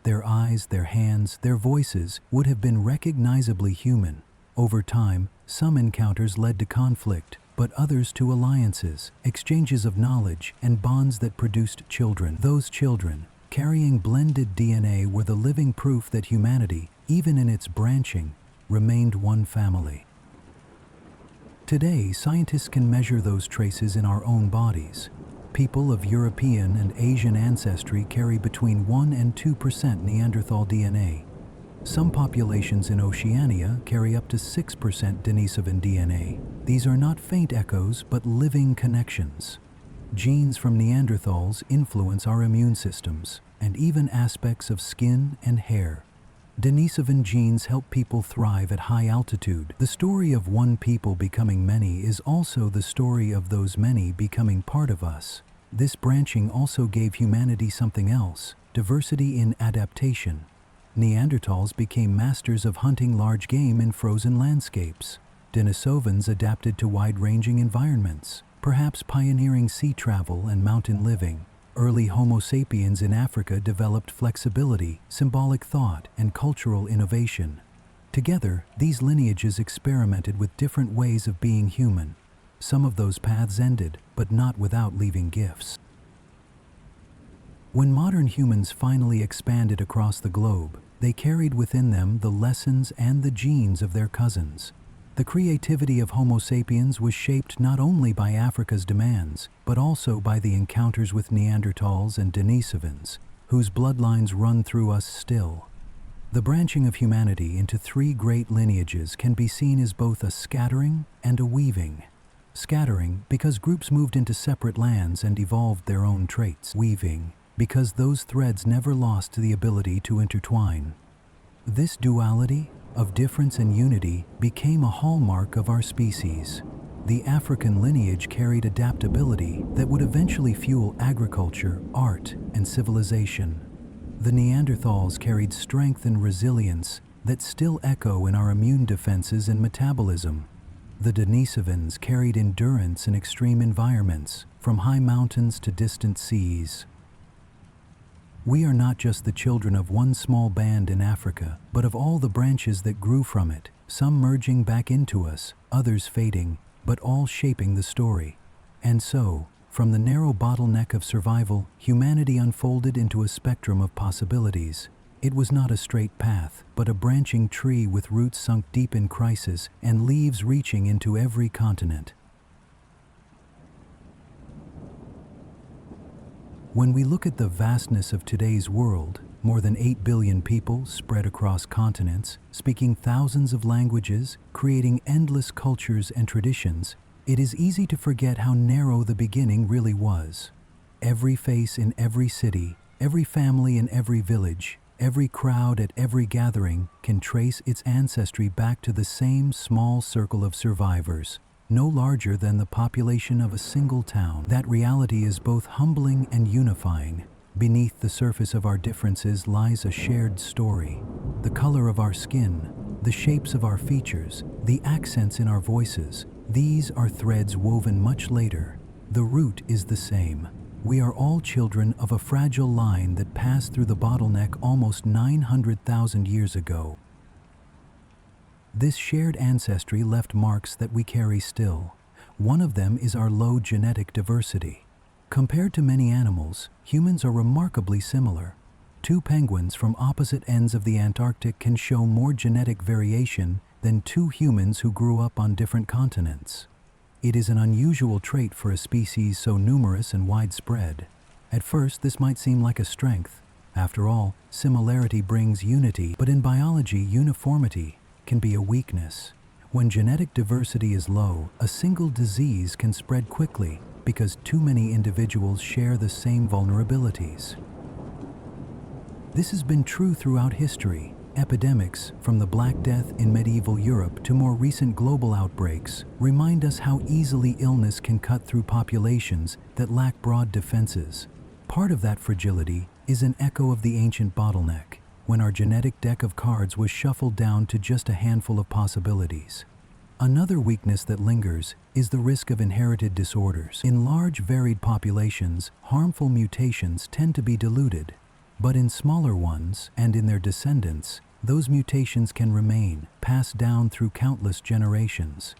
Their eyes, their hands, their voices would have been recognizably human. Over time, some encounters led to conflict, but others to alliances, exchanges of knowledge, and bonds that produced children. Those children, carrying blended DNA, were the living proof that humanity, even in its branching, remained one family. Today, scientists can measure those traces in our own bodies. People of European and Asian ancestry carry between 1 and 2% Neanderthal DNA. Some populations in Oceania carry up to 6% Denisovan DNA. These are not faint echoes, but living connections. Genes from Neanderthals influence our immune systems, and even aspects of skin and hair. Denisovan genes help people thrive at high altitude. The story of one people becoming many is also the story of those many becoming part of us. This branching also gave humanity something else: diversity in adaptation. Neanderthals became masters of hunting large game in frozen landscapes. Denisovans adapted to wide-ranging environments, perhaps pioneering sea travel and mountain living. Early Homo sapiens in Africa developed flexibility, symbolic thought, and cultural innovation. Together, these lineages experimented with different ways of being human. Some of those paths ended, but not without leaving gifts. When modern humans finally expanded across the globe, they carried within them the lessons and the genes of their cousins. The creativity of Homo sapiens was shaped not only by Africa's demands, but also by the encounters with Neanderthals and Denisovans, whose bloodlines run through us still. The branching of humanity into 3 great lineages can be seen as both a scattering and a weaving. Scattering, because groups moved into separate lands and evolved their own traits. Weaving, because those threads never lost the ability to intertwine. This duality of difference and unity became a hallmark of our species. The African lineage carried adaptability that would eventually fuel agriculture, art, and civilization. The Neanderthals carried strength and resilience that still echo in our immune defenses and metabolism. The Denisovans carried endurance in extreme environments, from high mountains to distant seas. We are not just the children of one small band in Africa, but of all the branches that grew from it, some merging back into us, others fading, but all shaping the story. And so, from the narrow bottleneck of survival, humanity unfolded into a spectrum of possibilities. It was not a straight path, but a branching tree with roots sunk deep in crisis and leaves reaching into every continent. When we look at the vastness of today's world, more than 8 billion people spread across continents, speaking thousands of languages, creating endless cultures and traditions, it is easy to forget how narrow the beginning really was. Every face in every city, every family in every village, every crowd at every gathering can trace its ancestry back to the same small circle of survivors, no larger than the population of a single town. That reality is both humbling and unifying. Beneath the surface of our differences lies a shared story. The color of our skin, the shapes of our features, the accents in our voices, these are threads woven much later. The root is the same. We are all children of a fragile line that passed through the bottleneck almost 900,000 years ago. This shared ancestry left marks that we carry still. One of them is our low genetic diversity. Compared to many animals, humans are remarkably similar. Two penguins from opposite ends of the Antarctic can show more genetic variation than two humans who grew up on different continents. It is an unusual trait for a species so numerous and widespread. At first, this might seem like a strength. After all, similarity brings unity, but in biology, uniformity can be a weakness. When genetic diversity is low, a single disease can spread quickly because too many individuals share the same vulnerabilities. This has been true throughout history. Epidemics, from the Black Death in medieval Europe to more recent global outbreaks, remind us how easily illness can cut through populations that lack broad defenses. Part of that fragility is an echo of the ancient bottleneck, when our genetic deck of cards was shuffled down to just a handful of possibilities. Another weakness that lingers is the risk of inherited disorders. In large, varied populations, harmful mutations tend to be diluted. But in smaller ones, and in their descendants, those mutations can remain, passed down through countless generations.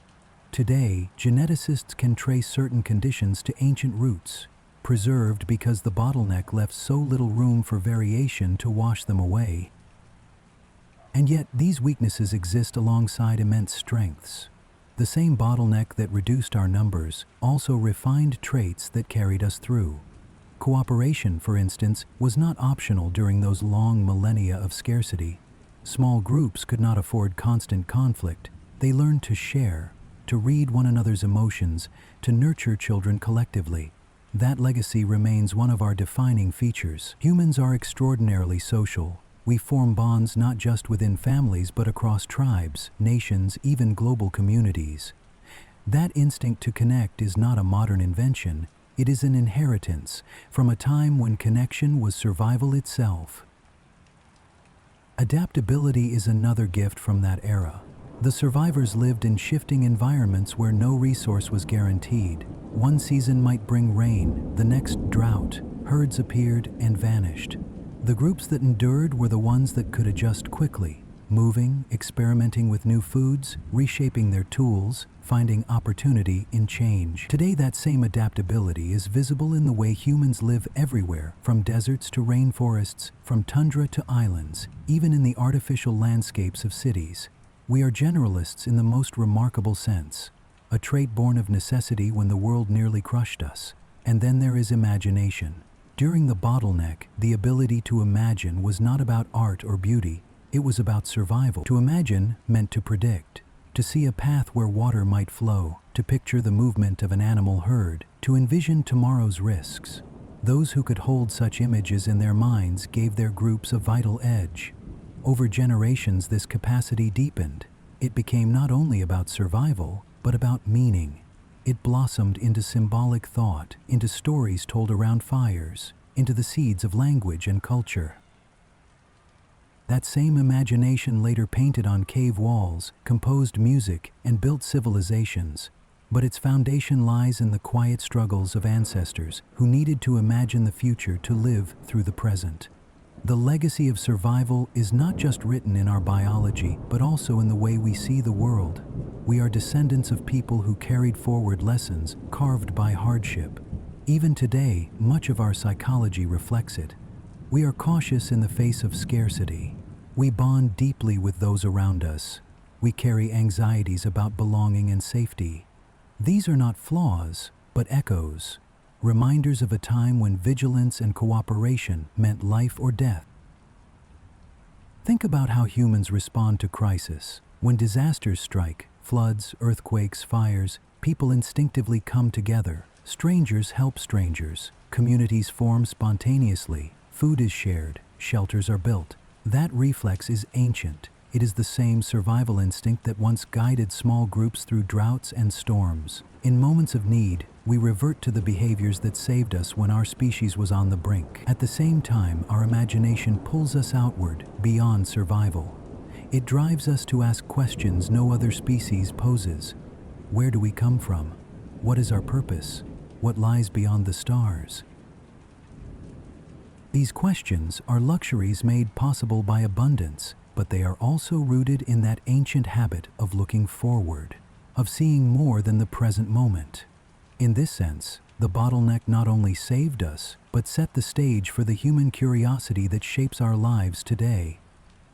Today, geneticists can trace certain conditions to ancient roots, preserved because the bottleneck left so little room for variation to wash them away. And yet, these weaknesses exist alongside immense strengths. The same bottleneck that reduced our numbers also refined traits that carried us through. Cooperation, for instance, was not optional during those long millennia of scarcity. Small groups could not afford constant conflict. They learned to share, to read one another's emotions, to nurture children collectively. That legacy remains one of our defining features. Humans are extraordinarily social. We form bonds not just within families but across tribes, nations, even global communities. That instinct to connect is not a modern invention. It is an inheritance from a time when connection was survival itself. Adaptability is another gift from that era. The survivors lived in shifting environments where no resource was guaranteed. One season might bring rain, the next drought. Herds appeared and vanished. The groups that endured were the ones that could adjust quickly, moving, experimenting with new foods, reshaping their tools, finding opportunity in change. Today, that same adaptability is visible in the way humans live everywhere, from deserts to rainforests, from tundra to islands, even in the artificial landscapes of cities. We are generalists in the most remarkable sense, a trait born of necessity when the world nearly crushed us. And then there is imagination. During the bottleneck, the ability to imagine was not about art or beauty, it was about survival. To imagine meant to predict, to see a path where water might flow, to picture the movement of an animal herd, to envision tomorrow's risks. Those who could hold such images in their minds gave their groups a vital edge. Over generations, this capacity deepened. It became not only about survival, but about meaning. It blossomed into symbolic thought, into stories told around fires, into the seeds of language and culture. That same imagination later painted on cave walls, composed music, and built civilizations. But its foundation lies in the quiet struggles of ancestors who needed to imagine the future to live through the present. The legacy of survival is not just written in our biology, but also in the way we see the world. We are descendants of people who carried forward lessons carved by hardship. Even today, much of our psychology reflects it. We are cautious in the face of scarcity. We bond deeply with those around us. We carry anxieties about belonging and safety. These are not flaws, but echoes. reminders of a time when vigilance and cooperation meant life or death. Think about how humans respond to crisis. When disasters strike, floods, earthquakes, fires, people instinctively come together. Strangers help strangers. Communities form spontaneously. Food is shared. Shelters are built. That reflex is ancient. It is the same survival instinct that once guided small groups through droughts and storms. In moments of need, we revert to the behaviors that saved us when our species was on the brink. At the same time, our imagination pulls us outward, beyond survival. It drives us to ask questions no other species poses. Where do we come from? What is our purpose? What lies beyond the stars? These questions are luxuries made possible by abundance, but they are also rooted in that ancient habit of looking forward, of seeing more than the present moment. In this sense, the bottleneck not only saved us, but set the stage for the human curiosity that shapes our lives today.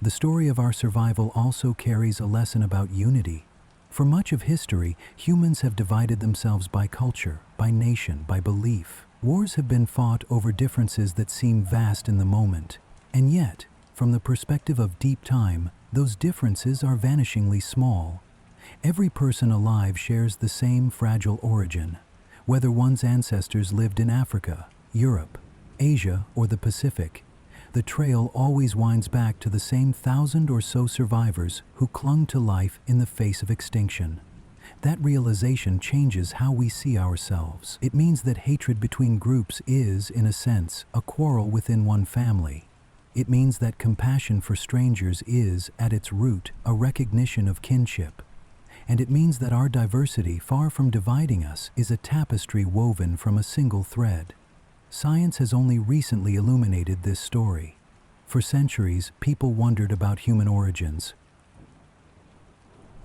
The story of our survival also carries a lesson about unity. For much of history, humans have divided themselves by culture, by nation, by belief. Wars have been fought over differences that seem vast in the moment, and yet, from the perspective of deep time, those differences are vanishingly small. Every person alive shares the same fragile origin. Whether one's ancestors lived in Africa, Europe, Asia, or the Pacific, the trail always winds back to the same 1,000 or so survivors who clung to life in the face of extinction. That realization changes how we see ourselves. It means that hatred between groups is, in a sense, a quarrel within one family. It means that compassion for strangers is, at its root, a recognition of kinship. And it means that our diversity, far from dividing us, is a tapestry woven from a single thread. Science has only recently illuminated this story. For centuries, people wondered about human origins.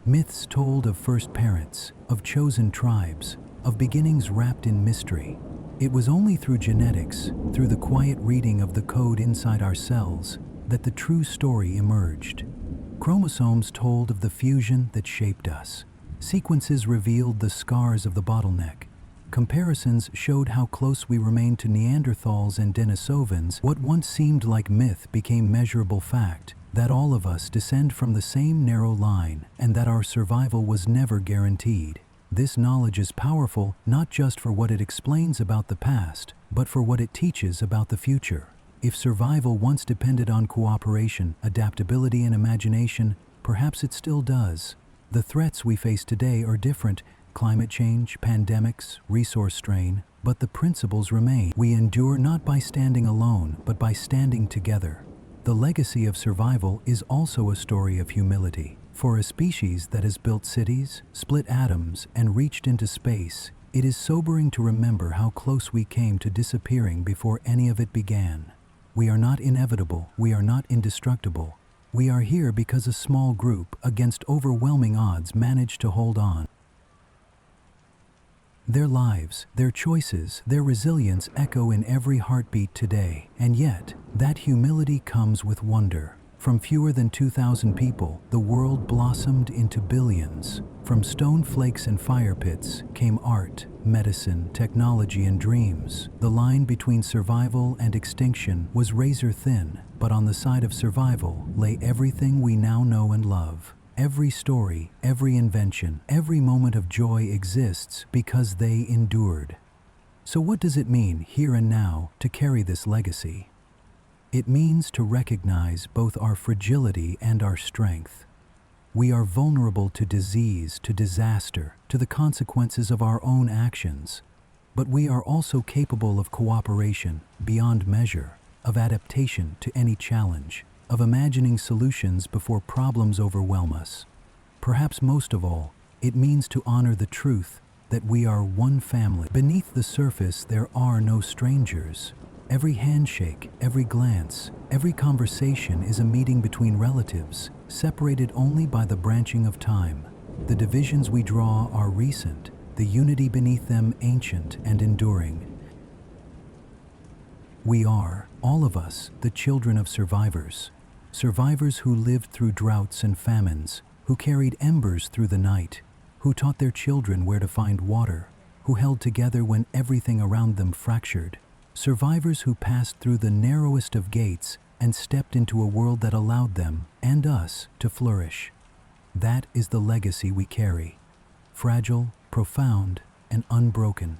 Myths told of first parents, of chosen tribes, of beginnings wrapped in mystery. It was only through genetics, through the quiet reading of the code inside our cells, that the true story emerged. Chromosomes told of the fusion that shaped us. Sequences revealed the scars of the bottleneck. Comparisons showed how close we remained to Neanderthals and Denisovans. What once seemed like myth became measurable fact, that all of us descend from the same narrow line, and that our survival was never guaranteed. This knowledge is powerful not just for what it explains about the past, but for what it teaches about the future. If survival once depended on cooperation, adaptability, and imagination, perhaps it still does. The threats we face today are different: climate change, pandemics, resource strain, but the principles remain. We endure not by standing alone, but by standing together. The legacy of survival is also a story of humility. For a species that has built cities, split atoms, and reached into space, it is sobering to remember how close we came to disappearing before any of it began. We are not inevitable, we are not indestructible. We are here because a small group, against overwhelming odds, managed to hold on. Their lives, their choices, their resilience echo in every heartbeat today. And yet, that humility comes with wonder. From fewer than 2,000 people, the world blossomed into billions. From stone flakes and fire pits came art, medicine, technology, and dreams. The line between survival and extinction was razor thin, but on the side of survival lay everything we now know and love. Every story, every invention, every moment of joy exists because they endured. So what does it mean, here and now, to carry this legacy? It means to recognize both our fragility and our strength. We are vulnerable to disease, to disaster, to the consequences of our own actions. But we are also capable of cooperation beyond measure, of adaptation to any challenge, of imagining solutions before problems overwhelm us. Perhaps most of all, it means to honor the truth that we are one family. Beneath the surface, there are no strangers. Every handshake, every glance, every conversation is a meeting between relatives, separated only by the branching of time. The divisions we draw are recent, the unity beneath them ancient and enduring. We are, all of us, the children of survivors. Survivors who lived through droughts and famines, who carried embers through the night, who taught their children where to find water, who held together when everything around them fractured. Survivors who passed through the narrowest of gates and stepped into a world that allowed them, and us, to flourish. That is the legacy we carry. Fragile, profound, and unbroken.